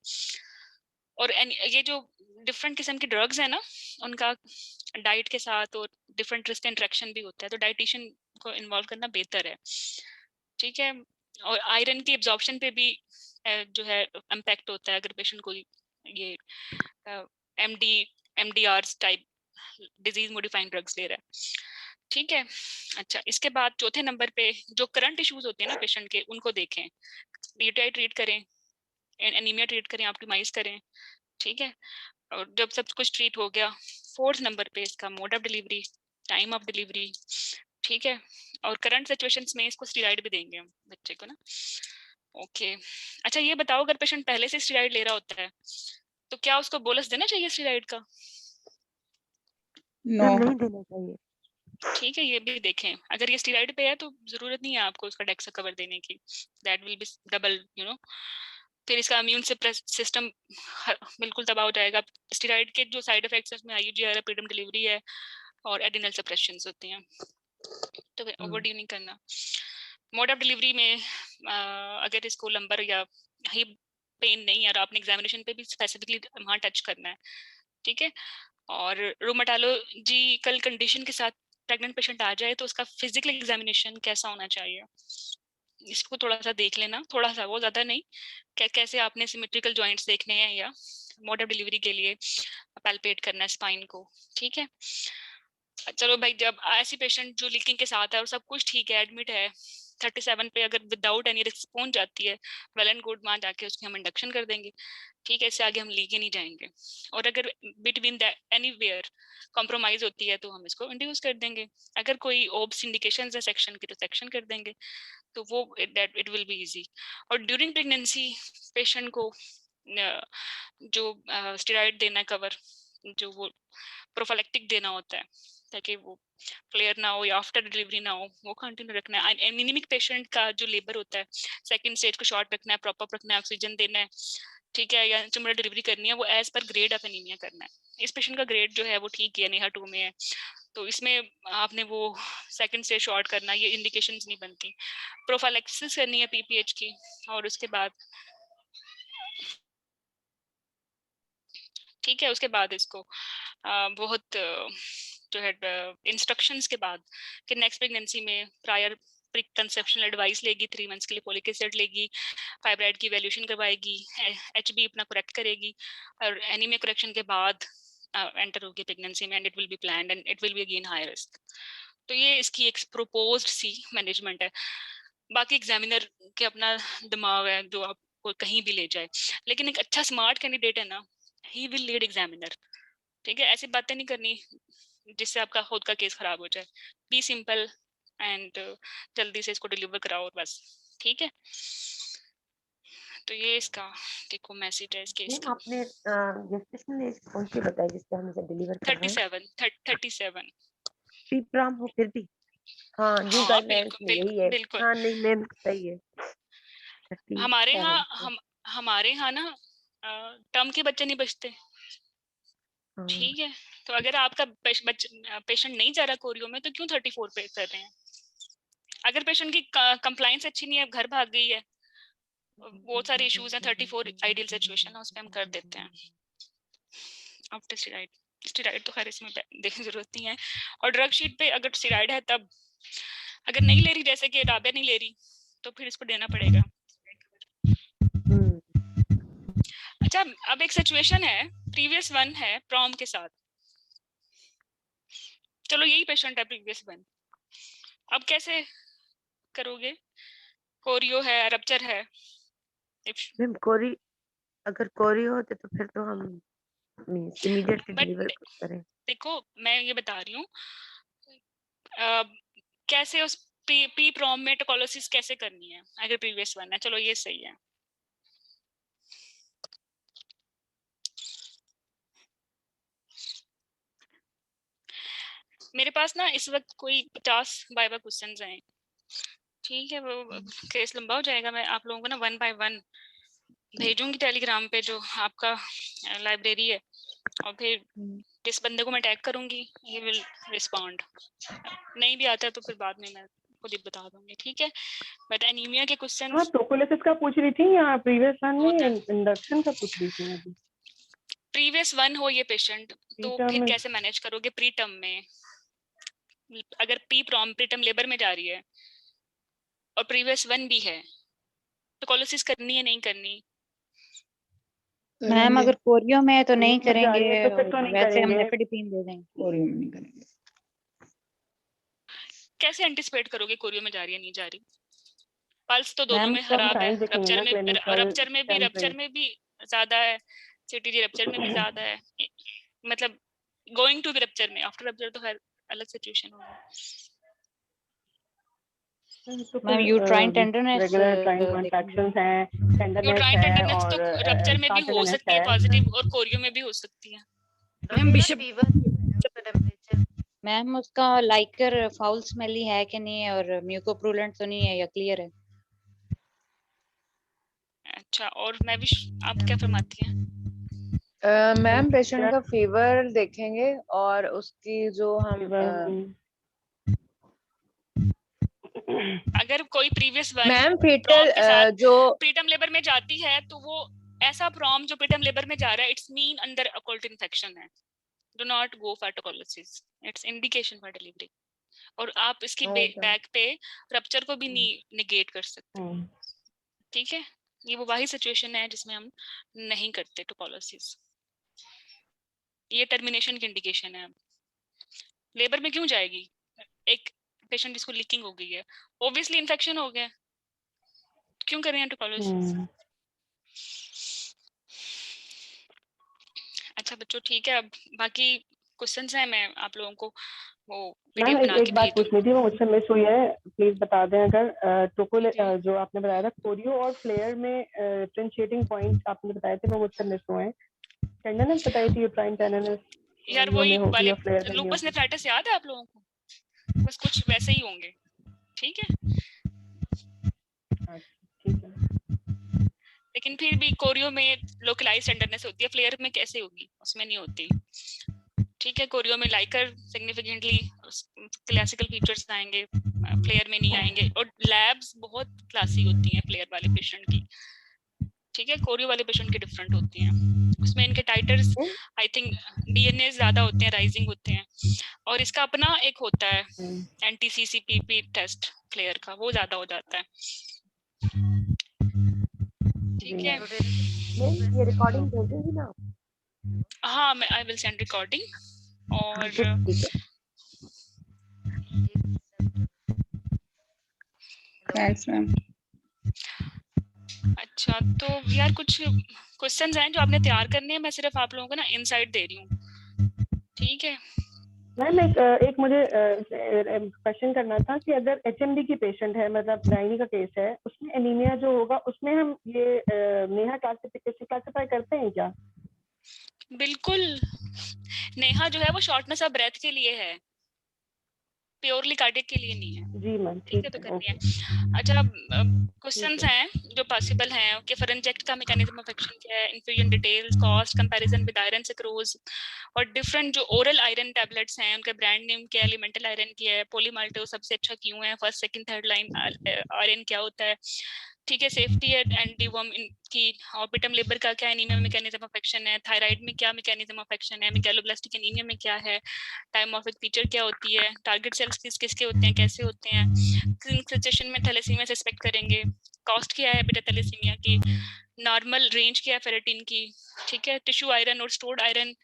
और ये जो डिफरेंट किस्म की ड्रग्स है ना, उनका डाइट के साथ और डिफरेंट रिस्क इंटरेक्शन भी होता है, तो डाइटिशियन को इन्वॉल्व करना बेहतर है, ठीक है। और आयरन की एब्जॉर्प्शन पे भी जो है इम्पैक्ट होता है अगर पेशेंट को ये MDR type disease modifying drugs ले रहा है, ठीक है। अच्छा, इसके बाद चौथे नंबर पे जो करंट इश्यूज होते हैं ना पेशेंट के, उनको देखें, यूटीआई ट्रीट करें, एनीमिया ट्रीट करें, ऑप्टिमाइज करें, ठीक है। और जब सब कुछ ट्रीट हो गया, फोर्थ नंबर पे इसका mode of delivery, time of delivery, ठीक है। और करंट सिचुएशंस में इसको स्टेरॉइड भी देंगे हम बच्चे को ना। ओके, अच्छा ये बताओ, अगर पेशेंट पहले से स्टेरॉइड ले रहा होता है तो क्या उसको बोलस देना चाहिए स्टेरॉइड का? नो नहीं देना चाहिए। ठीक है, ये भी देखें। अगर ये स्टेरॉइड पे है तो जरूरत नहीं है आपको उसका डेक्सा कवर देने की, दैट विल बी डबल फिर इसका इम्यून सिस्टम बिल्कुल तबाह हो जाएगा। स्टेरॉइड के जो साइड इफेक्ट्स हैं उसमें IUD है, प्रीटर्म डिलीवरी है और एड्रेनल सप्रेशंस होती हैं, तो ओवरडू नहीं करना। मोड ऑफ डिलीवरी में अगर इसको लंबर या हिप पेन नहीं है और आपने एग्जामिनेशन पे भी स्पेसिफिकली वहाँ टच करना है, ठीक है। और रूमेटोलॉजिकल कंडीशन के साथ प्रेग्नेंट पेशेंट आ जाए तो उसका फिजिकल एग्जामिनेशन कैसा होना चाहिए, इसको थोड़ा सा देख लेना, थोड़ा सा, वो ज्यादा नहीं। कैसे आपने सिमेट्रिकल जॉइंट्स देखने हैं या मोड ऑफ डिलीवरी के लिए पैल्पेट करना है स्पाइन को, ठीक है। चलो भाई, जब ऐसी पेशेंट जो लीकिंग के साथ है और सब कुछ ठीक है, एडमिट है 37 पे, अगर विदाउट एनी रिस्क पहुंच जाती है, वेल एंड गुड, वहां जाके उसकी हम इंडक्शन कर देंगे, ठीक है। इससे आगे हम लीक ही नहीं जाएंगे। और अगर बिटवीन एनीवेयर कॉम्प्रोमाइज होती है तो हम इसको इंड्यूस कर देंगे। अगर कोई ओब्स इंडिकेशंस है सेक्शन की तो सेक्शन कर देंगे, तो वो इट विल बी इजी। और ड्यूरिंग प्रेगनेंसी पेशेंट को जो स्टेरॉइड देना है कवर, जो वो प्रोफाइलेक्टिक देना होता है ताकि वो फ्लेयर ना हो या आफ्टर डिलीवरी ना हो, वो कंटिन्यू रखना है। एनीमिक पेशेंट का जो लेबर होता है सेकंड स्टेज को शॉर्ट रखना है, प्रॉपर रखना है, ऑक्सीजन देना है, ठीक है, या इंट्रामोरल डिलीवरी करनी है, वो as per grade of anaemia करना है। इस पेशेंट का ग्रेड जो है वो ठीक है, नेहा 2 में है, तो इसमें आपने वो सेकंड स्टेज शॉर्ट करना, ये इंडिकेशंस नहीं बनती। प्रोफाइलेक्सिस करनी है PPH की, और उसके बाद ठीक है, उसके बाद इसको बहुत जो है इंस्ट्रक्शंस के बाद कि नेक्स्ट प्रेगनेंसी में प्रायर प्री कंसेप्शनल एडवाइस लेगी, 3 मंथ्स के लिए फोलिक एसिड लेगी, फाइब्राइड की वैल्यूएशन करवाएगी, HB अपना करेक्ट करेगी, और एनीमिया करेक्शन के बाद एंटर होगी प्रेगनेंसी में, and it will B planned and it will be again high risk. तो ये इसकी एक प्रोपोज्ड सी मैनेजमेंट है। बाकी एग्जामिनर के अपना दिमाग है जो आपको कहीं भी ले जाए, लेकिन एक अच्छा स्मार्ट कैंडिडेट है ना, ही विल लीड एग्जामिनर, ठीक है। ऐसी बातें नहीं करनी जिससे आपका खुद का केस खराब हो जाए। बी सिंपल एंड जल्दी से इसको डिलीवर कराओ बस, ठीक है। तो ये इसका देखो मैसेज है इस केस का। आपने गेस्टेशन एज कौन सी बताई जिससे हम इसे डिलीवर करवाएं? 37 प्री प्राम हो फिर भी, हाँ न्यू हाँ गाइडलाइंस बिल्कुल में यही है। बिल्कुल। हाँ नहीं मैम सही है। हमारे यहाँ हमारे यहाँ ना टर्म के बच्चे नहीं बचते, ठीक है। तो अगर आपका पेशेंट नहीं जा रहा कोरियो में तो क्यों 34 पे कर रहे हैं? अगर पेशेंट की कंप्लायंस अच्छी नहीं है, घर भाग गई है, बहुत सारे इश्यूज हैं, 34 आइडियल सिचुएशन है, उस पे हम कर देते हैं आफ्टर स्टेरॉइड तो खैर इसमें देखने की जरूरत नहीं है। और ड्रग शीट पे अगर स्टेरॉइड है तब, अगर नहीं ले रही जैसे कि राबिया नहीं ले रही तो फिर इसको देना पड़ेगा। अच्छा, अब एक सिचुएशन है, प्रीवियस 1 है प्रॉम के साथ, चलो यही पेशेंट है प्रीवियस 1, अब कैसे करोगे? कोरियो है, रप्चर है। मैम कोरी, अगर कोरी होते तो फिर तो हम इमीडिएटली डिलीवर करें। देखो मैं ये बता रही हूँ कैसे उस पी प्रॉम में टोकोलोसिस कैसे करनी है अगर प्रीवियस 1 है, चलो ये सही है। मेरे पास ना इस वक्त कोई 50 वाइवा क्वेश्चंस हैं, ठीक है। वो केस लंबा हो जाएगा, मैं आप लोगों को ना 1 बाय 1 भेजूंगी टेलीग्राम पे जो आपका लाइब्रेरी है, और फिर जिस बंदे को मैं टैग करूंगी ही विल रिस्पॉन्ड। नहीं भी आता तो फिर बाद में मैं खुद ही बता दूंगी, ठीक है। बट एनीमिया के क्वेश्चंस, हाँ टोकोलिसिस का पूछ रही थी या प्रीवियस वन में इंडक्शन का पूछ रही थी? अभी प्रीवियस 1 हो ये पेशेंट तो फिर कैसे मैनेज करोगे प्री टर्म में? अगर प्री टर्म लेबर में जा रही है और प्रीवियस 1 भी है तो कोलोसिस करनी है नहीं करनी? मैम अगर कोरियो में है तो नहीं करेंगे, तो फिर तो नहीं वैसे हम करेंगे। नेफेडिपिन दे देंगे। कोरियो में नहीं करेंगे। कैसे एंटिसिपेट करोगे कोरियो में जा रही है नहीं जा रही? पल्स तो दोनों मैम में खराब है, रप्चर में भी ज्यादा है, CTG रप्चर में भी ज्यादा है, मतलब गोइंग टू बी रप्चर में, आफ्टर रप्चर तो हर अलग सिचुएशन होगी। तो मैम फिर यूट्राइन टेंडरनेस रेगुलर ट्राइन देखेंगे। कॉन्ट्रैक्शंस हैं, टेंडरनेस यूट्राइन है टेंडरनेस तो और रप्चर में भी हो टेंडरनेस सकती है है। पॉजिटिव, और कोरियो में भी हो सकती है। मैम बिशप टेम्परेचर मैम उसका लाइकर फाउल स्मेली है कि नहीं है, और म्यूकोप्रूलेंट तो नहीं है या क्लियर है? अच्छा, और मैं भी आप क्या फरमाती हैं? मैम पेशेंट का फीवर देखेंगे और उसकी जो हम अगर कोई previous one ma'am PROM fetal के साथ जो प्रीटर्म लेबर में जाती है, तो वो ऐसा प्रॉम जो प्रीटर्म लेबर में जा रहा है, इट्स मीन अंदर अकल्ट इन्फेक्शन है। Do not go for tocolysis, it's indication for delivery. और आप इसकी बैक पे रप्चर को भी निगेट कर सकते हैं। ठीक है, ये वो वही सिचुएशन है जिसमें हम नहीं करते टोकोलोसिस। ये टर्मिनेशन की इंडिकेशन है। लेबर में क्यों जाएगी? एक पेशेंट जिसको लीकिंग हो गई है, ऑब्वियसली इन्फेक्शन हो गया, क्यों कर रहे हैं टोकोलोसिस? अच्छा बच्चों, ठीक है, अब बाकी क्वेश्चंस हैं, मैं आप लोगों को वो मैम पीडीएफ बना एक के बात भेज दूँ। पूछनी थी, वो मुझसे मिस हुई है, प्लीज बता दें। अगर जो आपने बताया था कोरियो और फ्लेयर में डिफरेंशिएटिंग पॉइंट आपने बताए थे, वो मुझसे मिस हुए हैं। टेंडरनेस बताई थी, प्राइम टेंडरनेस यार कोरियो वही में होगी वाले और फ्लेयर में नहीं लूपस होगी। नेफ्राइटिस याद है आप लोगों को? बस कुछ वैसे ही होंगे। ठीक है, ठीक है। लेकिन फिर भी कोरियो में लोकलाइज टेंडरनेस होती है, फ्लेयर में कैसे होगी? उसमें नहीं होती। ठीक है, कोरियो में लाइकर सिग्निफिकेंटली क्लासिकल फीचर्स आएंगे, फ्लेयर में नहीं आएंगे, और लैब्स बहुत क्लासी होती हैं फ्लेयर वाले पेशेंट की। ठीक है, कोरियो वाले पेशेंट की डिफरेंट होती हैं, उसमें इनके टाइटर्स आई थिंक डीएनए ज्यादा होते हैं, राइजिंग होते हैं, और इसका अपना एक होता है एंटी-सीसीपीपी टेस्ट फ्लेयर का, वो ज्यादा हो जाता है। ठीक है, ये रिकॉर्डिंग भेजेंगी ना? हाँ, मैं आई विल सेंड रिकॉर्डिंग। और थैंक्स मैम। अच्छा, तो यार कुछ क्वेश्चंस हैं जो आपने तैयार करने हैं, मैं सिर्फ आप लोगों को ना इनसाइट दे रही हूँ। ठीक है मैम एक मुझे क्वेश्चन करना था कि अगर एचएमडी की पेशेंट है, मतलब गायनी का केस है, उसमें एनीमिया जो होगा, उसमें हम ये नेहा क्लासिफाई करते हैं क्या? बिल्कुल, नेहा जो है वो शॉर्टनेस ऑफ ब्रेथ के लिए है, प्योरली कार्डियक के लिए नहीं है। जी मैम, ठीक है, तो करनी है। अच्छा, क्वेश्चंस हैं जो पॉसिबल हैं कि फरेंजेक्ट का मैकेनिज्म ऑफ एक्शन क्या है, infusion details, cost, comparison with iron sucrose, और डिफरेंट जो ओरल आयरन टैबलेट्स हैं उनका ब्रांड नेम क्या है, एलिमेंटल आयरन क्या है, पॉलीमाल्टो सबसे अच्छा क्यों है, first second third line iron क्या होता है। ठीक है, सेफ्टी है एंटीवर्म की, ऑर्बिटम लेबर का क्या एनीमिया मैकेनिज्म ऑफ एक्शन है, थायराइड में क्या मैकेनिज्म ऑफ एक्शन है, मेगालोब्लास्टिक एनीमिया में क्या है, डायमॉर्फिक फीचर क्या होती है, टारगेट सेल्स किसके होते हैं, कैसे होते हैं, क्लिनिकल सिचुएशन में थैलेसीमिया सस्पेक्ट करेंगे, कॉस्ट क्या है बेटा थैलेसीमिया की, नॉर्मल रेंज क्या है फेरेटिन की। ठीक है, टिश्यू आयरन और स्टोर्ड आयरन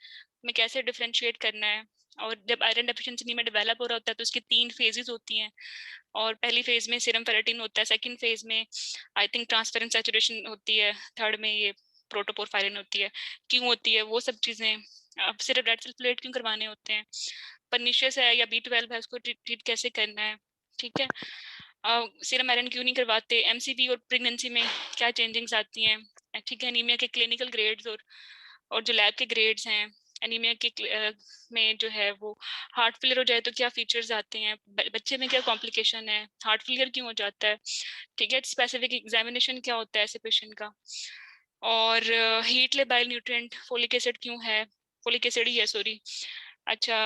में कैसे डिफरेंशिएट करना है, और जब आयरन डेफिशिएंसी में डेवलप हो रहा होता है तो उसकी 3 फेजेस होती हैं, और पहली फेज में सीरम फेरेटिन होता है, सेकंड फेज में आई थिंक ट्रांसफेरेंस सैचुरेशन होती है, थर्ड में ये प्रोटोपोरफायरिन होती है। क्यों होती है वो सब चीजें, अब सिर्फ रेड सेल प्लेट क्यों करवाने होते हैं, परनीशियस है या B12 है, उसको ट्रीट कैसे करना है। ठीक है, सीरम आयरन क्यों नहीं करवाते, एमसीवी और प्रेगनेंसी में क्या चेंजिंग्स आती हैं। ठीक है, एनीमिया के क्लिनिकल ग्रेड्स और जो लैब के ग्रेड्स हैं, एनीमिया के में जो है वो हार्ट फेलियर हो जाए तो क्या फीचर्स आते हैं, बच्चे में क्या कॉम्प्लिकेशन है, हार्ट फेलियर क्यों हो जाता है। ठीक है, स्पेसिफिक एग्जामिनेशन क्या होता है ऐसे पेशेंट का, और heat labile nutrient folic acid क्यों है, फोलिक एसिड ही है सॉरी। अच्छा,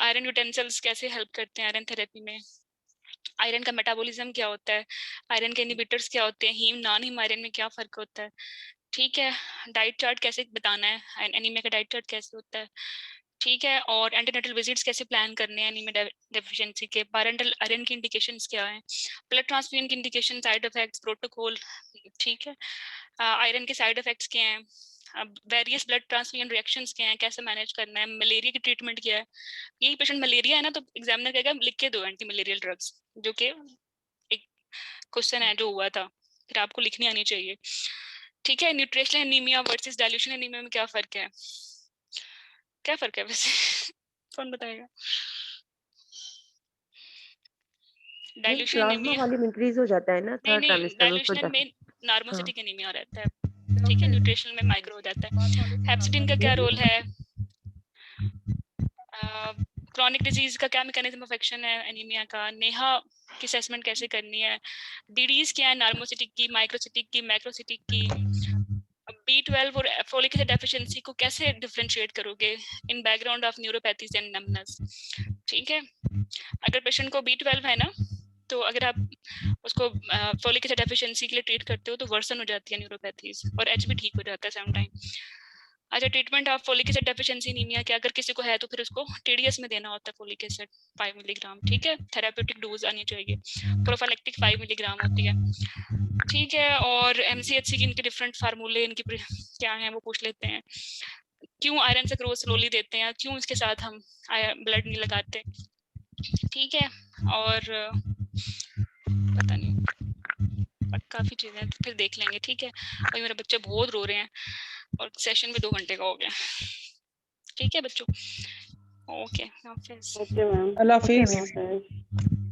आयरन यूटेंसिल्स कैसे हेल्प करते हैं आयरन थेरेपी में, आयरन का मेटाबॉलिज्म क्या होता है, आयरन के इनहिबिटर्स क्या होते हैं, हीम नॉन हीम आयरन में क्या फर्क होता है। ठीक है, डाइट चार्ट कैसे बताना है, एनीमिया का डाइट चार्ट कैसे होता है। ठीक है, और एंटीनेटल विजिट्स कैसे प्लान करने हैं एनीमिया डेफिशिएंसी के, पैरेंटल आयरन की इंडिकेशंस क्या हैं, ब्लड ट्रांसफ्यूजन की इंडिकेशन, साइड इफेक्ट्स, प्रोटोकॉल। ठीक है, आयरन के साइड इफेक्ट्स क्या हैं, अब वेरियस ब्लड ट्रांसफ्यूजन रिएक्शंस क्या हैं, कैसे मैनेज करना है, मलेरिया की ट्रीटमेंट क्या है। यही पेशेंट मलेरिया है ना, तो एग्जामिनर कहेगा लिख के दो एंटी मलेरियल ड्रग्स, जो कि एक क्वेश्चन है जो हुआ था, फिर आपको लिखनी आनी चाहिए। ठीक है, nutritional anaemia versus dilution anaemia में क्या फर्क है, क्या फर्क है वैसे कौन बताएगा? Dilution plasma anaemia volume increase हो जाता है ना नहीं थर्ड नहीं ट्राइमेस्टर में उसको डाइल्यूशनल में हाँ नार्मोसिटिक एनीमिया रहता है, ठीक है, न्यूट्रिशनल में माइक्रो हो जाता है। हेप्सिडिन का क्या रोल है, क्रॉनिक डिजीज का क्या मैकेनिज्म ऑफ एक्शन है एनीमिया का, नेहा की असेसमेंट कैसे करनी है, डीडीज क्या है, नार्मोसिटिक की, माइक्रोसिटिक की, मैक्रोसिटिक की, B12 और फोलिक एसिड डेफिशिएंसी को कैसे डिफरेंशिएट करोगे in background of neuropathies and numbness, ठीक है। अगर पेशेंट को B12 है ना, तो अगर आप उसको फोलिक एसिड डेफिशिएंसी के लिए ट्रीट करते हो तो वर्सन हो जाती है न्यूरोपैथीज और एच भी ठीक हो जाता है सम टाइम। अच्छा, treatment of folic acid deficiency anaemia के अगर किसी को है तो फिर उसको TDS में देना होता है फोलिक एसिड 5 मिलीग्राम, ठीक है, थेराप्यूटिक डोज आनी चाहिए, प्रोफाइलेक्टिक 5 मिलीग्राम होती है, ठीक है। और MCHC की इनके डिफरेंट फार्मूले इनकी क्या हैं वो पूछ लेते हैं, क्यों आयरन से ग्रोथ स्लोली देते हैं, क्यों इसके साथ हम ब्लड नहीं लगाते, ठीक है। और पता नहीं काफी चीजें हैं, तो फिर देख लेंगे, ठीक है। अभी मेरे बच्चे बहुत रो रहे हैं और सेशन भी 2 घंटे का हो गया, ठीक है बच्चों, ओके, ओके मैम, अल्लाह ओके हाफिज। मैम।